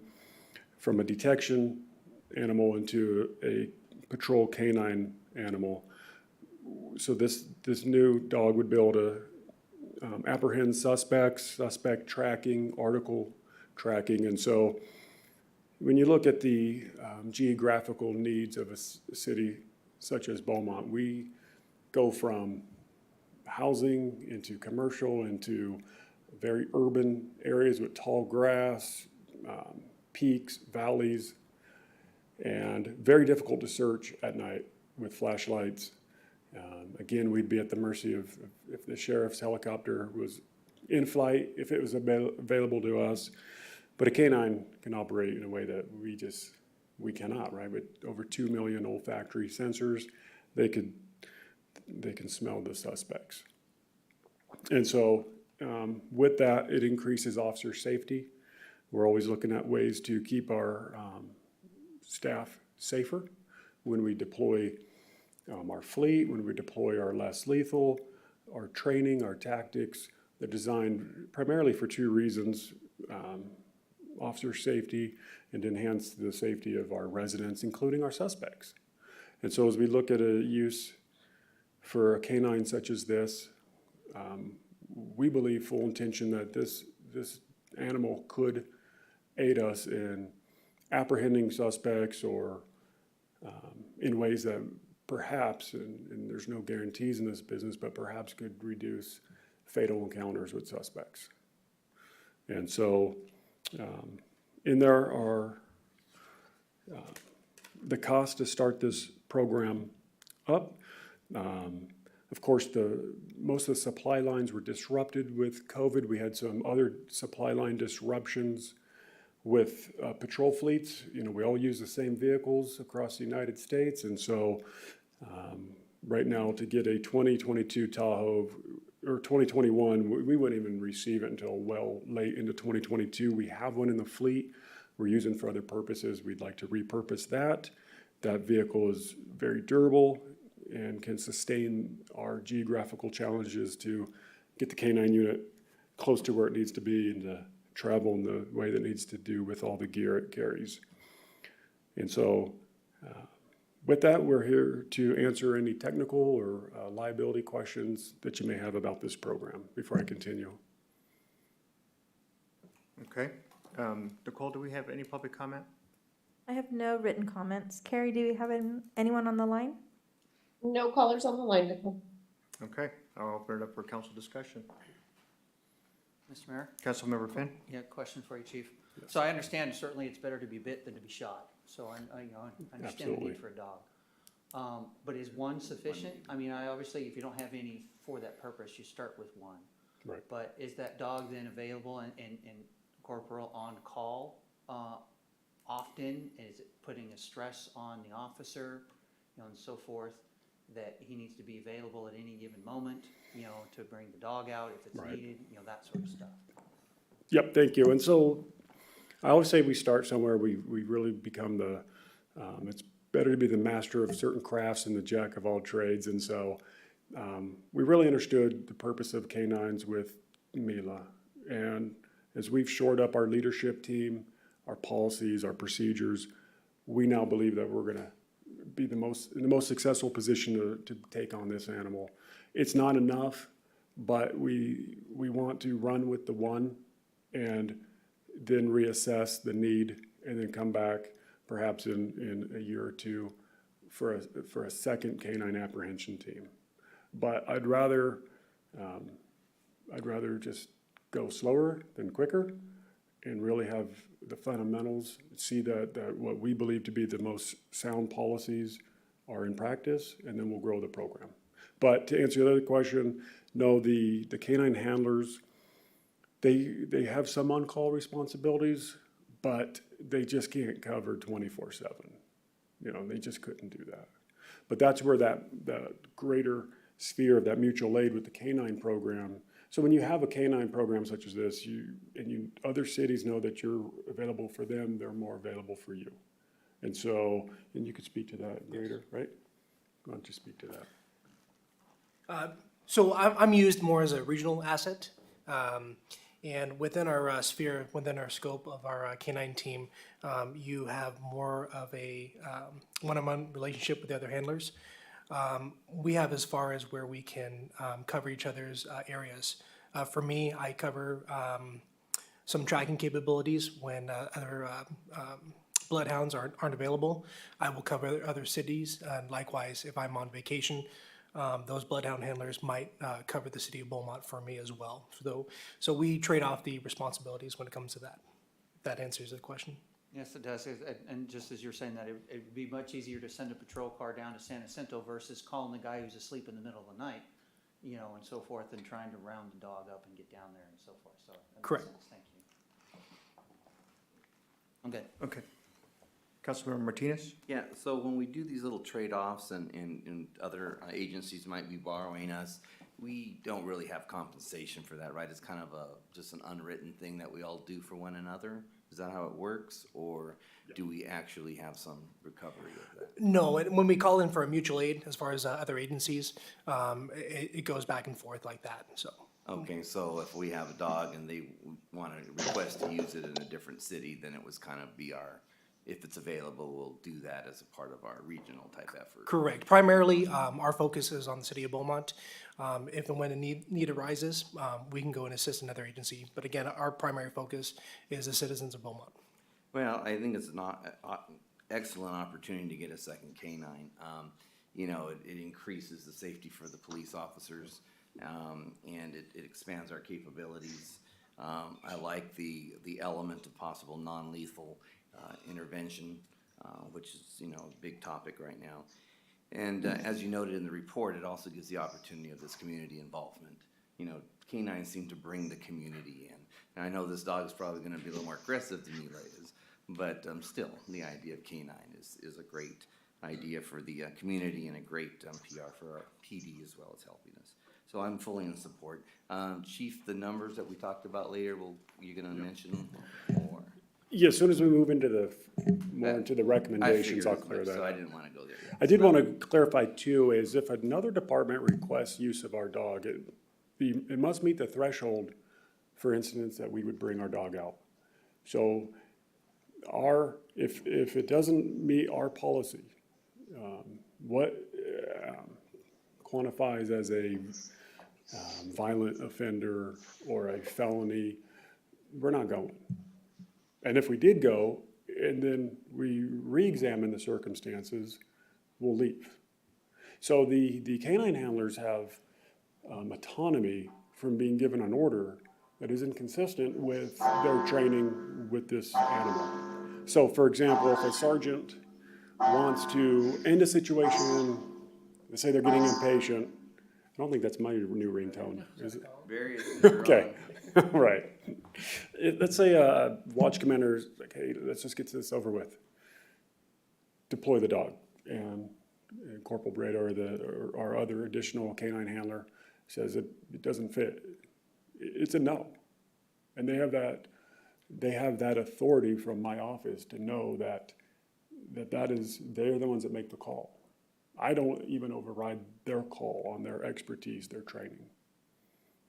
from a detection animal into a patrol canine animal. So this new dog would be able to apprehend suspects, suspect tracking, article tracking. And so when you look at the geographical needs of a city such as Beaumont, we go from housing into commercial into very urban areas with tall grass, peaks, valleys, and very difficult to search at night with flashlights. Again, we'd be at the mercy of if the sheriff's helicopter was in flight, if it was available to us. But a canine can operate in a way that we cannot, right? With over 2 million olfactory sensors, they can smell the suspects. And so with that, it increases officer safety. We're always looking at ways to keep our staff safer when we deploy our fleet, when we deploy our less lethal, our training, our tactics. They're designed primarily for two reasons: officer safety and to enhance the safety of our residents, including our suspects. And so as we look at a use for a canine such as this, we believe full intention that this animal could aid us in apprehending suspects or in ways that perhaps, and there's no guarantees in this business, but perhaps could reduce fatal encounters with suspects. And so in there are the cost to start this program up. Of course, most of the supply lines were disrupted with COVID. We had some other supply line disruptions with patrol fleets. You know, we all use the same vehicles across the United States. And so right now to get a 2022 Tahoe or 2021, we wouldn't even receive it until well late into 2022. We have one in the fleet we're using for other purposes. We'd like to repurpose that. That vehicle is very durable and can sustain our geographical challenges to get the canine unit close to where it needs to be and to travel in the way that it needs to do with all the gear it carries. And so with that, we're here to answer any technical or liability questions that you may have about this program before I continue. Okay. Nicole, do we have any public comment? I have no written comments. Carrie, do you have anyone on the line? No callers on the line, Nicole. Okay, I'll open it up for council discussion. Mr. Mayor? Councilmember Finn? Yeah, question for you, Chief. So I understand certainly it's better to be bit than to be shot. So I understand Absolutely. the need for a dog. But is one sufficient? I mean, obviously, if you don't have any for that purpose, you start with one. Right. But is that dog then available and corporal on call often? Is it putting a stress on the officer, and so forth, that he needs to be available at any given moment, to bring the dog out if it's Right. needed, that sort of stuff? Yep, thank you. And so I always say we start somewhere. We really become it's better to be the master of certain crafts than the jack of all trades. And so we really understood the purpose of canines with Mila. And as we've shored up our leadership team, our policies, our procedures, we now believe that we're going to be in the most successful position to take on this animal. It's not enough, but we want to run with the one and then reassess the need and then come back perhaps in a year or two, for a second canine apprehension team. But I'd rather just go slower than quicker and really have the fundamentals, see that what we believe to be the most sound policies are in practice, and then we'll grow the program. But to answer the other question, no, the canine handlers, they have some on-call responsibilities, but they just can't cover 24/7. You know, they just couldn't do that. But that's where that greater sphere of that mutual aid with the canine program. So when you have a canine program such as this, other cities know that you're available for them, they're more available for you. And so, and you could speak to that greater, right? Why don't you speak to that? So I'm used more as a regional asset. And within our sphere, within our scope of our canine team, you have more of a one-on-one relationship with the other handlers. We have as far as where we can cover each other's areas. For me, I cover some tracking capabilities when other bloodhounds aren't available. I will cover other cities, and likewise, if I'm on vacation, those bloodhound handlers might cover the city of Beaumont for me as well. So we trade off the responsibilities when it comes to that. That answers the question. Yes, it does. And just as you're saying that, it'd be much easier to send a patrol car down to San Jacinto versus calling the guy who's asleep in the middle of the night, you know, and so forth, and trying to round the dog up and get down there and so forth. So that makes Correct. sense. Thank you. I'm good. Okay. Councilmember Martinez? Yeah, so when we do these little trade-offs and other agencies might be borrowing us, we don't really have compensation for that, right? It's kind of just an unwritten thing that we all do for one another. Is that how it works, or do we actually have some recovery of that? No, and when we call in for a mutual aid, as far as other agencies, it goes back and forth like that, so. Okay, so if we have a dog and they want to request to use it in a different city, then it was kind of be if it's available, we'll do that as a part of our regional type effort. Correct. Primarily, our focus is on the city of Beaumont. If and when a need arises, we can go and assist another agency. But again, our primary focus is the citizens of Beaumont. Well, I think it's an excellent opportunity to get a second canine. You know, it increases the safety for the police officers, and it expands our capabilities. I like the element of possible non-lethal intervention, which is, you know, a big topic right now. And as you noted in the report, it also gives the opportunity of this community involvement. You know, canines seem to bring the community in. And I know this dog is probably going to be a little more aggressive than Mila is, but still, the idea of canine is a great idea for the community and a great PR for our PD as well as helping us. So I'm fully in support. Chief, the numbers that we talked about later, you're going to mention or? Yeah, as soon as we move into the recommendations, I'll clear that So up. I didn't want to go there yet. I did want to clarify too, is if another department requests use of our dog, it must meet the threshold for incidents that we would bring our dog out. So if it doesn't meet our policy, what quantifies as a violent offender or a felony, we're not going. And if we did go, and then we re-examine the circumstances, we'll leave. So the canine handlers have autonomy from being given an order that is inconsistent with their training with this animal. So for example, if a sergeant wants to end a situation, let's say they're getting impatient, I don't think that's my new ringtone, is it? Very. Okay, right. Let's say a watch commander is like, hey, let's just get this over with. Deploy the dog, and Corporal Breda or our other additional canine handler says it doesn't fit. It's a no. And they have that authority from my office to know that they're the ones that make the call. I don't even override their call on their expertise, their training.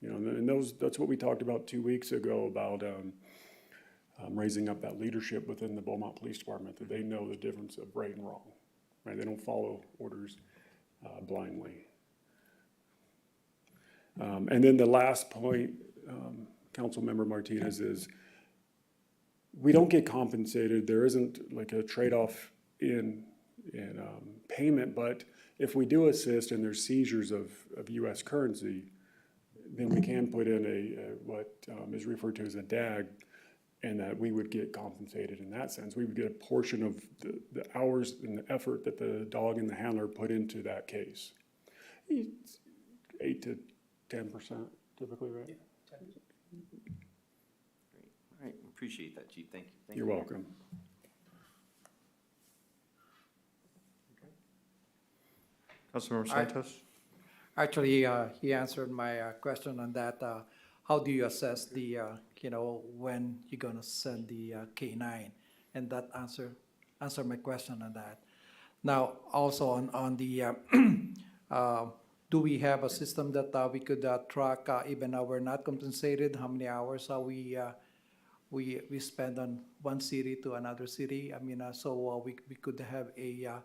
You know, and that's what we talked about 2 weeks ago about raising up that leadership within the Beaumont Police Department, that they know the difference of right and wrong, right? They don't follow orders blindly. And then the last point, Councilmember Martinez, is we don't get compensated. There isn't like a trade-off in payment, but if we do assist and there's seizures of US currency, then we can put in what is referred to as a DAG, and that we would get compensated in that sense. We would get a portion of the hours and the effort that the dog and the handler put into that case. It's 8 to 10% typically, right? Great. All right, appreciate that, Chief. Thank you. You're welcome. Councilmember Santos? Actually, he answered my question on that. How do you assess the, when you're gonna send the K-9? And that answer my question on that. Now, also on the, do we have a system that we could track, even though we're not compensated, how many hours we spend on one city to another city? I mean, so we could have a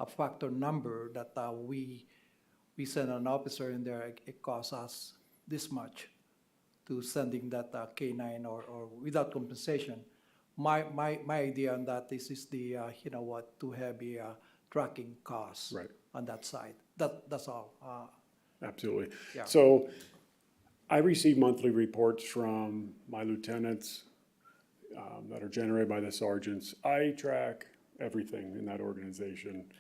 factor number that we send an officer in there, it costs us this much to sending that K-9 or without compensation. My idea on that is the, to have a tracking costs Right. on that side. That's all. Absolutely. Yeah. So I receive monthly reports from my lieutenants that are generated by the sergeants. I track everything in that organization.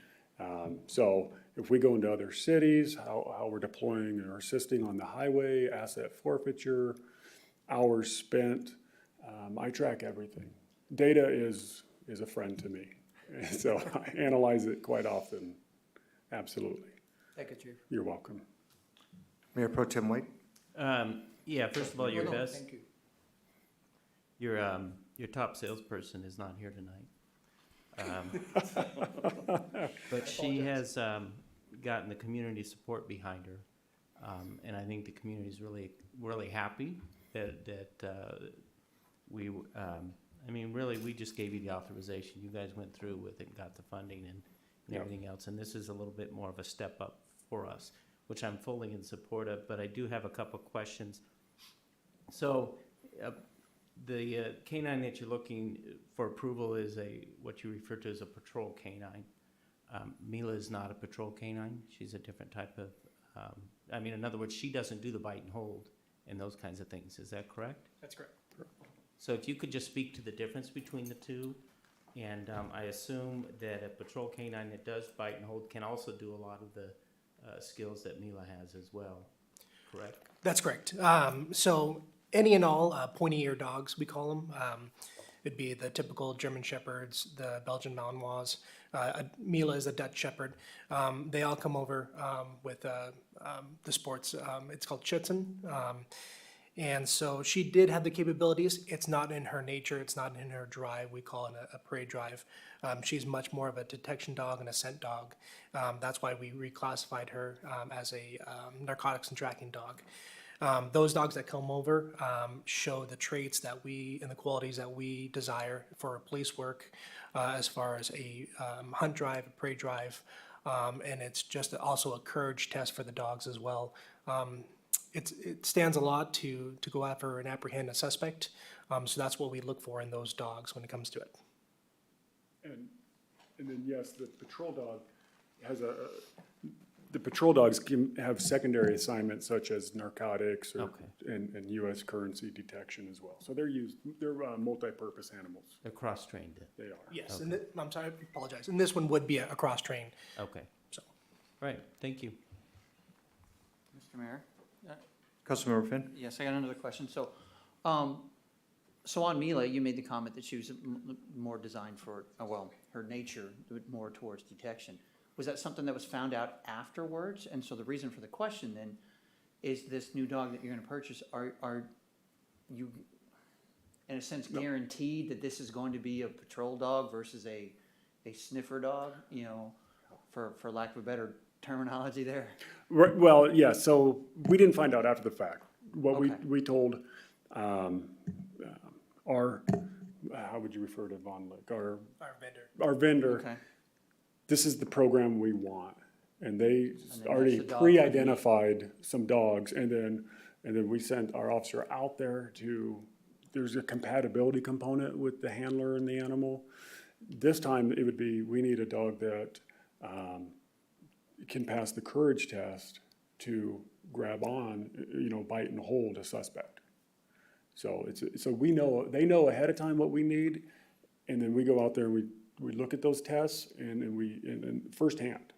So if we go into other cities, how we're deploying or assisting on the highway, asset forfeiture, hours spent, I track everything. Data is a friend to me. So I analyze it quite often. Absolutely. Thank you, Chief. You're welcome. Mayor Pro Tem White? Yeah, first of all, your best. Thank you. Your top salesperson is not here tonight. But she has gotten the community support behind her. And I think the community is really happy that we, I mean, really, we just gave you the authorization. You guys went through with it and got the funding and everything else. And this is a little bit more of a step up for us, which I'm fully in support of, but I do have a couple questions. So the canine that you're looking for approval is what you refer to as a patrol canine. Mila is not a patrol canine. She's a different type of, I mean, in other words, she doesn't do the bite and hold and those kinds of things. Is that correct? That's correct. So if you could just speak to the difference between the two, and I assume that a patrol canine that does bite and hold can also do a lot of the skills that Mila has as well, correct? That's correct. So any and all pointy ear dogs, we call them, would be the typical German Shepherds, the Belgian Malinois. Mila is a Dutch Shepherd. They all come over with the sports. It's called Schützen. And so she did have the capabilities. It's not in her nature. It's not in her drive. We call it a prey drive. She's much more of a detection dog and a scent dog. That's why we reclassified her as a narcotics and tracking dog. Those dogs that come over show the traits that we and the qualities that we desire for police work, as far as a hunt drive, a prey drive, and it's just also a courage test for the dogs as well. It stands a lot to go after and apprehend a suspect, so that's what we look for in those dogs when it comes to it. And then, yes, the patrol dog has the patrol dogs can have secondary assignments such as narcotics and US currency detection as well. So they're multi-purpose animals. They're cross-trained. They are. Yes, and I'm sorry, I apologize. And this one would be a cross-train. Okay. So. Right, thank you. Mr. Mayor? Councilmember Finn? Yes, I got another question. So, so on Mila, you made the comment that she was more designed for, her nature more towards detection. Was that something that was found out afterwards? And so the reason for the question then is this new dog that you're going to purchase, are you, in a sense, guaranteed that this is going to be a patrol dog versus a sniffer dog, for lack of a better terminology there? Right, well, yeah, so we didn't find out after the fact. What we told our, how would you refer to Von Lick? Our vendor. Okay. This is the program we want. And they then already that's the dog pre-identified some dogs, and then we sent our officer out there to there's a compatibility component with the handler and the animal. This time, it would be, we need a dog that can pass the courage test to grab on, bite and hold a suspect. So so we know, they know ahead of time what we need, and then we go out there and we look at those tests and firsthand.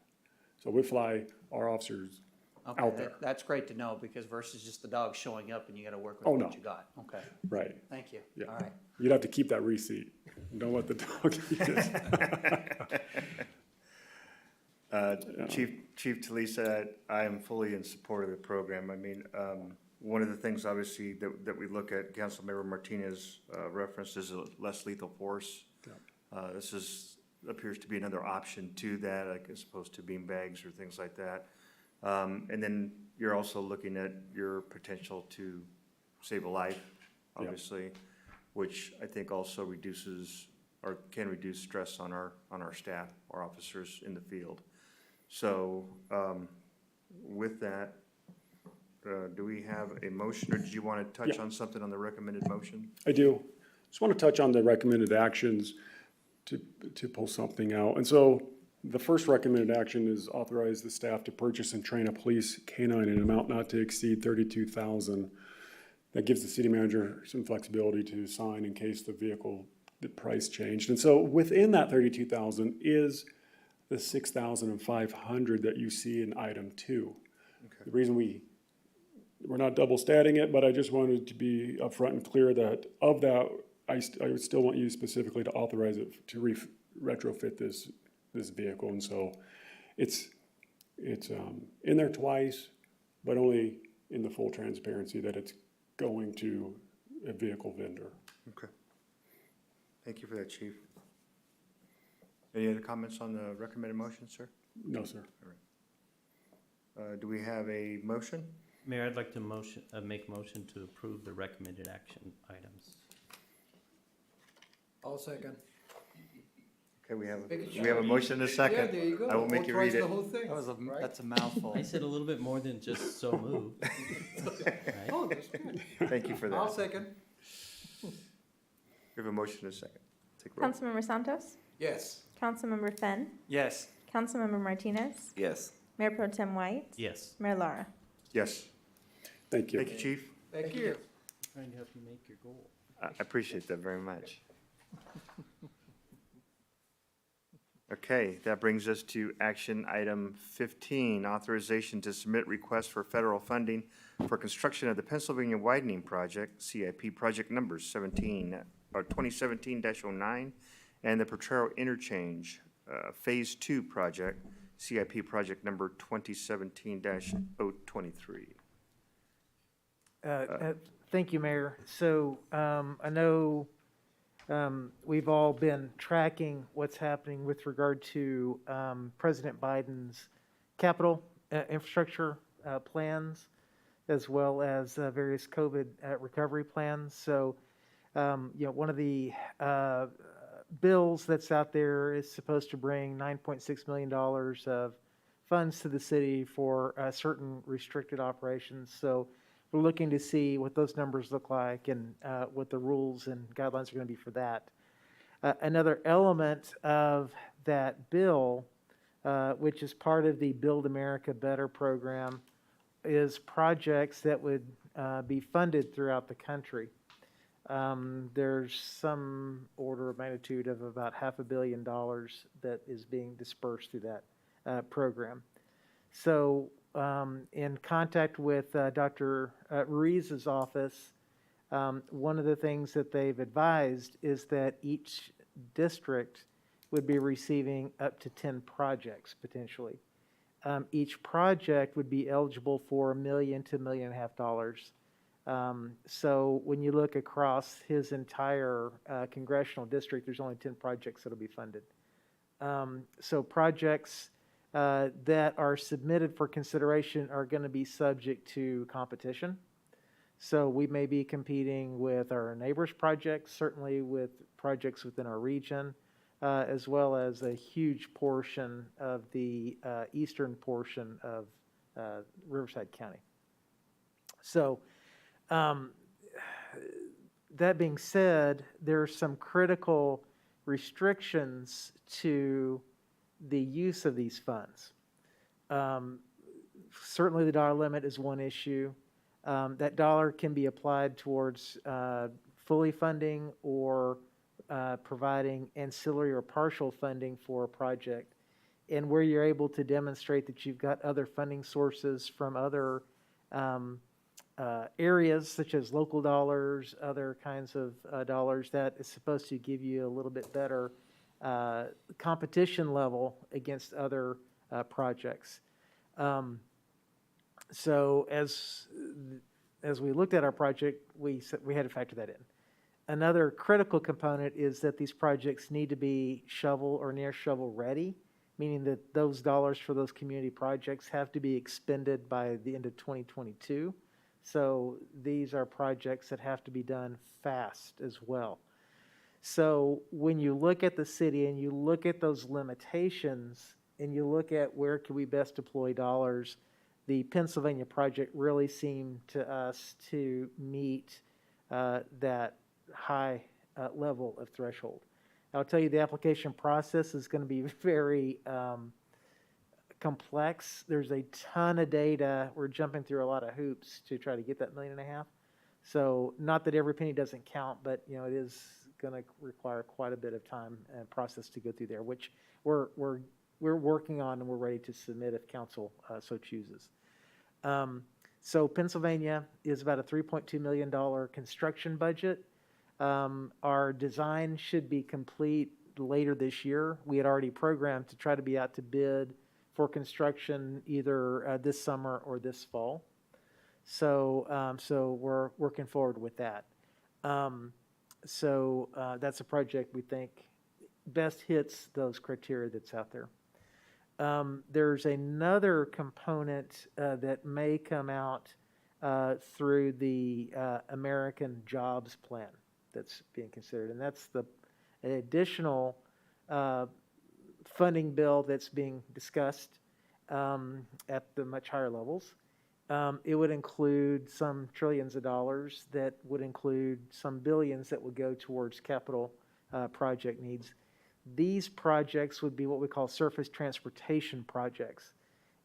So we fly our officers Okay, out there. that's great to know, because versus just the dog showing up and you gotta work with Oh, what no. you got. Okay, Right. thank you. Yeah. All right. You'd have to keep that receipt. Don't let the dog eat it. Chief Talisa, I am fully in support of the program. I mean, one of the things obviously that we look at, Councilmember Martinez referenced, is a less lethal force. This appears to be another option to that, like as opposed to bean bags or things like that. And then you're also looking at your potential to save a life, obviously, which I think also reduces or can reduce stress on our staff, our officers in the field. So with that, do we have a motion, or did you want to touch on something on the recommended motion? I do. Just want to touch on the recommended actions to pull something out. And so the first recommended action is authorize the staff to purchase and train a police canine in an amount not to exceed $32,000. That gives the city manager some flexibility to sign in case the price changed. And so within that $32,000 is the $6,500 that you see in item 2. Okay. The reason we're not double statting it, but I just wanted to be upfront and clear that of that, I would still want you specifically to authorize it to retrofit this vehicle. And so it's in there twice, but only in the full transparency that it's going to a vehicle vendor. Okay. Thank you for that, Chief. Any other comments on the recommended motion, sir? No, sir. All right. Do we have a motion? Mayor, I'd like to make motion to approve the recommended action items. I'll second. Okay, we have Make it a short. motion and a second. Yeah, there you go. I will make you read Authorize it. the whole thing. Right? That's a mouthful. I said a little bit more than just so moved. Right? Oh, that's good. Thank you for that. I'll second. We have a motion and a second. Take roll. Councilmember Santos, Yes. Councilmember Fenn, Yes. Councilmember Martinez, Yes. Mayor Pro Tem White, Yes. Mayor Lara. Yes. Thank you. Thank you, Chief. Thank you. Trying to help you make your goal. I appreciate that very much. Okay, that brings us to action item 15, authorization to submit request for federal funding for construction of the Pennsylvania Widening Project, CIP project number 2017-09, and the Potrero Interchange Phase 2 project, CIP project number 2017-023. Thank you, Mayor. So I know we've all been tracking what's happening with regard to President Biden's capital infrastructure plans, as well as various COVID recovery plans. So, one of the bills that's out there is supposed to bring $9.6 million of funds to the city for certain restricted operations. So we're looking to see what those numbers look like and what the rules and guidelines are going to be for that. Another element of that bill, which is part of the Build America Better program, is projects that would be funded throughout the country. There's some order of magnitude of about $500 million that is being dispersed through that program. So in contact with Dr. Ruiz's office, one of the things that they've advised is that each district would be receiving up to 10 projects potentially. Each project would be eligible for $1 million to $1.5 million. So when you look across his entire congressional district, there's only 10 projects that will be funded. So projects that are submitted for consideration are going to be subject to competition. So we may be competing with our neighbors' projects, certainly with projects within our region, as well as a huge portion of the eastern portion of Riverside County. So that being said, there are some critical restrictions to the use of these funds. Certainly the dollar limit is one issue. That dollar can be applied towards fully funding or providing ancillary or partial funding for a project. And where you're able to demonstrate that you've got other funding sources from other areas, such as local dollars, other kinds of dollars, that is supposed to give you a little bit better competition level against other projects. So as we looked at our project, we had to factor that in. Another critical component is that these projects need to be shovel or near shovel ready, meaning that those dollars for those community projects have to be expended by the end of 2022. So these are projects that have to be done fast as well. So when you look at the city and you look at those limitations and you look at where can we best deploy dollars, the Pennsylvania project really seemed to us to meet that high level of threshold. I'll tell you, the application process is going to be very complex. There's a ton of data. We're jumping through a lot of hoops to try to get that $1.5 million. So not that every penny doesn't count, but you know, it is going to require quite a bit of time and process to go through there, which we're working on and we're ready to submit if council so chooses. So Pennsylvania is about a $3.2 million construction budget. Our design should be complete later this year. We had already programmed to try to be out to bid for construction either this summer or this fall. So, so we're working forward with that. That's a project we think best hits those criteria that's out there. There's another component that may come out through the American Jobs Plan that's being considered, and that's an additional funding bill that's being discussed at the much higher levels. It would include some trillions of dollars, that would include some billions that would go towards capital project needs. These projects would be what we call surface transportation projects.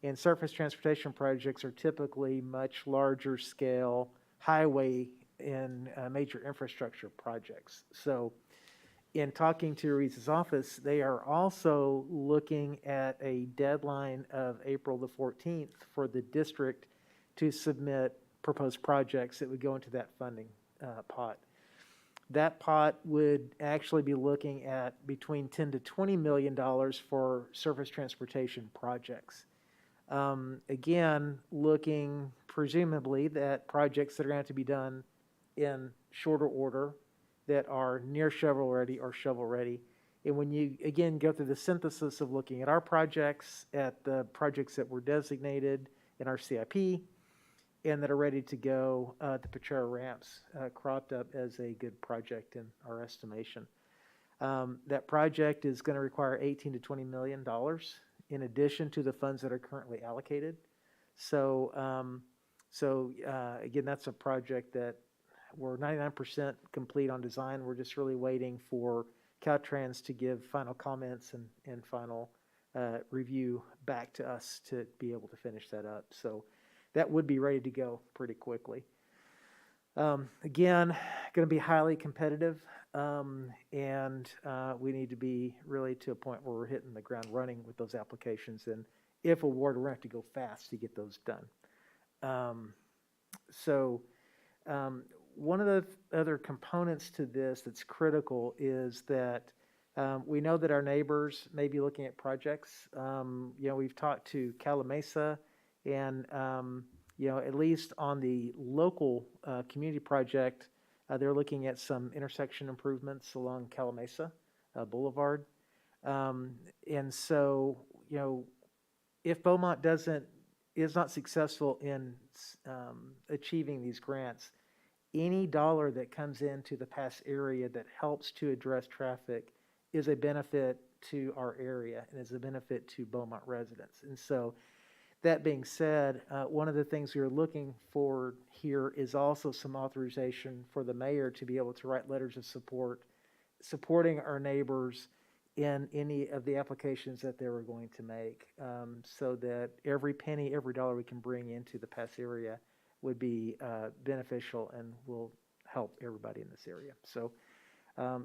And surface transportation projects are typically much larger scale highway and major infrastructure projects. So in talking to Reese's office, they are also looking at a deadline of April the 14th for the district to submit proposed projects that would go into that funding pot. That pot would actually be looking at between $10 to $20 million for surface transportation projects. Again, looking presumably that projects that are going to be done in shorter order, that are near shovel ready or shovel ready. And when you, again, go through the synthesis of looking at our projects, at the projects that were designated in our CIP, and that are ready to go, the Potrero ramps cropped up as a good project in our estimation. That project is going to require $18 to $20 million in addition to the funds that are currently allocated. So, again, that's a project that we're 99% complete on design. We're just really waiting for Caltrans to give final comments and final review back to us to be able to finish that up. So that would be ready to go pretty quickly. Again, going to be highly competitive, and we need to be really to a point where we're hitting the ground running with those applications. And if awarded, we're going to have to go fast to get those done. One of the other components to this that's critical is that we know that our neighbors may be looking at projects. We've talked to Calamasa, and at least on the local community project, they're looking at some intersection improvements along Calamasa Boulevard. And so, if Beaumont is not successful in achieving these grants, any dollar that comes into the pass area that helps to address traffic is a benefit to our area and is a benefit to Beaumont residents. And so That being said, one of the things we are looking for here is also some authorization for the mayor to be able to write letters of support, supporting our neighbors in any of the applications that they were going to make, so that every penny, every dollar we can bring into the Pass area would be beneficial and will help everybody in this area. So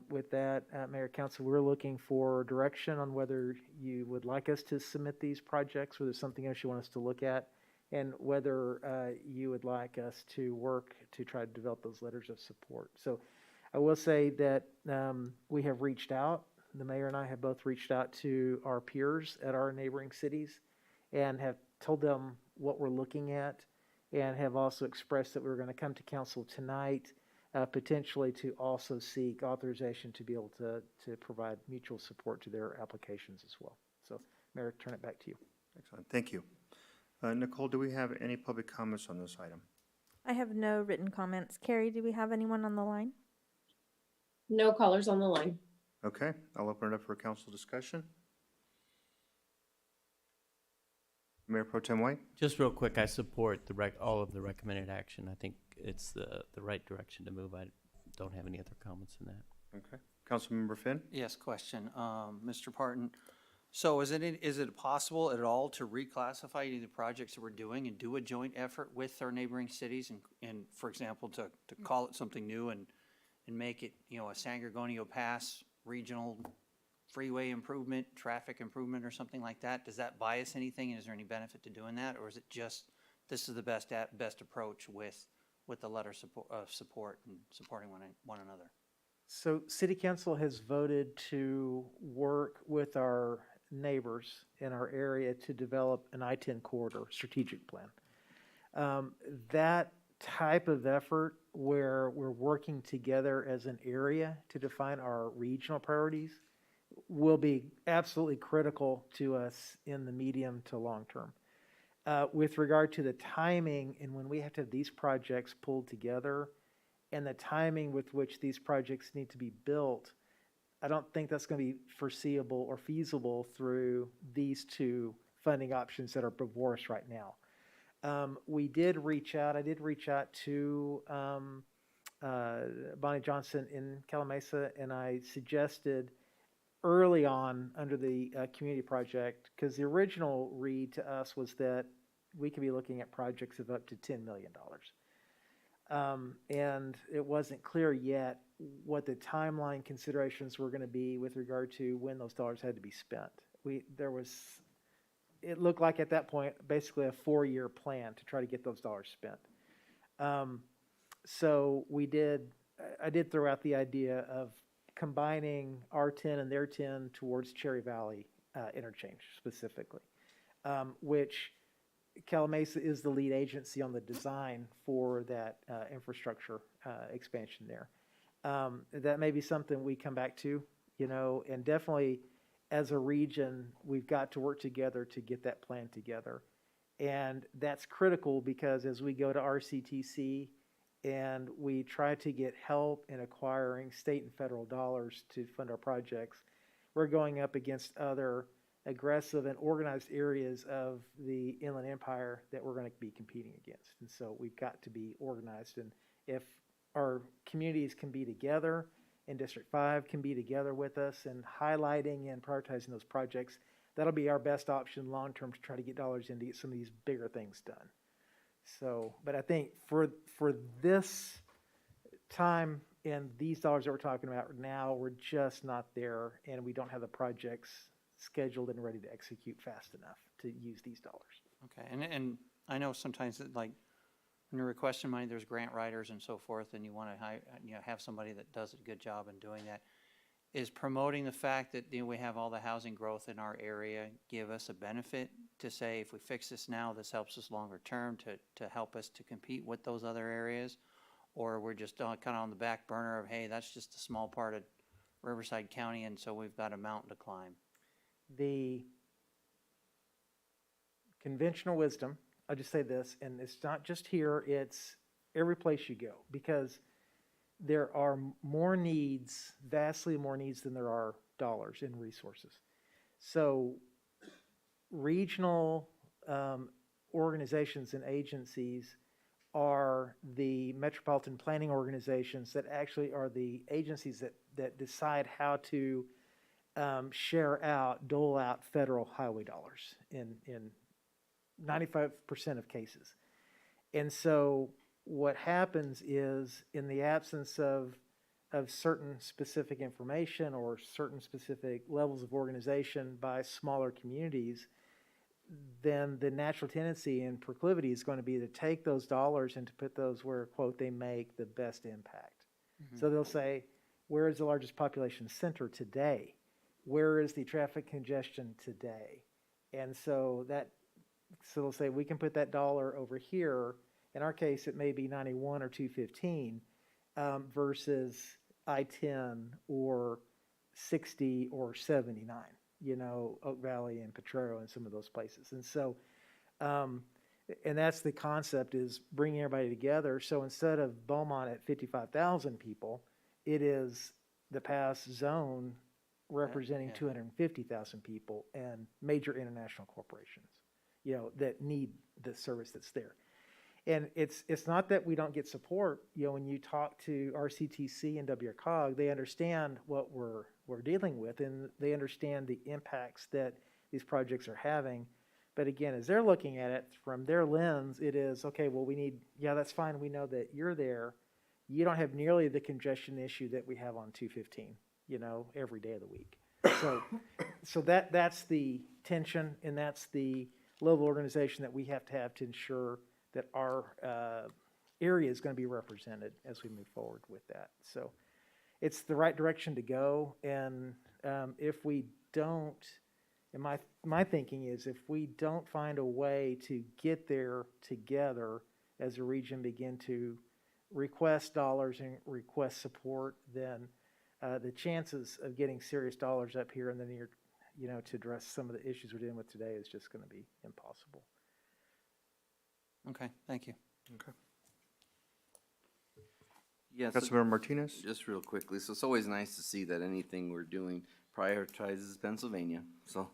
with that, Mayor, Council, we're looking for direction on whether you would like us to submit these projects, whether there's something else you want us to look at, and whether you would like us to work to try to develop those letters of support. So I will say that we have reached out. The mayor and I have both reached out to our peers at our neighboring cities and have told them what we're looking at, and have also expressed that we're going to come to council tonight, potentially to also seek authorization to be able to provide mutual support to their applications as well. So, Mayor, turn it back to you. Excellent, thank you. Nicole, do we have any public comments on this item? I have no written comments. Carrie, do we have anyone on the line? No callers on the line. Okay, I'll open it up for council discussion. Mayor Pro Tem White? Just real quick, I support all of the recommended action. I think it's the right direction to move. I don't have any other comments in that. Okay. Councilmember Finn? Yes, question. Mr. Parton, so is it possible at all to reclassify any of the projects that we're doing and do a joint effort with our neighboring cities and for example, to call it something new and make it, a San Gorgonio Pass regional freeway improvement, traffic improvement or something like that? Does that bias anything? Is there any benefit to doing that? Or is it just, this is the best approach with the letter of support and supporting one another? So City Council has voted to work with our neighbors in our area to develop an I-10 corridor strategic plan. That type of effort where we're working together as an area to define our regional priorities will be absolutely critical to us in the medium to long term. With regard to the timing and when we have to have these projects pulled together and the timing with which these projects need to be built, I don't think that's going to be foreseeable or feasible through these two funding options that are before us right now. I did reach out to Bonnie Johnson in Calamasa, and I suggested early on under the community project, because the original read to us was that we could be looking at projects of up to $10 million. And it wasn't clear yet what the timeline considerations were going to be with regard to when those dollars had to be spent. It looked like at that point, basically a 4-year plan to try to get those dollars spent. So I did throw out the idea of combining our 10 and their 10 towards Cherry Valley interchange specifically, which Calamasa is the lead agency on the design for that infrastructure expansion there. That may be something we come back to, and definitely as a region, we've got to work together to get that plan together. And that's critical because as we go to RCTC and we try to get help in acquiring state and federal dollars to fund our projects, we're going up against other aggressive and organized areas of the Inland Empire that we're going to be competing against. And so we've got to be organized. And if our communities can be together and District 5 can be together with us and highlighting and prioritizing those projects, that'll be our best option long-term to try to get dollars in to get some of these bigger things done. So, but I think for this time and these dollars that we're talking about now, we're just not there, and we don't have the projects scheduled and ready to execute fast enough to use these dollars. Okay, and I know sometimes that, like when you're requesting money, there's grant writers and so forth, and you want to have somebody that does a good job in doing that. Is promoting the fact that we have all the housing growth in our area give us a benefit to say if we fix this now, this helps us longer term to help us to compete with those other areas? Or we're just kind of on the back burner of, hey, that's just a small part of Riverside County, and so we've got a mountain to climb. The conventional wisdom, I'll just say this, and it's not just here, it's every place you go, because there are more needs, vastly more needs than there are dollars in resources. So regional organizations and agencies are the metropolitan planning organizations that actually are the agencies that decide how to dole out federal highway dollars in 95% of cases. And so what happens is, in the absence of certain specific information or certain specific levels of organization by smaller communities, then the natural tendency and proclivity is going to be to take those dollars and to put those where, quote, they make the best impact. So they'll say, where is the largest population center today? Where is the traffic congestion today? And so they'll say, we can put that dollar over here. In our case, it may be 91 or 215 versus I-10 or 60 or 79, Oak Valley and Potrero and some of those places. And so, and that's the concept, is bringing everybody together. So instead of Beaumont at 55,000 people, it is the pass zone representing 250,000 people and major international corporations, that need the service that's there. And it's not that we don't get support. When you talk to RCTC and WCOG, they understand what we're dealing with, and they understand the impacts that these projects are having. But again, as they're looking at it from their lens, it is, okay, well, that's fine. We know that you're there. You don't have nearly the congestion issue that we have on 215, every day of the week. So that's the tension, and that's the level of organization that we have to ensure that our area is going to be represented as we move forward with that. So it's the right direction to go. And if we don't, and my thinking is, if we don't find a way to get there together as a region, begin to request dollars and request support, then the chances of getting serious dollars up here in the near, to address some of the issues we're dealing with today is just going to be impossible. Okay, thank you. Okay. Yes. Councilmember Martinez? Just real quickly, so it's always nice to see that anything we're doing prioritizes Pennsylvania. So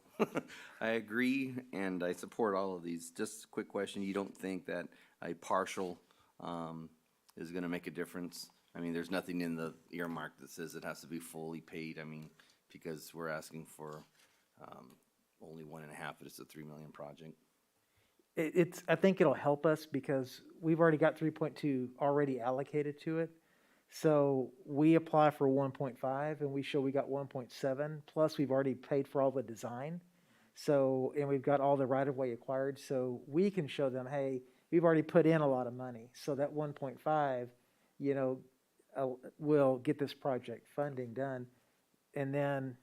I agree and I support all of these. Just a quick question, you don't think that a partial is gonna make a difference? I mean, there's nothing in the earmark that says it has to be fully paid. I mean, because we're asking for only 1.5, but it's a $3 million project. I think it'll help us because we've already got 3.2 already allocated to it. So we apply for 1.5 and we show we got 1.7, plus we've already paid for all the design. So, and we've got all the right-of-way acquired, so we can show them, hey, we've already put in a lot of money. So that 1.5, will get this project funding done. And then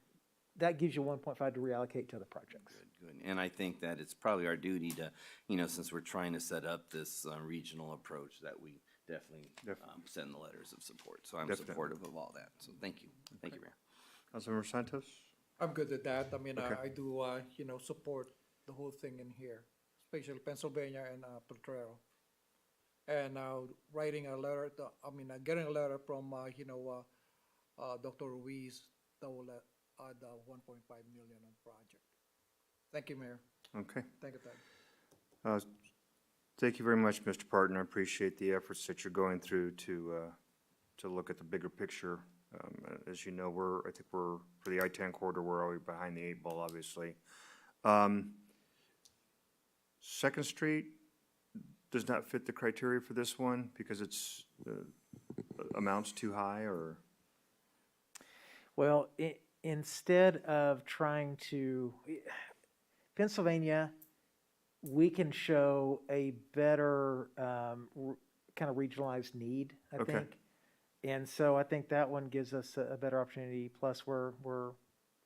that gives you 1.5 to reallocate to other projects. Good. And I think that it's probably our duty to, since we're trying to set up this regional approach, that we definitely send the letters of support. So I'm supportive of all that. So thank you. Thank you, Mayor. Councilmember Santos? I'm good at that. I mean, Okay. I do, support the whole thing in here, especially Pennsylvania and Potrero. And writing a letter, getting a letter from, Dr. Ruiz that will add 1.5 million on project. Thank you, Mayor. Okay. Thank you, Ted. Thank you very much, Mr. Parton. I appreciate the efforts that you're going through to look at the bigger picture. As you know, I think we're, for the I-10 corridor, we're already behind the 8 ball, obviously. 2nd Street does not fit the criteria for this one because it's amounts too high, or? Well, instead of trying to, Pennsylvania, we can show a better kind of regionalized need, I think. And so I think that one gives us a better opportunity. Plus, we're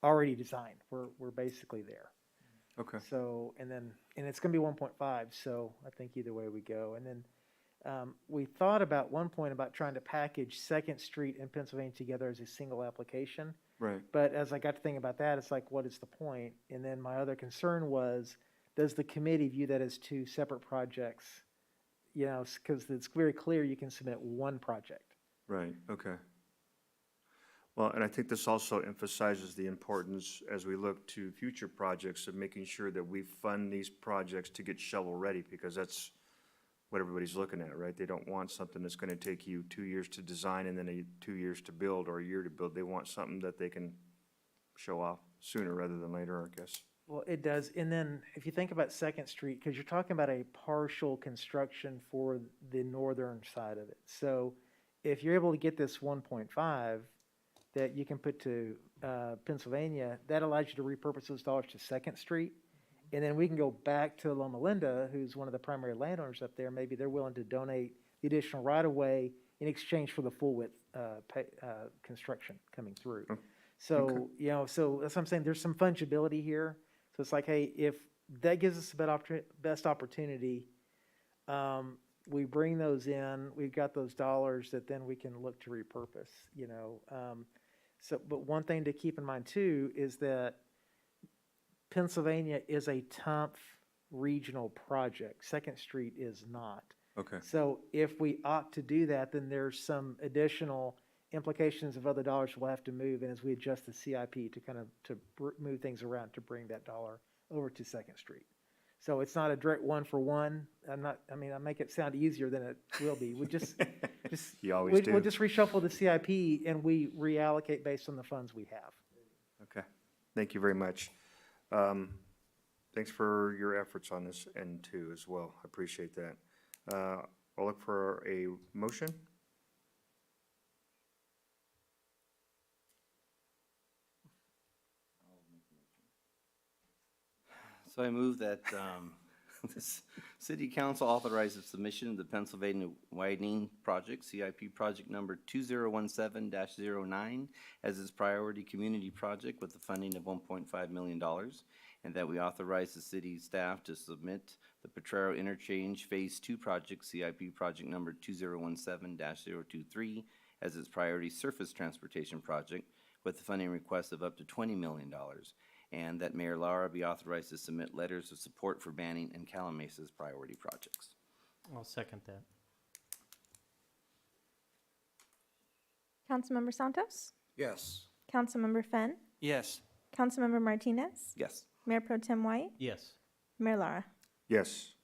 already designed. We're basically there. Okay. So, and it's going to be 1.5. So I think either way we go. And then we thought about one point about trying to package 2nd Street and Pennsylvania together as a single application. Right. But as I got to think about that, it's like, what is the point? And then my other concern was, does the committee view that as 2 separate projects? Because it's very clear you can submit one project. Right, okay. Well, and I think this also emphasizes the importance as we look to future projects of making sure that we fund these projects to get shovel-ready, because that's what everybody's looking at, right? They don't want something that's gonna take you 2 years to design and then 2 years to build or a year to build. They want something that they can show off sooner rather than later, I guess. Well, it does. And then if you think about Second Street, because you're talking about a partial construction for the northern side of it. So if you're able to get this 1.5 that you can put to Pennsylvania, that allows you to repurpose those dollars to Second Street. And then we can go back to Loma Linda, who's one of the primary landowners up there. Maybe they're willing to donate the additional right-of-way in exchange for the full width construction coming through. So, you know, so that's what I'm saying. There's some fungibility here. So it's like, hey, if that gives us the best opportunity, we bring those in, we've got those dollars that then we can look to repurpose, you know. So, but one thing to keep in mind too is that Pennsylvania is a TUMF regional project. Second Street is not. Okay. So if we opt to do that, then there's some additional implications of other dollars we'll have to move, and as we adjust the CIP to kind of move things around to bring that dollar over to Second Street. So it's not a direct one for one. I make it sound easier than it will be. We just You always do. we'll just reshuffle the CIP and we reallocate based on the funds we have. Okay, thank you very much. Thanks for your efforts on this end too as well. I appreciate that. I'll look for a motion. So I move that this city council authorizes submission of the Pennsylvania Widening Project, CIP project number 2017-09, as its priority community project with the funding of $1.5 million, and that we authorize the city staff to submit the Potrero Interchange Phase 2 project, CIP project number 2017-023, as its priority surface transportation project with the funding request of up to $20 million. And that Mayor Lara be authorized to submit letters of support for Banning and Calamesa's priority projects. I'll second that. Councilmember Santos? Yes. Councilmember Fenn? Yes. Councilmember Martinez? Yes. Mayor Pro Tem White? Yes. Mayor Lara? Yes.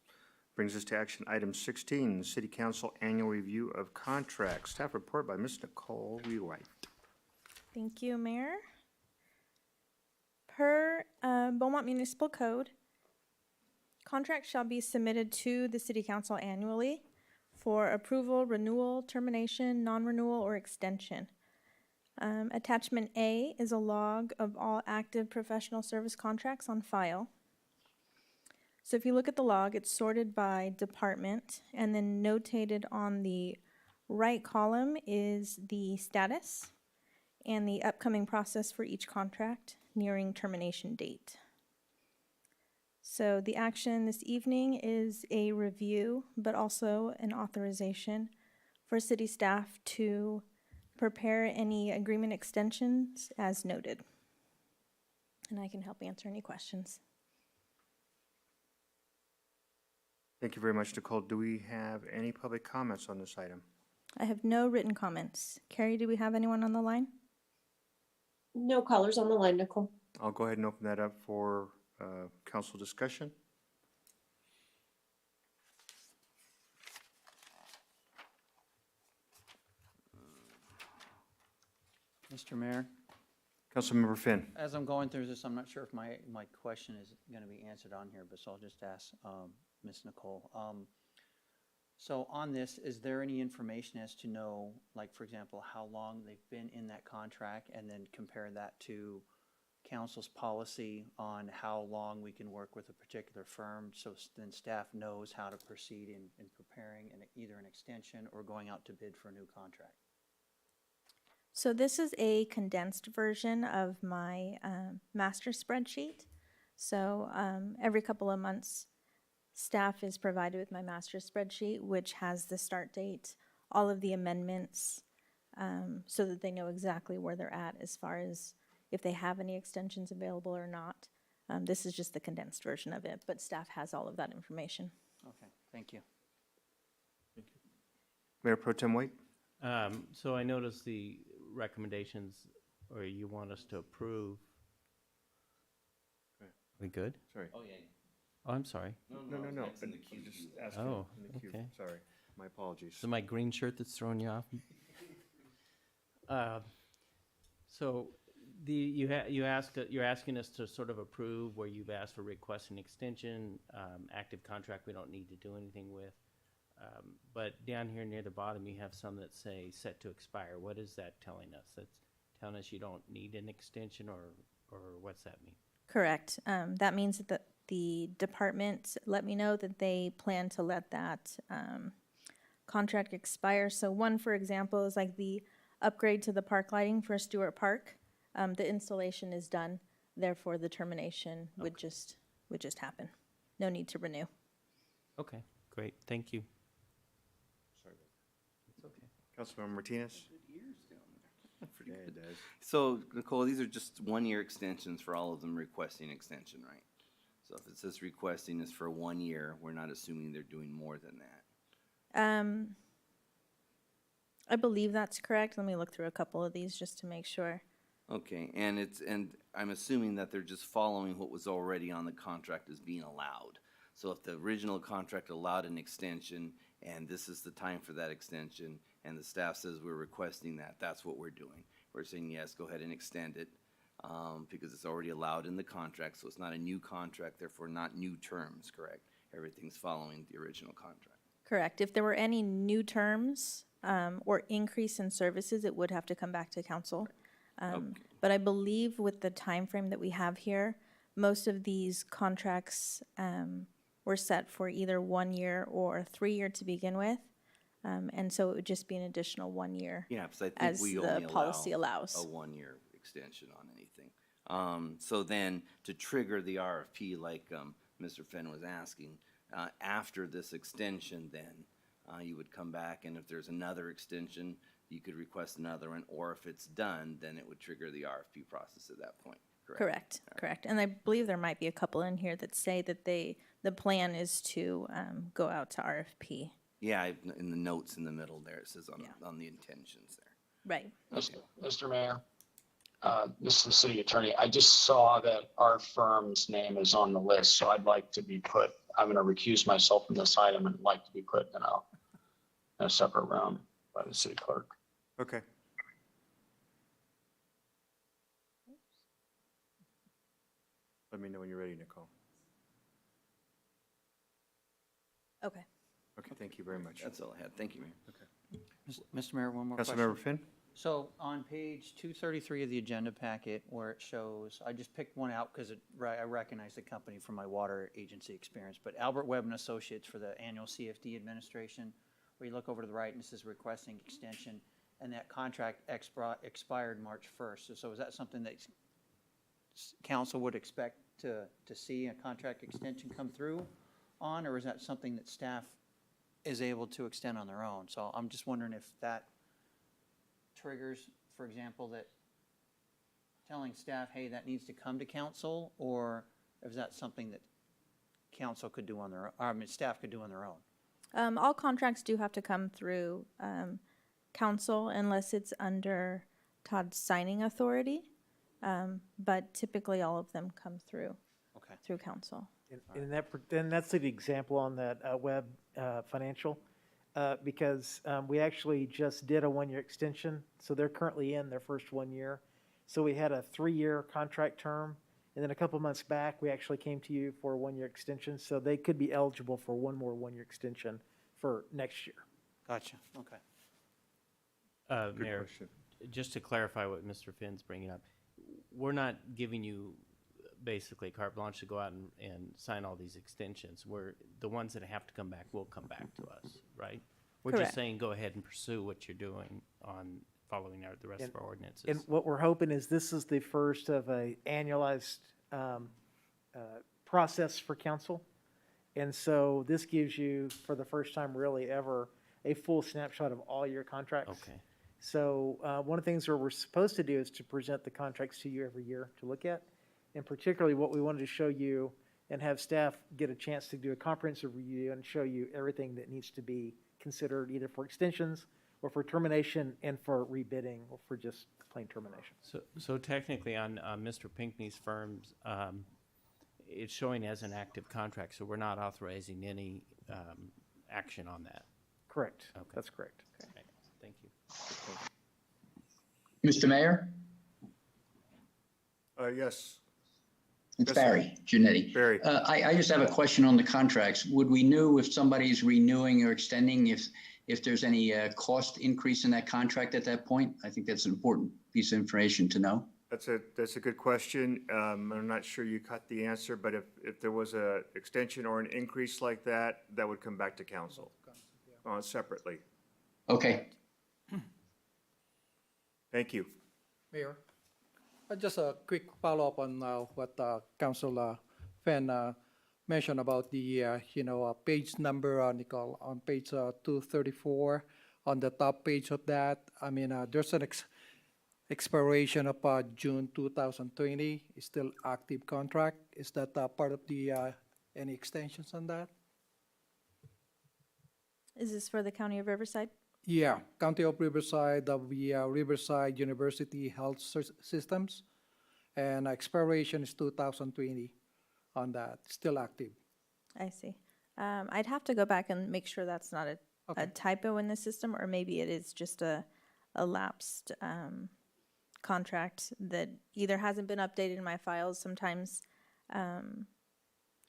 Brings us to action item 16, City Council Annual Review of Contracts. Staff report by Ms. Nicole White. Thank you, Mayor. Per Beaumont Municipal Code, contracts shall be submitted to the City Council annually for approval, renewal, termination, non-renewal, or extension. Attachment A is a log of all active professional service contracts on file. So if you look at the log, it's sorted by department, and then notated on the right column is the status and the upcoming process for each contract nearing termination date. So the action this evening is a review, but also an authorization for city staff to prepare any agreement extensions as noted. And I can help answer any questions. Thank you very much, Nicole. Do we have any public comments on this item? I have no written comments. Carrie, do we have anyone on the line? No callers on the line, Nicole. I'll go ahead and open that up for council discussion. Mr. Mayor, Councilmember Finn. as I'm going through this, I'm not sure if my question is going to be answered on here, but so I'll just ask Ms. Nicole. So on this, is there any information as to know, like, for example, how long they've been in that contract, and then compare that to council's policy on how long we can work with a particular firm, so then staff knows how to proceed in preparing either an extension or going out to bid for a new contract? So this is a condensed version of my master spreadsheet. So every couple of months, staff is provided with my master spreadsheet, which has the start date, all of the amendments, so that they know exactly where they're at as far as if they have any extensions available or not. This is just the condensed version of it, but staff has all of that information. Okay, thank you. Mayor Pro Tem White. So I noticed the recommendations or you want us to approve? Okay. We good? Sorry. Oh, yeah. Oh, I'm sorry. No. It's in the queue. Just asking Oh, in the queue. okay. Sorry, my apologies. Is it my green shirt that's throwing you off? So you're asking us to sort of approve where you've asked for request and extension, active contract we don't need to do anything with. But down here near the bottom, you have some that say set to expire. What is that telling us? That's telling us you don't need an extension, or what's that mean? Correct. That means that the department let me know that they plan to let that contract expire. So one, for example, is like the upgrade to the park lighting for Stewart Park. The installation is done, therefore the termination would just happen. No need to renew. Okay, great, thank you. Sorry. It's okay. Councilmember Martinez? Pretty Yeah, good. it does. So, Nicole, these are just one-year extensions for all of them requesting extension, right? So if it says requesting is for 1 year, we're not assuming they're doing more than that. I believe that's correct. Let me look through a couple of these just to make sure. Okay, and I'm assuming that they're just following what was already on the contract as being allowed. So if the original contract allowed an extension, and this is the time for that extension, and the staff says we're requesting that, that's what we're doing. We're saying, yes, go ahead and extend it, because it's already allowed in the contract, so it's not a new contract, therefore not new terms, correct? Everything's following the original contract. Correct. If there were any new terms or increase in services, it would have to come back to council. Okay. But I believe with the time frame that we have here, most of these contracts were set for either 1 year or 3 year to begin with. And so it would just be an additional 1 year. Yeah, because I think as we the only policy allow allows. a 1 year extension on anything. So then, to trigger the RFP, like Mr. Fenn was asking, after this extension, then you would come back, and if there's another extension, you could request another one, or if it's done, then it would trigger the RFP process at that point. Correct. Correct. And I believe there might be a couple in here that say that the plan is to go out to RFP. Yeah, in the notes in the middle there, it says on the intentions there. Right. Mr. Mayor, this is the city attorney. I just saw that our firm's name is on the list, so I'd like to be put, I'm going to recuse myself from this item and like to be put in a separate room by the city clerk. Okay. Let me know when you're ready, Nicole. Okay. Okay, thank you very much. That's all I had. Thank you, Mayor. Mr. Mayor, one more question. Councilmember Finn? So on page 233 of the agenda packet where it shows, I just picked one out because I recognize the company from my water agency experience, but Albert Webb and Associates for the annual CFD administration, where you look over to the right and it says requesting extension, and that contract expired March 1st. So is that something that council would expect to see a contract extension come through on, or is that something that staff is able to extend on their own? So I'm just wondering if that triggers, for example, that telling staff, hey, that needs to come to council, or is that something that council could do on their own, I mean, staff could do on their own? All contracts do have to come through council unless it's under Todd's signing authority. But typically all of them come through council. And that's the example on that web financial, because we actually just did a 1 year extension. So they're currently in their first 1 year. So we had a 3 year contract term. And then a couple months back, we actually came to you for a 1 year extension. So they could be eligible for one more 1 year extension for next year. Gotcha, okay. Mayor, question. just to clarify what Mr. Finn's bringing up, we're not giving you basically carte blanche to go out and sign all these extensions. The ones that have to come back will come back to us, right? We're Correct. just saying go ahead and pursue what you're doing on following the rest of our ordinances. And what we're hoping is this is the first of a annualized process for council. And so this gives you, for the first time really ever, a full snapshot of all your contracts. Okay. So one of the things that we're supposed to do is to present the contracts to you every year to look at. And particularly what we wanted to show you and have staff get a chance to do a comprehensive review and show you everything that needs to be considered either for extensions or for termination and for rebidding, or for just plain termination. So technically on Mr. Pinkney's firm's, it's showing as an active contract, so we're not authorizing any action on that. Correct. Okay. That's correct. Okay, thank you. Mr. Mayor, Yes. it's Yes, sir. Barry Janetti. Barry. I just have a question on the contracts. Would we know if somebody's renewing or extending, if there's any cost increase in that contract at that point? I think that's an important piece of information to know. That's a good question. I'm not sure you caught the answer, but if there was a extension or an increase like that, that would come back to council separately. Okay. Thank you. Mayor, just a quick follow-up on what Council Fenn mentioned about the, page number, Nicole, on page 234, on the top page of that. I mean, there's an expiration of June 2020, is still active contract. Is that part of the, any extensions on that? Is this for the County of Riverside? Yeah, County of Riverside, the Riverside University Health Systems, and expiration is 2020 on that, still active. I see. I'd have to go back and make sure that's not a Okay. typo in the system, or maybe it is just a lapsed contract that either hasn't been updated in my files. Sometimes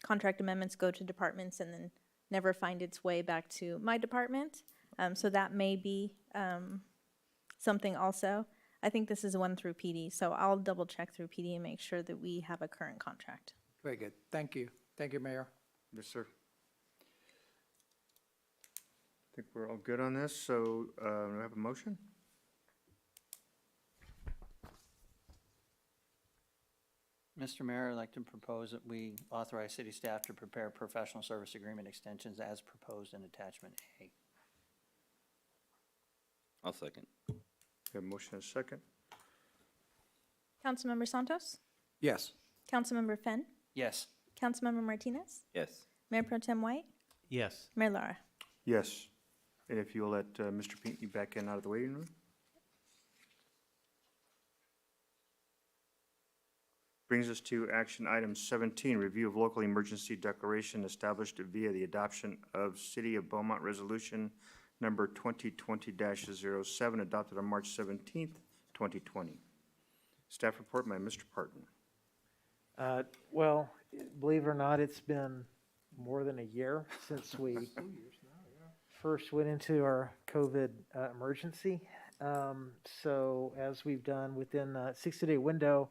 contract amendments go to departments and then never find its way back to my department. So that may be something also. I think this is one through PD, so I'll double check through PD and make sure that we have a current contract. Very good. Thank you. Thank you, Mayor. Yes, sir. I think we're all good on this, so do I have a motion? Mr. Mayor, I'd like to propose that we authorize city staff to prepare professional service agreement extensions as proposed in attachment A. I'll second. We have a motion and a second. Councilmember Santos? Yes. Councilmember Fenn? Yes. Councilmember Martinez? Yes. Mayor Pro Tem White? Yes. Mayor Lara? Yes. And if you'll let Mr. Pinckney back in out of the waiting room. Brings us to action item 17, review of local emergency declaration established via the adoption of City of Beaumont Resolution number 2020-07, adopted on March 17th, 2020. Staff report by Mr. Parton. Well, believe it or not, it's been more than a year since we first went into our COVID emergency. So as we've done within a 60-day window,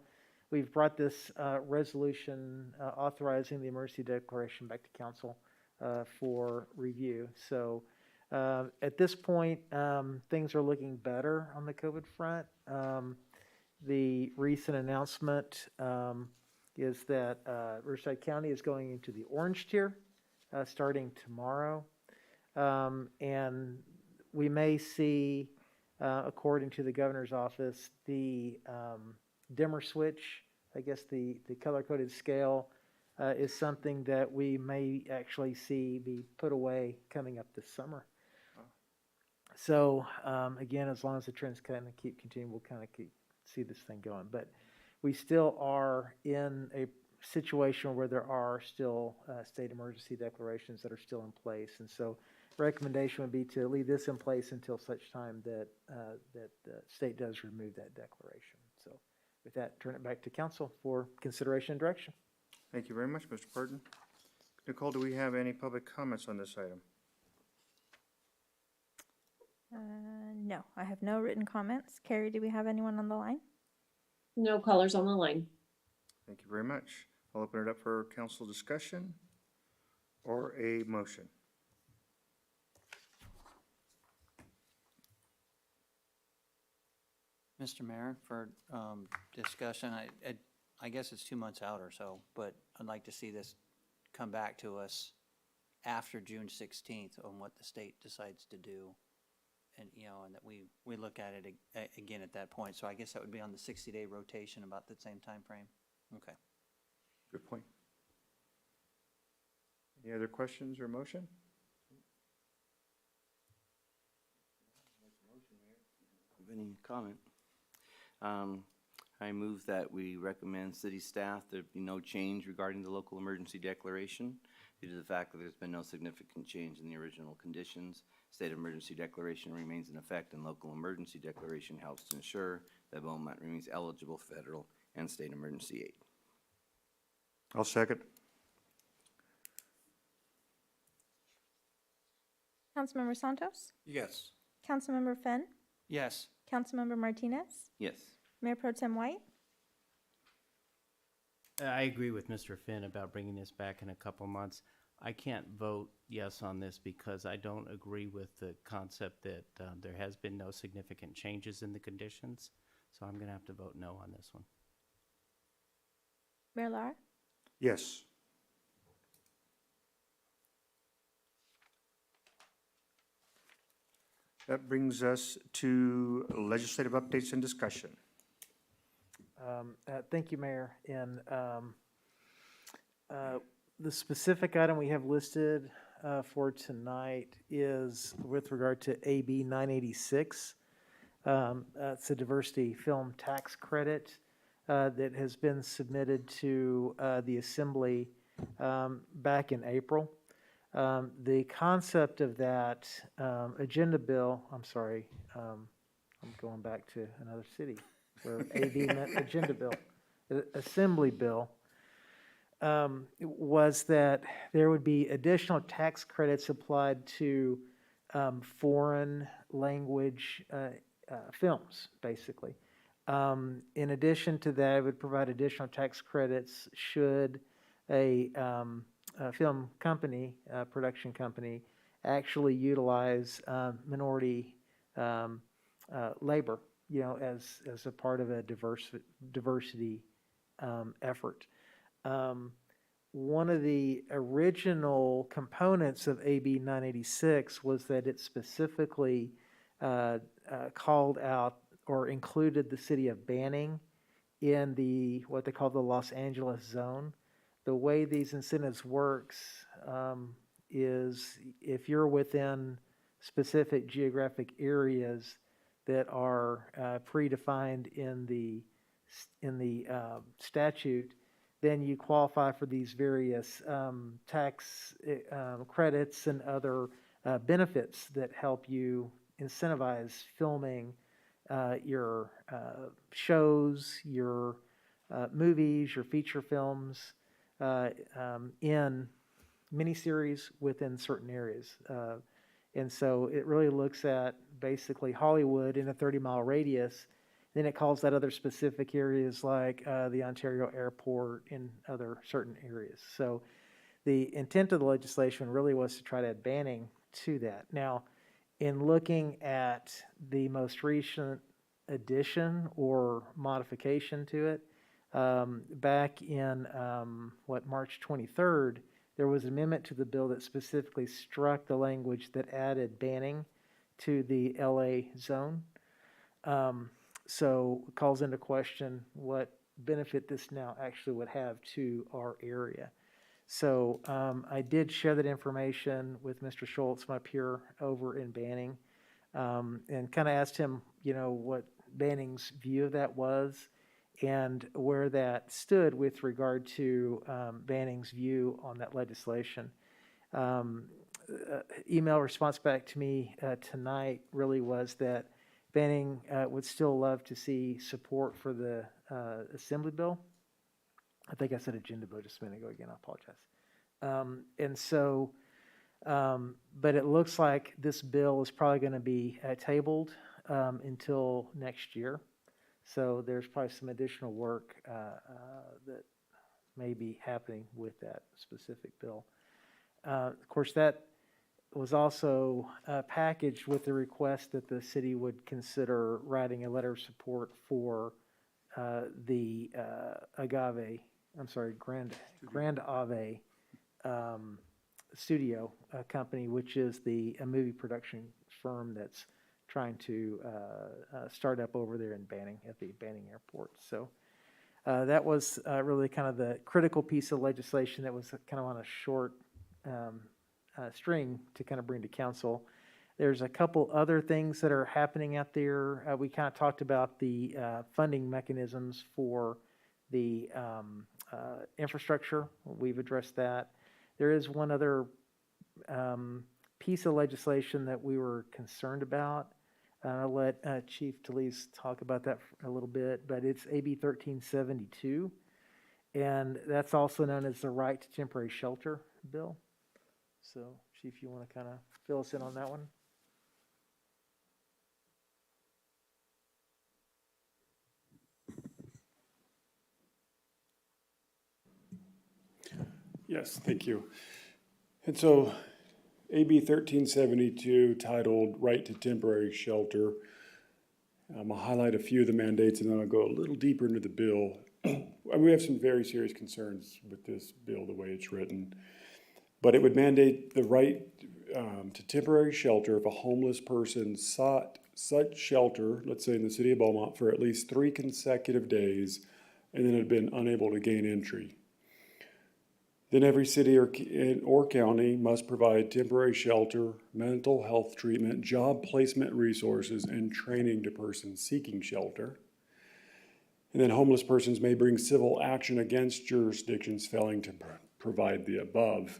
we've brought this resolution authorizing the emergency declaration back to council for review. So at this point, things are looking better on the COVID front. The recent announcement is that Riverside County is going into the orange tier starting tomorrow. And we may see, according to the governor's office, the dimmer switch, I guess the color-coded scale, is something that we may actually see be put away coming up this summer. So again, as long as the trends kind of keep continuing, we'll kind of see this thing going. But we still are in a situation where there are still state emergency declarations that are still in place. And so recommendation would be to leave this in place until such time that the state does remove that declaration. So with that, turn it back to council for consideration and direction. Thank you very much, Mr. Parton. Nicole, do we have any public comments on this item? No, I have no written comments. Carrie, do we have anyone on the line? No callers on the line. Thank you very much. I'll open it up for council discussion or a motion. Mr. Mayor, for discussion, I guess it's 2 months out or so, but I'd like to see this come back to us after June 16th on what the state decides to do. And, and that we look at it again at that point. So I guess that would be on the 60-day rotation, about the same time frame. Okay. Good point. Any other questions or motion? Have any comment? I move that we recommend city staff there be no change regarding the local emergency declaration due to the fact that there's been no significant change in the original conditions. State of emergency declaration remains in effect, and local emergency declaration helps to ensure that Beaumont remains eligible for federal and state emergency aid. I'll second. Councilmember Santos, Yes. Councilmember Fenn, Yes. Councilmember Martinez, Yes. Mayor Pro Tem White. I agree with Mr. Finn about bringing this back in a couple months. I can't vote yes on this because I don't agree with the concept that there has been no significant changes in the conditions. So I'm going to have to vote no on this one. Mayor Lara, Yes. That brings us to legislative updates and discussion. Thank you, Mayor. And the specific item we have listed for tonight is with regard to AB 986. It's a diversity film tax credit that has been submitted to the Assembly back in April. The concept of that agenda bill, I'm sorry, I'm going back to another city where AB meant agenda bill, Assembly bill, was that there would be additional tax credits applied to foreign language films, basically. In addition to that, it would provide additional tax credits should a film company, production company, actually utilize minority labor, as a part of a diversity effort. One of the original components of AB 986 was that it specifically called out or included the city of Banning in the what they call the Los Angeles zone. The way these incentives works is if you're within specific geographic areas that are predefined in the statute, then you qualify for these various tax credits and other benefits that help you incentivize filming your shows, your movies, your feature films in miniseries within certain areas. And so it really looks at basically Hollywood in a 30-mile radius. Then it calls out other specific areas like the Ontario airport and other certain areas. So the intent of the legislation really was to try to add banning to that. Now, in looking at the most recent addition or modification to it, back in March 23rd, there was an amendment to the bill that specifically struck the language that added banning to the LA zone. So it calls into question what benefit this now actually would have to our area. So I did share that information with Mr. Schultz, my peer over in Banning, and kind of asked him, what Banning's view of that was and where that stood with regard to Banning's view on that legislation. Email response back to me tonight really was that Banning would still love to see support for the Assembly bill. I think I said agenda bill just a minute ago again, I apologize. And so, but it looks like this bill is probably going to be tabled until next year. So there's probably some additional work that may be happening with that specific bill. Of course, that was also packaged with the request that the city would consider writing a letter of support for the Grand Ave studio company, which is a movie production firm that's trying to start up over there in Banning, at the Banning Airport. So that was really kind of the critical piece of legislation that was kind of on a short string to kind of bring to council. There's a couple other things that are happening out there. We kind of talked about the funding mechanisms for the infrastructure. We've addressed that. There is one other piece of legislation that we were concerned about. I'll let Chief Talese talk about that a little bit, but it's AB 1372, and that's also known as the Right to Temporary Shelter Bill. So, Chief, you want to kind of fill us in on that one? Yes, thank you. And so AB 1372, titled Right to Temporary Shelter. I'll highlight a few of the mandates and then I'll go a little deeper into the bill. We have some very serious concerns with this bill, the way it's written. But it would mandate the right to temporary shelter if a homeless person sought such shelter, let's say in the city of Beaumont, for at least 3 consecutive days and then had been unable to gain entry. Then every city or county must provide temporary shelter, mental health treatment, job placement resources, and training to persons seeking shelter. And then homeless persons may bring civil action against jurisdictions failing to provide the above.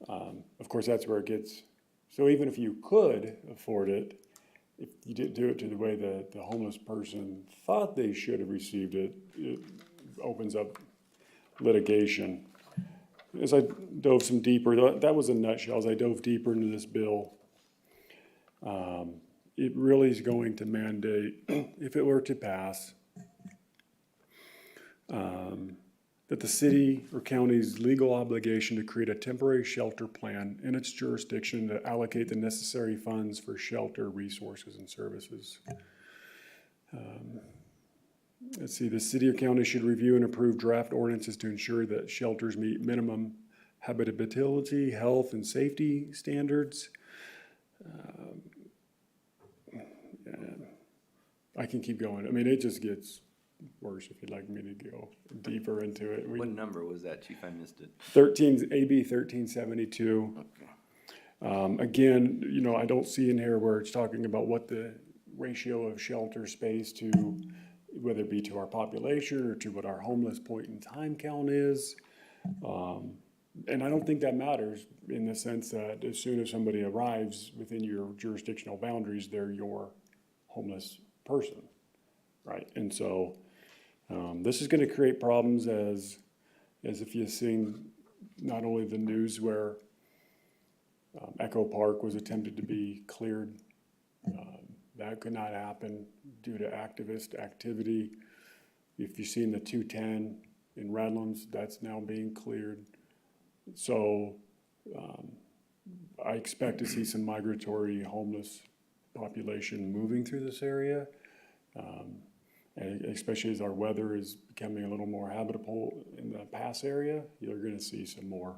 Of course, that's where it gets, so even if you could afford it, if you didn't do it to the way that the homeless person thought they should have received it, it opens up litigation. As I dove some deeper, that was a nutshell. As I dove deeper into this bill, it really is going to mandate, if it were to pass, that the city or county's legal obligation to create a temporary shelter plan in its jurisdiction to allocate the necessary funds for shelter resources and services. Let's see, the city or county should review and approve draft ordinances to ensure that shelters meet minimum habitability, health, and safety standards. I can keep going. I mean, it just gets worse if you'd like me to go deeper into it. What number was that, Chief? I missed it. AB 1372. Okay. Again, you know, I don't see in here where it's talking about what the ratio of shelter space to, whether it be to our population or to what our homeless point in time count is. And I don't think that matters in the sense that as soon as somebody arrives within your jurisdictional boundaries, they're your homeless person, right? And so this is going to create problems as if you've seen not only the news where Echo Park was attempted to be cleared. That could not happen due to activist activity. If you've seen the 210 in Redlands, that's now being cleared. So I expect to see some migratory homeless population moving through this area, and especially as our weather is becoming a little more habitable in the pass area, you're going to see some more.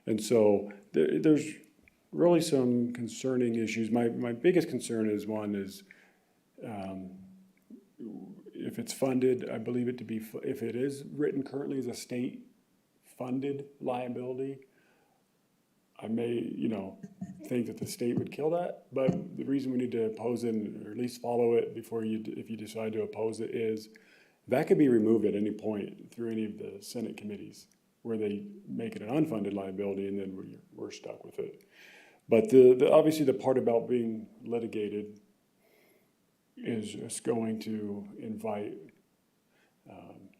And so there's really some concerning issues. My biggest concern is if it's funded, I believe it to be, if it is written currently as a state-funded liability, I may, think that the state would kill that. But the reason we need to oppose it, or at least follow it before if you decide to oppose it, is that could be removed at any point through any of the Senate committees where they make it an unfunded liability, and then we're stuck with it. But obviously the part about being litigated is just going to invite,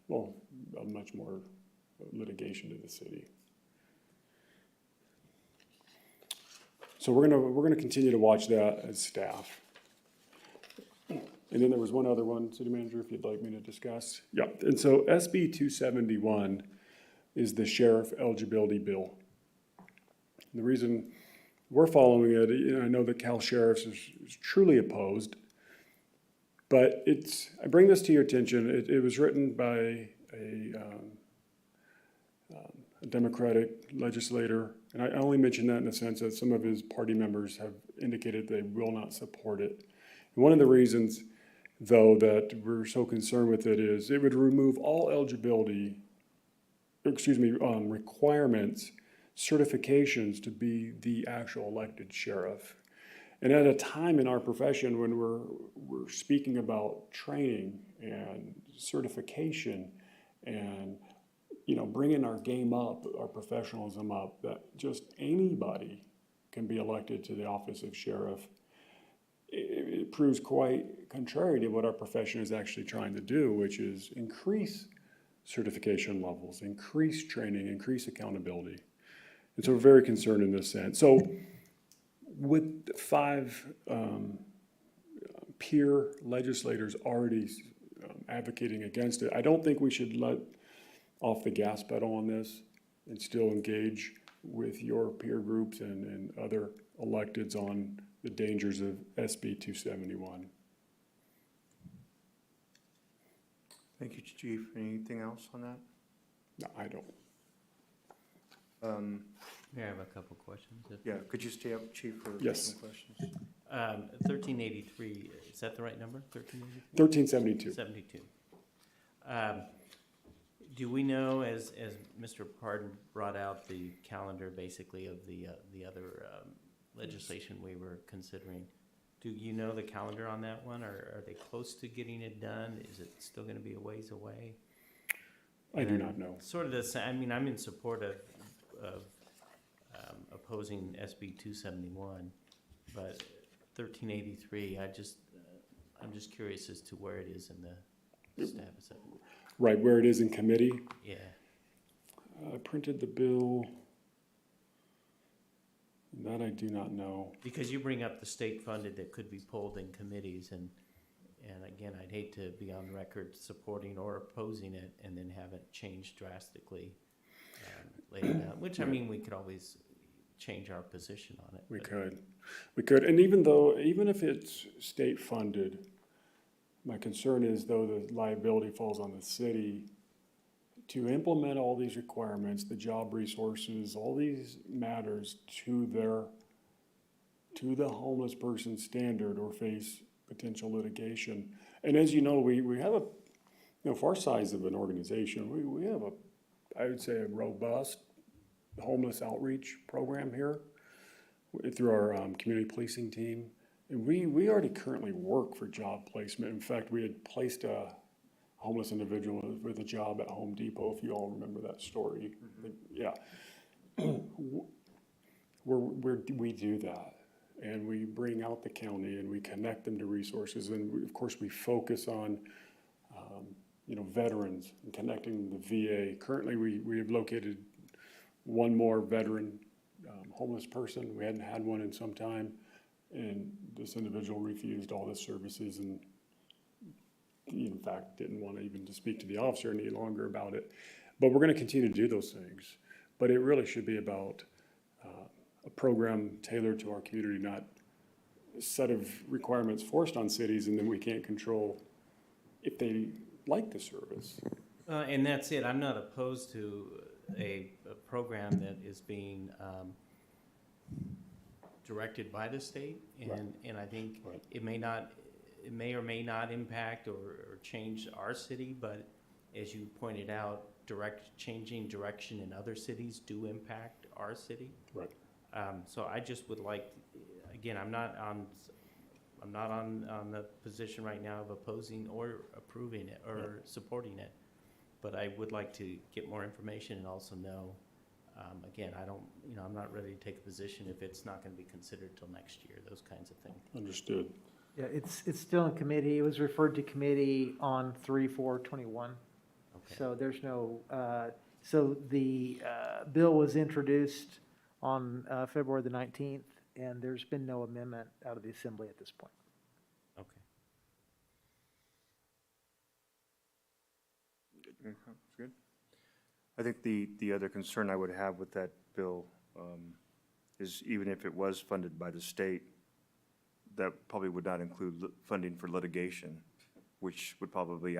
much more litigation to the city. So we're gonna continue to watch that as staff. And then there was one other one, City Manager, if you'd like me to discuss. Yeah, and so SB 271 is the sheriff eligibility bill. The reason we're following it, I know that Cal Sheriffs is truly opposed, but I bring this to your attention. It was written by a Democratic legislator, and I only mention that in the sense that some of his party members have indicated they will not support it. And one of the reasons, though, that we're so concerned with it is it would remove all requirements, certifications to be the actual elected sheriff. And at a time in our profession when we're speaking about training and certification and, you know, bringing our game up, our professionalism up, that just anybody can be elected to the office of sheriff, it proves quite contrary to what our profession is actually trying to do, which is increase certification levels, increase training, increase accountability. And so we're very concerned in this sense. So with 5 peer legislators already advocating against it, I don't think we should let off the gas pedal on this and still engage with your peer groups and other electeds on the dangers of SB 271. Thank you, Chief. Anything else on that? No, I don't. May I have a couple questions? Yeah, could you stay up, Chief, for Yes. some questions? 1383, is that the right number? 1372. 72. Do we know, as Mr. Pardon brought out the calendar basically of the other legislation we were considering, do you know the calendar on that one, or are they close to getting it done? Is it still going to be a ways away? I do not know. Sort of the same. I mean, I'm in support of opposing SB 271, but 1383, I'm just curious as to where it is in the status of it. Right, where it is in committee. Yeah. I printed the bill. That I do not know. Because you bring up the state funded that could be pulled in committees, and again, I'd hate to be on record supporting or opposing it and then have it changed drastically later down, which I mean, we could always change our position on it. We could, and even if it's state funded, my concern is though the liability falls on the city to implement all these requirements, the job resources, all these matters to the homeless person standard or face potential litigation. And as you know, we have for our size of an organization, we have I would say a robust homeless outreach program here through our community policing team. And we already currently work for job placement. In fact, we had placed a homeless individual with a job at Home Depot, if you all remember that story. Yeah. We do that. And we bring out the county and we connect them to resources. And of course, we focus on, veterans and connecting the VA. Currently, we have located one more veteran homeless person. We hadn't had one in some time. And this individual refused all the services and in fact didn't want to even to speak to the officer any longer about it. But we're going to continue to do those things. But it really should be about a program tailored to our community, not a set of requirements forced on cities and then we can't control if they like the service. And that's it. I'm not opposed to a program that is being directed by the state, and I think it may or may not impact or change our city, but as you pointed out, changing direction in other cities do impact our city. Right. So I just would like, again, I'm not on the position right now of opposing or approving it or supporting it, but I would like to get more information and also know. Again, I'm not ready to take a position if it's not going to be considered till next year, those kinds of things. Understood. Yeah, it's still in committee. It was referred to committee on 3/4/21. Okay. So there's no, so the bill was introduced on February the 19th, and there's been no amendment out of the assembly at this point. Okay. That's good. I think the other concern I would have with that bill is even if it was funded by the state, that probably would not include funding for litigation, which would probably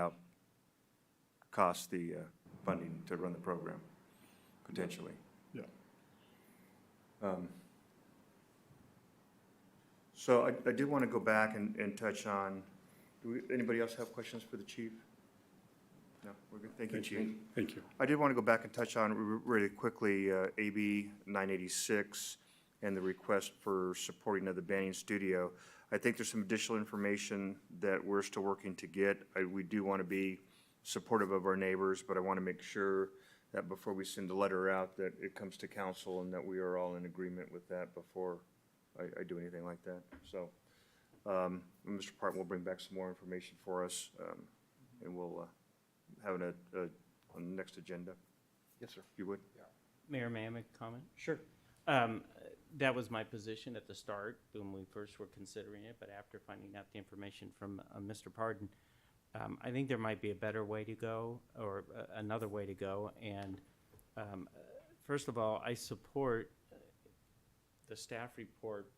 cost the funding to run the program, potentially. Yeah. So I did want to go back and touch on, anybody else have questions for the chief? No, we're good. Thank you, Chief. Thank you. I did want to go back and touch on really quickly AB 986. and the request for supporting of the Banning Studio. I think there's some additional information that we're still working to get. We do want to be supportive of our neighbors, but I want to make sure that before we send a letter out, that it comes to council and that we are all in agreement with that before I do anything like that. So, Mr. Parton will bring back some more information for us, and we'll have it on the next agenda. Yes, sir. If you would. Mayor, may I make a comment? Sure. That was my position at the start when we first were considering it, but after finding out the information from Mr. Parton, I think there might be a better way to go, or another way to go. And first of all, I support the staff report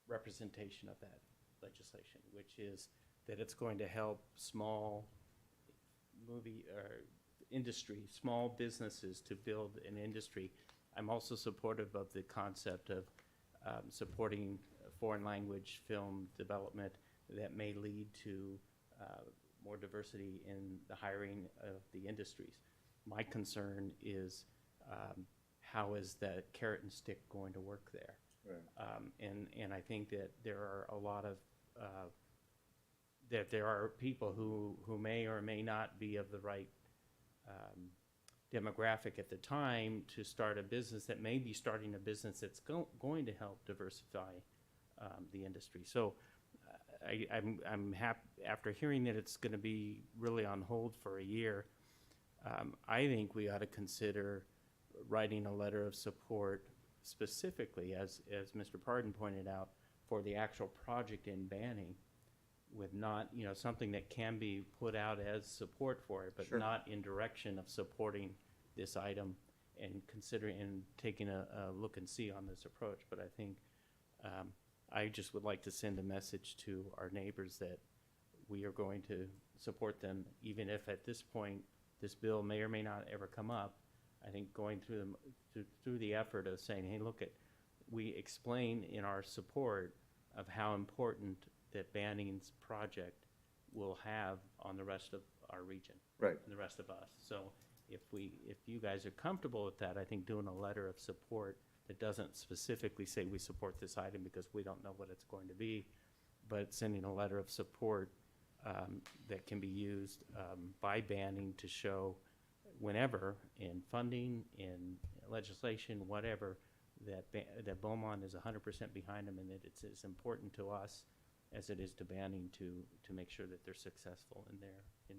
representation of that legislation, which is that it's going to help small small businesses to build an industry. I'm also supportive of the concept of supporting foreign language film development that may lead to more diversity in the hiring of the industries. My concern is how is the carrot and stick going to work there? Right. And I think that there are a lot of that there are people who may or may not be of the right demographic at the time to start a business that may be starting a business that's going to help diversify the industry. So I'm happy after hearing that it's going to be really on hold for a year. I think we ought to consider writing a letter of support specifically, as Mr. Parton pointed out, for the actual project in Banning, with not, something that can be put out as support for it, but Sure. not in direction of supporting this item and considering and taking a look and see on this approach. But I think I just would like to send a message to our neighbors that we are going to support them, even if at this point this bill may or may not ever come up. I think going through the effort of saying, hey, look, we explain in our support of how important that Banning's project will have on the rest of our region, Right. and the rest of us. So if you guys are comfortable with that, I think doing a letter of support that doesn't specifically say we support this item because we don't know what it's going to be, but sending a letter of support that can be used by Banning to show whenever in funding, in legislation, whatever, that Beaumont is 100% behind them, and that it's as important to us as it is to Banning to make sure that they're successful in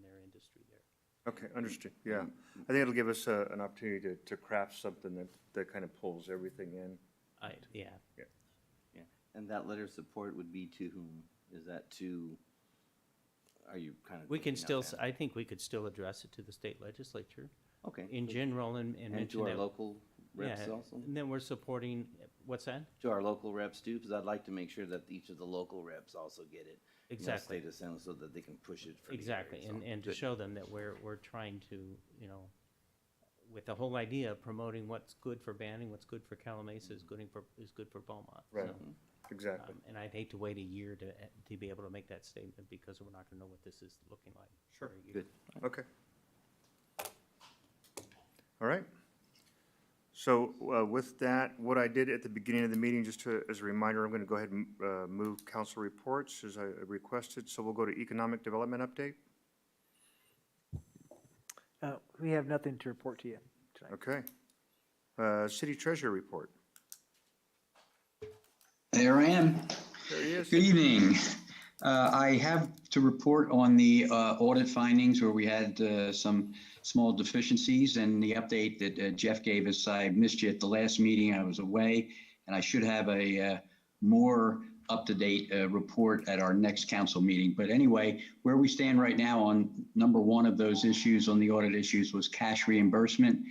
their industry there. Okay, understood, yeah. I think it'll give us an opportunity to craft something that kind of pulls everything in. Yeah. Yeah, and that letter of support would be to whom? Is that to, are you kind of? We can thinking out still, that? I think we could still address it to the state legislature. Okay. In general, and mention to our that- local reps yeah, also? And then we're supporting, what's that? To our local reps too, because I'd like to make sure that each of the local reps also get it. Exactly. State assembly, so that they can push it for the Exactly, area, so and to good. show them that we're trying to, with the whole idea of promoting what's good for Banning, what's good for Calamasa is good for Beaumont. Right. So, Exactly. and I'd hate to wait a year to be able to make that statement because we're not gonna know what this is looking like. Sure. for a year. Good. Okay. All right. So with that, what I did at the beginning of the meeting, just as a reminder, I'm going to go ahead and move council reports as I requested. So we'll go to economic development update. We have nothing to report to you tonight. Okay. City treasurer report. There I am. There he is. Good evening. I have to report on the audit findings where we had some small deficiencies, and the update that Jeff gave us. I missed you at the last meeting. I was away, and I should have a more up-to-date report at our next council meeting. But anyway, where we stand right now on number one of those issues on the audit issues was cash reimbursement,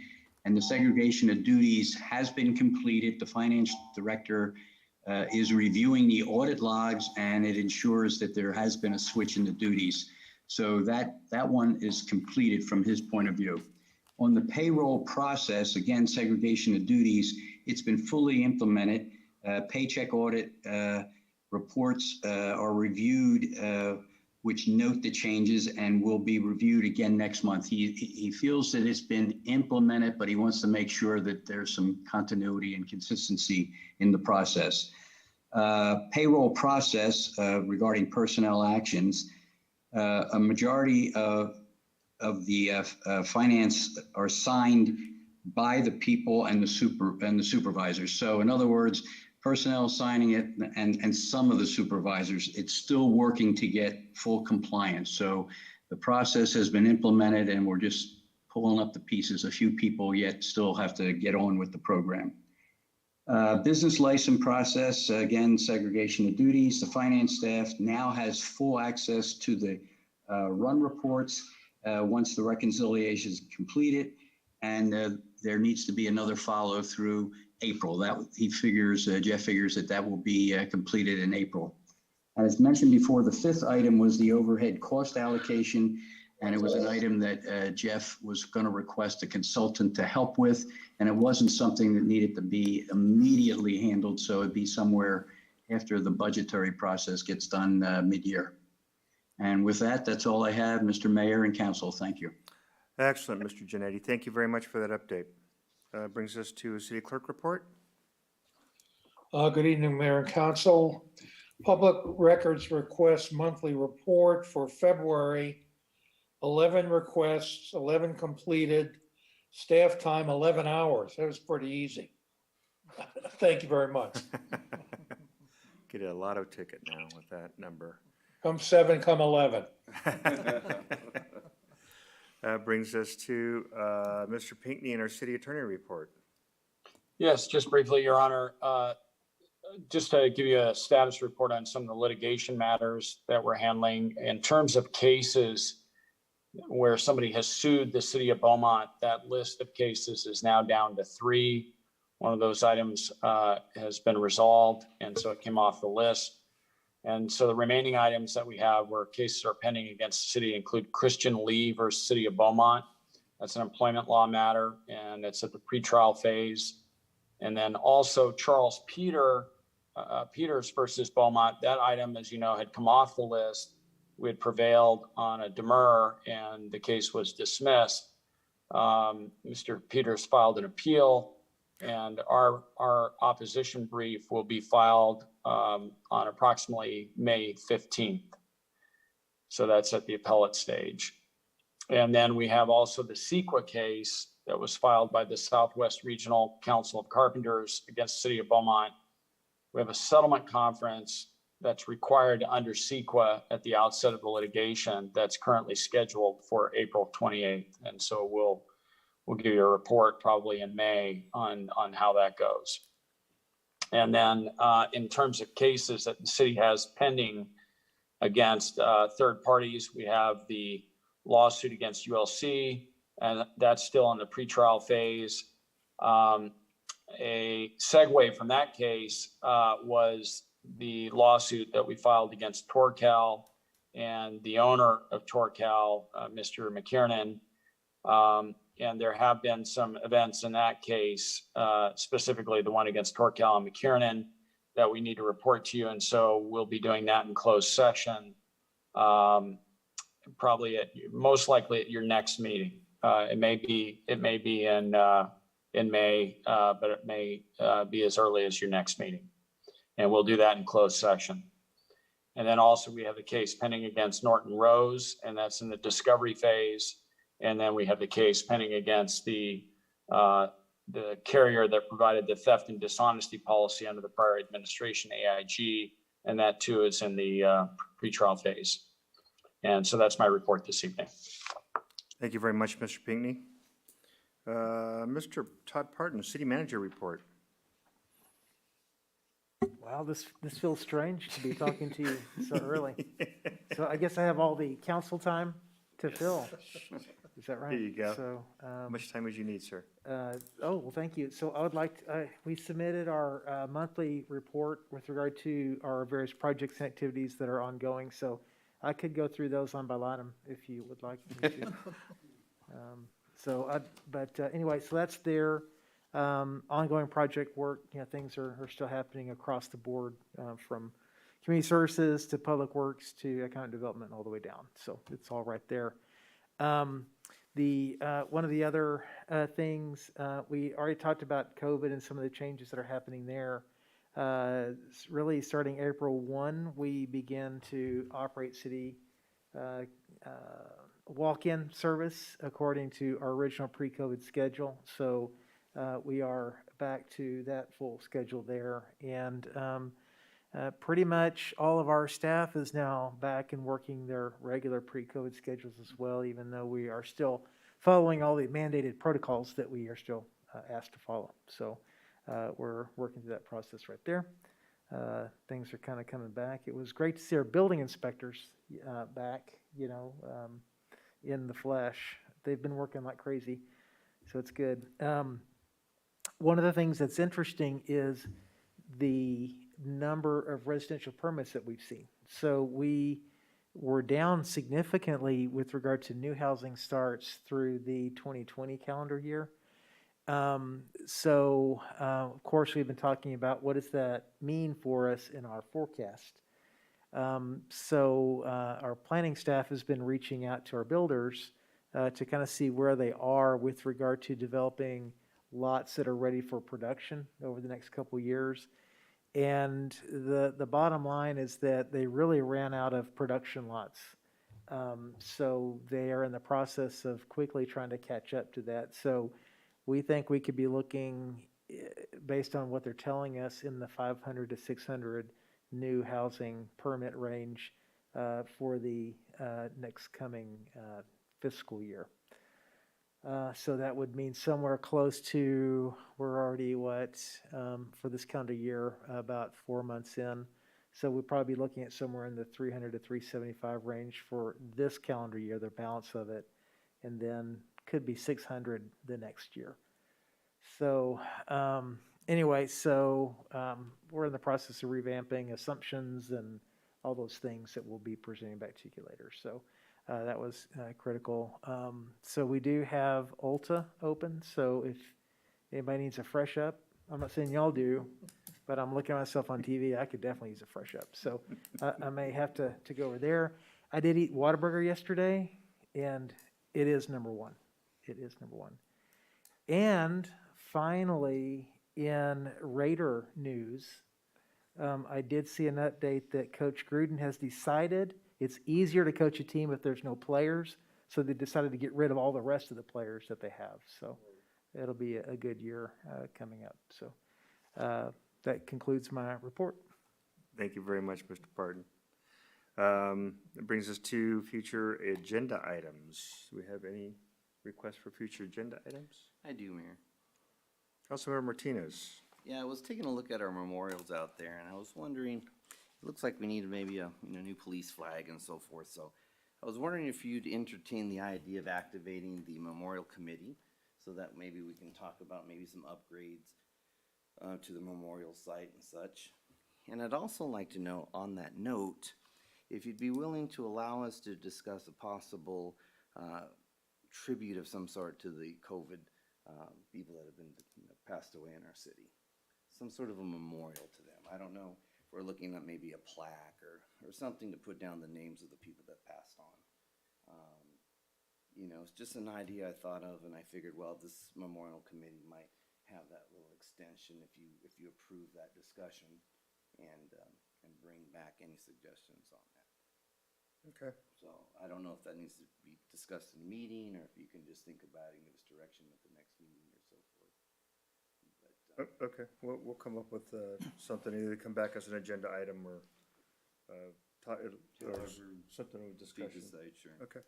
and the segregation of duties has been completed. The finance director is reviewing the audit logs, and it ensures that there has been a switch in the duties. So that one is completed from his point of view. On the payroll process, again, segregation of duties, it's been fully implemented. Paycheck audit reports are reviewed which note the changes and will be reviewed again next month. He feels that it's been implemented, but he wants to make sure that there's some continuity and consistency in the process. Payroll process regarding personnel actions. A majority of the finance are signed by the people and the supervisors. So in other words, personnel signing it and some of the supervisors, it's still working to get full compliance. So the process has been implemented and we're just pulling up the pieces. A few people yet still have to get on with the program. Business license process, again, segregation of duties. The finance staff now has full access to the run reports once the reconciliation is completed, and there needs to be another follow through April. That he figures, Jeff figures that will be completed in April. As mentioned before, the fifth item was the overhead cost allocation, and it was an item that Jeff was going to request a consultant to help with, and it wasn't something that needed to be immediately handled, so it'd be somewhere after the budgetary process gets done mid-year. And with that, that's all I have, Mr. Mayor and Council. Thank you. Excellent, Mr. Genetti. Thank you very much for that update. Brings us to City Clerk report. Good evening, Mayor and Council. Public Records Request Monthly Report for February. 11 requests, 11 completed. Staff time, 11 hours. That was pretty easy. Thank you very much. Get a lotto ticket now with that number. Come 7, come 11. Brings us to Mr. Pinckney and our city attorney report. Yes, just briefly, Your Honor. Just to give you a status report on some of the litigation matters that we're handling. In terms of cases where somebody has sued the city of Beaumont, that list of cases is now down to 3. One of those items has been resolved, and so it came off the list. And so the remaining items that we have where cases are pending against the city include Christian Lee versus City of Beaumont. That's an employment law matter, and it's at the pretrial phase. And then also Charles Peters versus Beaumont. That item, as you know, had come off the list. We had prevailed on a demur, and the case was dismissed. Mr. Peters filed an appeal, and our opposition brief will be filed on approximately May 15th. So that's at the appellate stage. And then we have also the CEQA case that was filed by the Southwest Regional Council of Carpenters against the City of Beaumont. We have a settlement conference that's required under CEQA at the outset of the litigation that's currently scheduled for April 28th. And so we'll give you a report probably in May on how that goes. And then in terms of cases that the city has pending against third parties, we have the lawsuit against ULC, and that's still in the pretrial phase. A segue from that case was the lawsuit that we filed against Torcal and the owner of Torcal, Mr. McKiernan. And there have been some events in that case, specifically the one against Torcal and McKiernan, that we need to report to you. And so we'll be doing that in closed session, probably most likely at your next meeting. It may be in May, but it may be as early as your next meeting. And we'll do that in closed session. And then also we have the case pending against Norton Rose, and that's in the discovery phase. And then we have the case pending against the carrier that provided the theft and dishonesty policy under the prior administration, AIG, and that too is in the pretrial phase. And so that's my report this evening. Thank you very much, Mr. Pinckney. Mr. Todd Parton, City Manager report. Wow, this feels strange to be talking to you so early. So I guess I have all the council time to fill. Is that right? There you go. So, how much time would you need, sir? Well, thank you. So I would like to, we submitted our monthly report with regard to our various projects and activities that are ongoing. So I could go through those line by line if you would like me to. Anyway, so that's there. Ongoing project work, things are still happening across the board, from community services to public works to economic development all the way down. So it's all right there. One of the other things, we already talked about COVID and some of the changes that are happening there. Really starting April 1, we began to operate city walk-in service according to our original pre-COVID schedule. So we are back to that full schedule there. And pretty much all of our staff is now back and working their regular pre-COVID schedules as well, even though we are still following all the mandated protocols that we are still asked to follow. So we're working through that process right there. Things are kind of coming back. It was great to see our building inspectors back, in the flesh. They've been working like crazy, so it's good. One of the things that's interesting is the number of residential permits that we've seen. So we were down significantly with regard to new housing starts through the 2020 calendar year. Of course, we've been talking about what does that mean for us in our forecast. Our planning staff has been reaching out to our builders to kind of see where they are with regard to developing lots that are ready for production over the next couple of years. And the bottom line is that they really ran out of production lots. So they are in the process of quickly trying to catch up to that. So we think we could be looking, based on what they're telling us, in the 500 to 600 new housing permit range for the next coming fiscal year. So that would mean somewhere close to, we're already for this calendar year, about 4 months in. So we'll probably be looking at somewhere in the 300 to 375 range for this calendar year, the balance of it, and then could be 600 the next year. So anyway, we're in the process of revamping assumptions and all those things that we'll be presenting back to you later. So that was critical. So we do have Ulta open. So if anybody needs a fresh up, I'm not saying y'all do, but I'm looking at myself on TV. I could definitely use a fresh up. So I may have to go over there. I did eat Whataburger yesterday, and it is number one. It is number one. And finally, in Raider news, I did see an update that Coach Gruden has decided it's easier to coach a team if there's no players. So they decided to get rid of all the rest of the players that they have. So it'll be a good year coming up. So that concludes my report. Thank you very much, Mr. Parton. It brings us to future agenda items. Do we have any requests for future agenda items? I do, Mayor. Councilmember Martinez. Yeah, I was taking a look at our memorials out there, and I was wondering, it looks like we need maybe a new police flag and so forth. So I was wondering if you'd entertain the idea of activating the memorial committee so that maybe we can talk about maybe some upgrades to the memorial site and such. And I'd also like to know, on that note, if you'd be willing to allow us to discuss a possible tribute of some sort to the COVID people that have been passed away in our city. Some sort of a memorial to them. I don't know if we're looking at maybe a plaque or something to put down the names of the people that passed on. It's just an idea I thought of, and I figured, well, this memorial committee might have that little extension if you approve that discussion and bring back any suggestions on that. Okay. So I don't know if that needs to be discussed in a meeting, or if you can just think about it and give us direction at the next meeting or so forth. But, Okay, we'll come up with something, either come back as an agenda item or something of a discussion. decide, sure. Okay.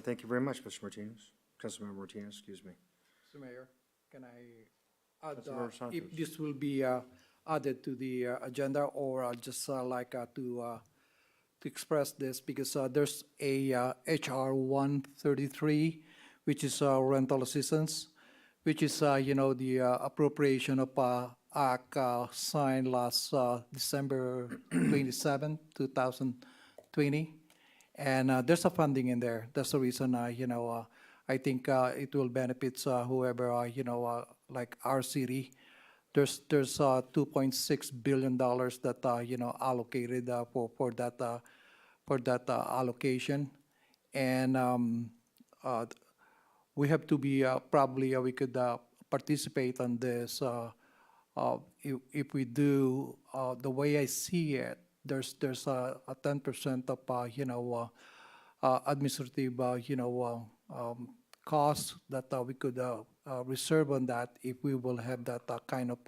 Thank you very much, Mr. Martinez. Councilmember Martinez, excuse me. Mr. Mayor, can I add, Councilmember Santos. if this will be added to the agenda, or just like to express this, because there's a HR 133, which is rental assistance, which is, the appropriation of act signed last December 27, 2020. And there's a funding in there. That's the reason, I think it will benefit whoever, like our city, there's $2.6 billion that, allocated for that allocation. And we have to be, probably, we could participate on this. If we do, the way I see it, there's a 10% of, administrative, costs that we could reserve on that if we will have that kind of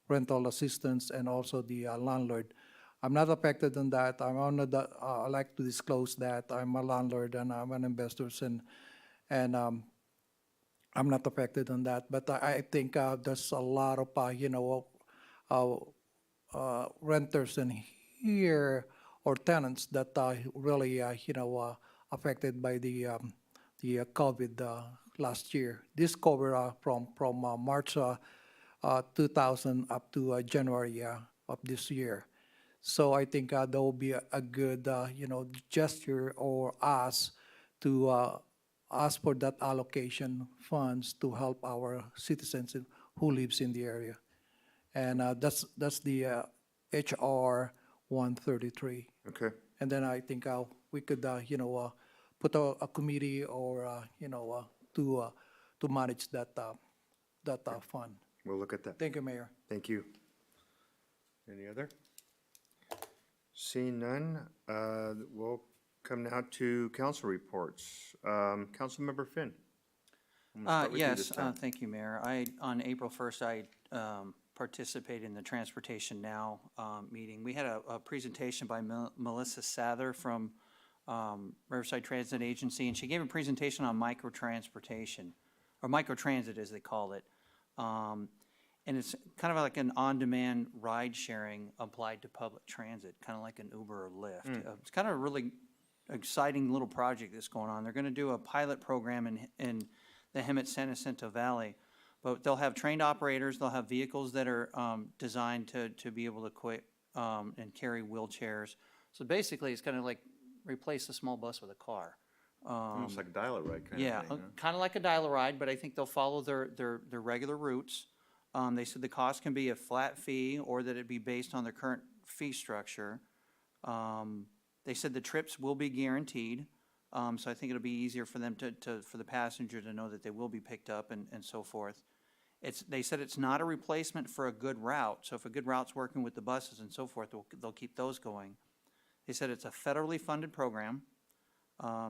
rental assistance and also the landlord. I'm not affected on that. I like to disclose that I'm a landlord and I'm an investor, and I'm not affected on that. But I think there's a lot of renters in here or tenants that are really affected by the COVID last year. This cover from March 2000 up to January of this year. So I think that will be a good gesture or ask to ask for that allocation funds to help our citizens who lives in the area. And that's the HR 133. Okay. And then I think we could put a committee or to manage that fund. We'll look at that. Thank you, Mayor. Thank you. Any other? Seeing none, we'll come now to council reports. Councilmember Finn. I'm gonna start with you this Yes, time. thank you, Mayor. On April 1st, I participated in the Transportation Now meeting. We had a presentation by Melissa Sather from Riverside Transit Agency, and she gave a presentation on microtransportation, or microtransit as they call it. And it's kind of like an on-demand ride-sharing applied to public transit, kind of like an Uber or Lyft. It's kind of a really exciting little project that's going on. They're going to do a pilot program in the Hemet-San Jacinto Valley, but they'll have trained operators, they'll have vehicles that are designed to be able to quit and carry wheelchairs. So basically, it's going to like replace a small bus with a car. Almost like a dial-a-ride kind Yeah, of thing, huh? kind of like a dial-a-ride, but I think they'll follow their regular routes. They said the cost can be a flat fee or that it be based on their current fee structure. They said the trips will be guaranteed, so I think it'll be easier for them for the passenger to know that they will be picked up and so forth. They said it's not a replacement for a good route, so if a good route's working with the buses and so forth, they'll keep those going. They said it's a federally funded program.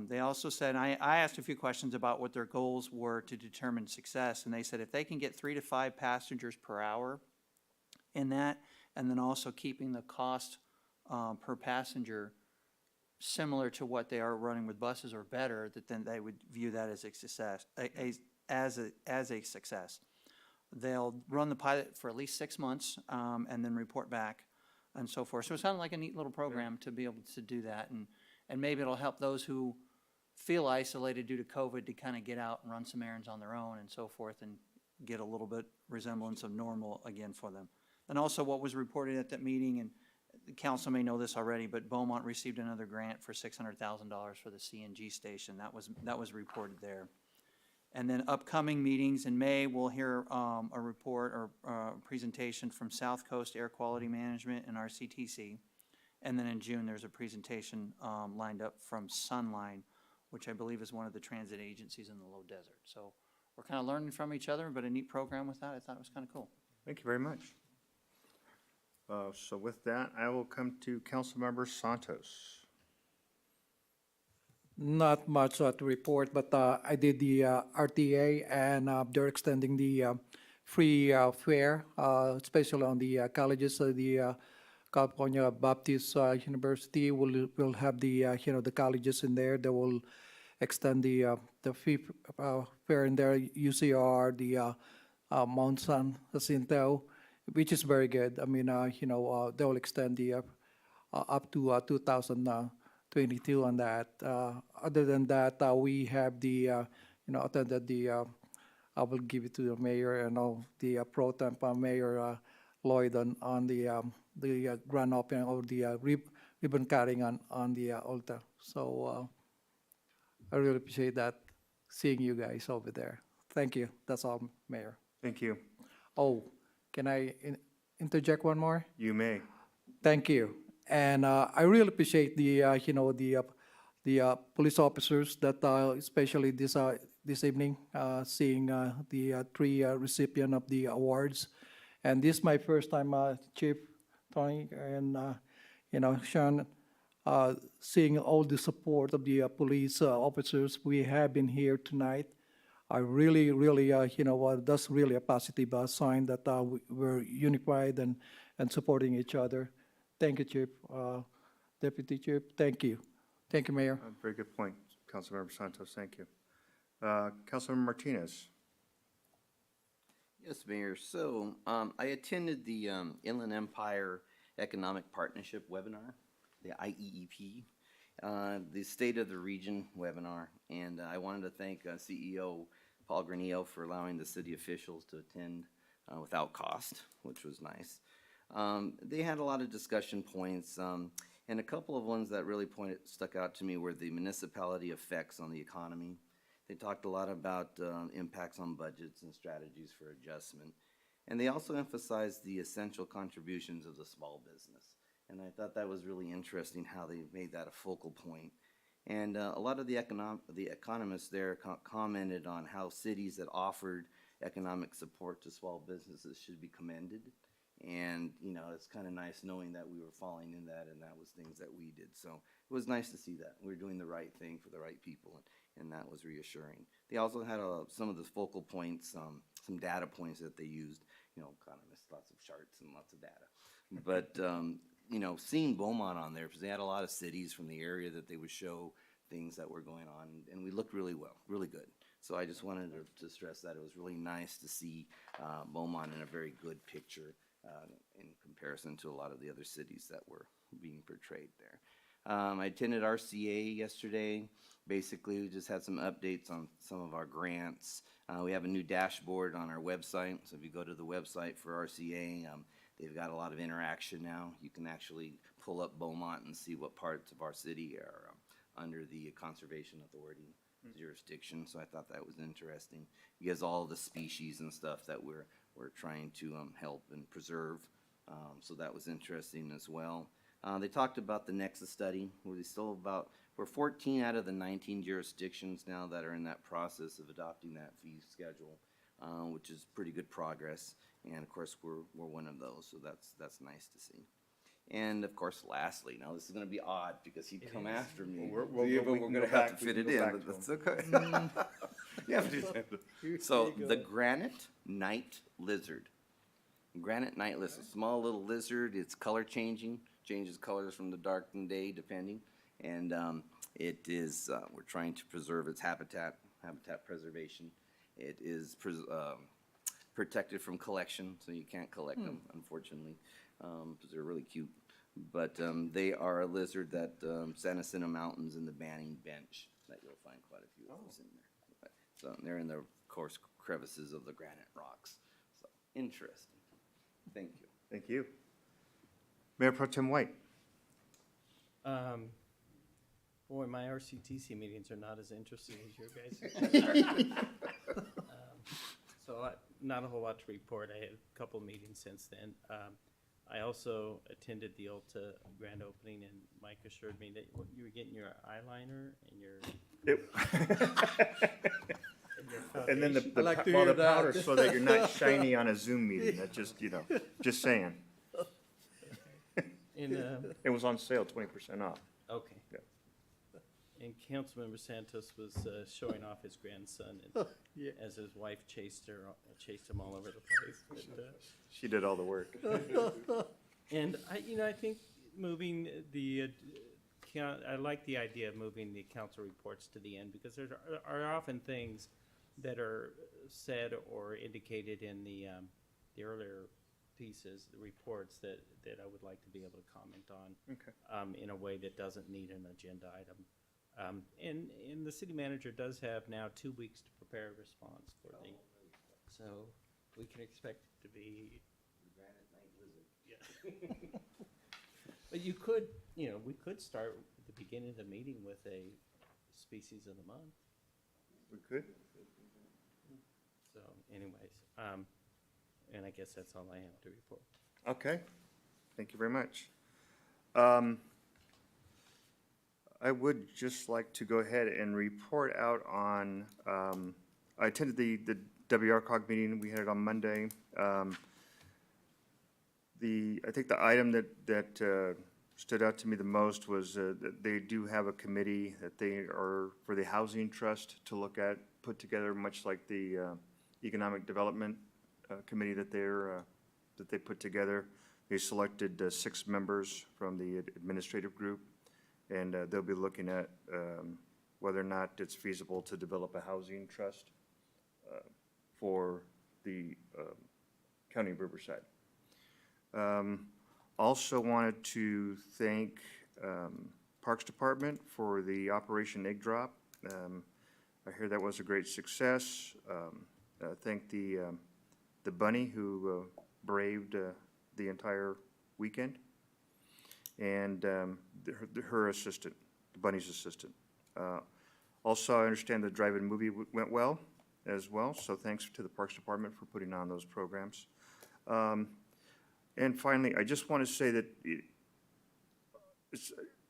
They also said, I asked a few questions about what their goals were to determine success, and they said if they can get 3 to 5 passengers per hour in that, and then also keeping the cost per passenger similar to what they are running with buses or better, that then they would view that as a success. As a success. They'll run the pilot for at least 6 months and then report back and so forth. So it sounded like a neat little program to be able to do that, and maybe it'll help those who feel isolated due to COVID to kind of get out and run some errands on their own and so forth and get a little bit resemblance of normal again for them. And also what was reported at that meeting, and the council may know this already, but Beaumont received another grant for $600,000 for the CNG station. That was reported there. And then upcoming meetings in May, we'll hear a report or presentation from South Coast Air Quality Management and RCTC. And then in June, there's a presentation lined up from Sunline, which I believe is one of the transit agencies in the low desert. So we're kind of learning from each other, but a neat program with that. I thought it was kind of cool. Thank you very much. So with that, I will come to Councilmember Santos. Not much to report, but I did the RTA, and they're extending the free fare, especially on the colleges. The California Baptist University will have the the colleges in there. They will extend the free fare in there. UCR, the Mount San Jacinto, which is very good. I mean, they will extend the up to 2022 on that. Other than that, we have the attended the. I will give it to the mayor and all the pro temp Mayor Lloyd on the grand opening or the ribbon cutting on the altar. So I really appreciate that, seeing you guys over there. Thank you. That's all, Mayor. Thank you. Oh, Can I interject one more? You may. Thank you. And I really appreciate the police officers that, especially this evening, seeing the three recipient of the awards. And this is my first time, Chief Tony and, Sean, seeing all the support of the police officers we have been here tonight. I really, really, that's really a positive sign that we're unified and supporting each other. Thank you, Chief. Deputy Chief, thank you. Thank you, Mayor. Very good point, Councilmember Santos, thank you. Councilmember Martinez. Yes, Mayor. So I attended the Inland Empire Economic Partnership webinar, the IEEP, the State of the Region webinar, and I wanted to thank CEO Paul Granillo for allowing the city officials to attend without cost, which was nice. They had a lot of discussion points, and a couple of ones that really stuck out to me were the municipality effects on the economy. They talked a lot about impacts on budgets and strategies for adjustment. And they also emphasized the essential contributions of the small business. And I thought that was really interesting how they made that a focal point. And a lot of the economists there commented on how cities that offered economic support to small businesses should be commended. And, it's kind of nice knowing that we were falling in that and that was things that we did. So it was nice to see that. We were doing the right thing for the right people, and that was reassuring. They also had some of the focal points, some data points that they used. Economists, lots of charts and lots of data. But, seeing Beaumont on there, because they had a lot of cities from the area that they would show things that were going on, and we looked really well, really good. So I just wanted to stress that it was really nice to see Beaumont in a very good picture in comparison to a lot of the other cities that were being portrayed there. I attended RCA yesterday. Basically, we just had some updates on some of our grants. We have a new dashboard on our website. So if you go to the website for RCA, they've got a lot of interaction now. You can actually pull up Beaumont and see what parts of our city are under the Conservation Authority jurisdiction. So I thought that was interesting. He has all the species and stuff that we're trying to help and preserve. So that was interesting as well. They talked about the Nexus study. We're 14 out of the 19 jurisdictions now that are in that process of adopting that fee schedule, which is pretty good progress. And of course, we're one of those, so that's nice to see. And of course, lastly, now this is going to be odd because he'd come after me. We're going to have to fit it in, but that's okay. You have to do that. So the granite night lizard. Granite night lizard, small little lizard. It's color changing, changes colors from the dark and day depending. And it is, we're trying to preserve its habitat preservation. It is protected from collection, so you can't collect them, unfortunately, because they're really cute. But they are a lizard that San Jacinto Mountains in the Banning Bench that you'll find quite a few of those in there. So they're in the, of course, crevices of the granite rocks. So interesting. Thank you. Thank you. Mayor Pro Tem White. Boy, my RCTC meetings are not as interesting as your guys'. So not a whole lot to report. I had a couple meetings since then. I also attended the Ulta grand opening, and Mike assured me that you were getting your eyeliner and your. And then the powder so that you're not shiny on a Zoom meeting. That's just, just saying. It was on sale, 20% off. Okay. Yeah. And Councilmember Santos was showing off his grandson, and as his wife chased him all over the place. But, she did all the work. And I think moving the I like the idea of moving the council reports to the end, because there are often things that are said or indicated in the earlier pieces, the reports that I would like to be able to comment on in a way that doesn't need an agenda item. And the city manager does have now 2 weeks to prepare a response for so we can expect it to be Granite night lizard. Yeah. But you could, we could start at the beginning of the meeting with a species of the month. We could. So anyways, And I guess that's all I have to report. Okay, thank you very much. I would just like to go ahead and report out on, I attended the WRCOG meeting, we had it on Monday. I think the item that stood out to me the most was that they do have a committee that they are, for the Housing Trust to look at, put together, much like the Economic Development Committee that they put together. They selected 6 members from the administrative group, and they'll be looking at whether or not it's feasible to develop a housing trust for the County of Riverside. Also wanted to thank Parks Department for the Operation Egg Drop. I hear that was a great success. Thank the bunny who braved the entire weekend, and her assistant, the bunny's assistant. Also, I understand the drive-in movie went well as well, so thanks to the Parks Department for putting on those programs. And finally, I just want to say that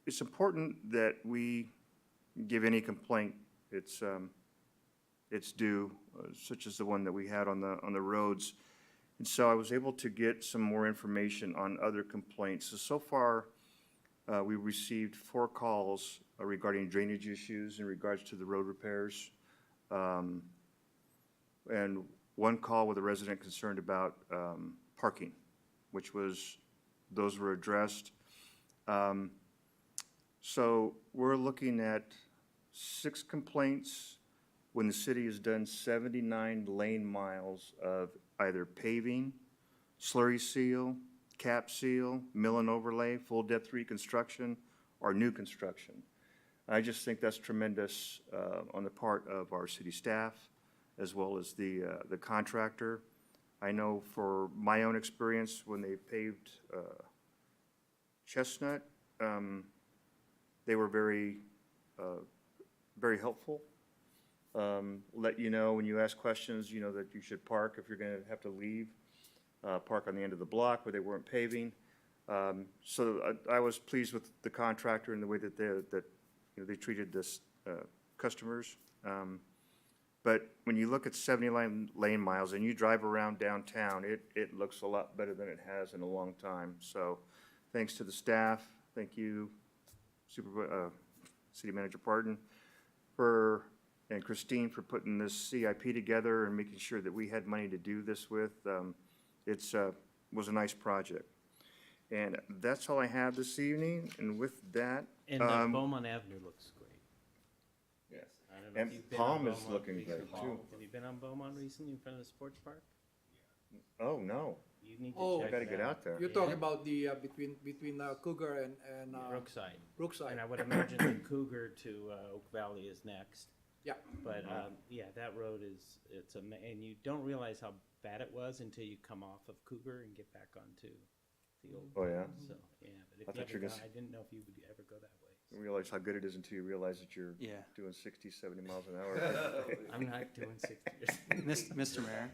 it's important that we give any complaint its due, such as the one that we had on the roads. And so I was able to get some more information on other complaints. So far, we received 4 calls regarding drainage issues in regards to the road repairs, and 1 call with a resident concerned about parking, which those were addressed. So we're looking at 6 complaints when the city has done 79 lane miles of either paving, slurry seal, cap seal, mill and overlay, full depth reconstruction, or new construction. I just think that's tremendous on the part of our city staff as well as the contractor. I know for my own experience, when they paved Chestnut, they were very helpful. Let you know when you ask questions, you know that you should park if you're going to have to leave. Park on the end of the block where they weren't paving. So I was pleased with the contractor and the way that they treated this customers. But when you look at 79 lane miles and you drive around downtown, it looks a lot better than it has in a long time. So thanks to the staff, thank you, City Manager Parton, and Christine for putting this CIP together and making sure that we had money to do this with. It was a nice project. And that's all I have this evening, and with that. And Beaumont Avenue looks great. Yes. I don't know And if you've been Palm on is Beaumont looking recently. great, too. Have you been on Beaumont recently in front of the sports park? Oh, no. You need to Oh, check gotta it get out there. You're Yeah. talking about the between Cougar and Brookside. Brookside. And I would imagine the Cougar to Oak Valley is next. Yeah. But yeah, that road and you don't realize how bad it was until you come off of Cougar and get back onto the old. Oh, yeah? So, yeah, but if I you thought you were ever gonna I didn't know if you would ever go that way. You realize how good it is until you realize that you're Yeah. doing 60, 70 miles an hour. I'm not doing 60 Mr. Mayor?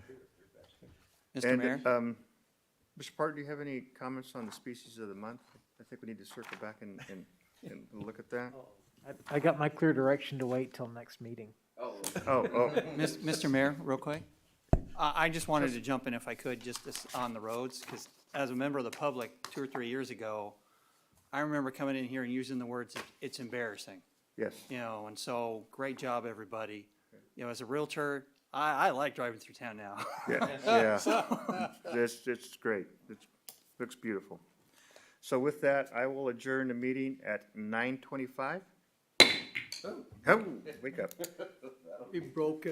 Mr. And, Mayor? Mr. Parton, do you have any comments on the species of the month? I think we need to circle back and look at that. I got my clear direction to wait till next meeting. Oh. Mr. Mayor, real quick. I just wanted to jump in if I could, just on the roads, because as a member of the public 2 or 3 years ago, I remember coming in here and using the words, "It's embarrassing." Yes. You know, and so great job, everybody. You know, as a realtor, I like driving through town now. Yeah. It's great. It looks beautiful. So with that, I will adjourn the meeting at 9:25. Oh, wake up. We broke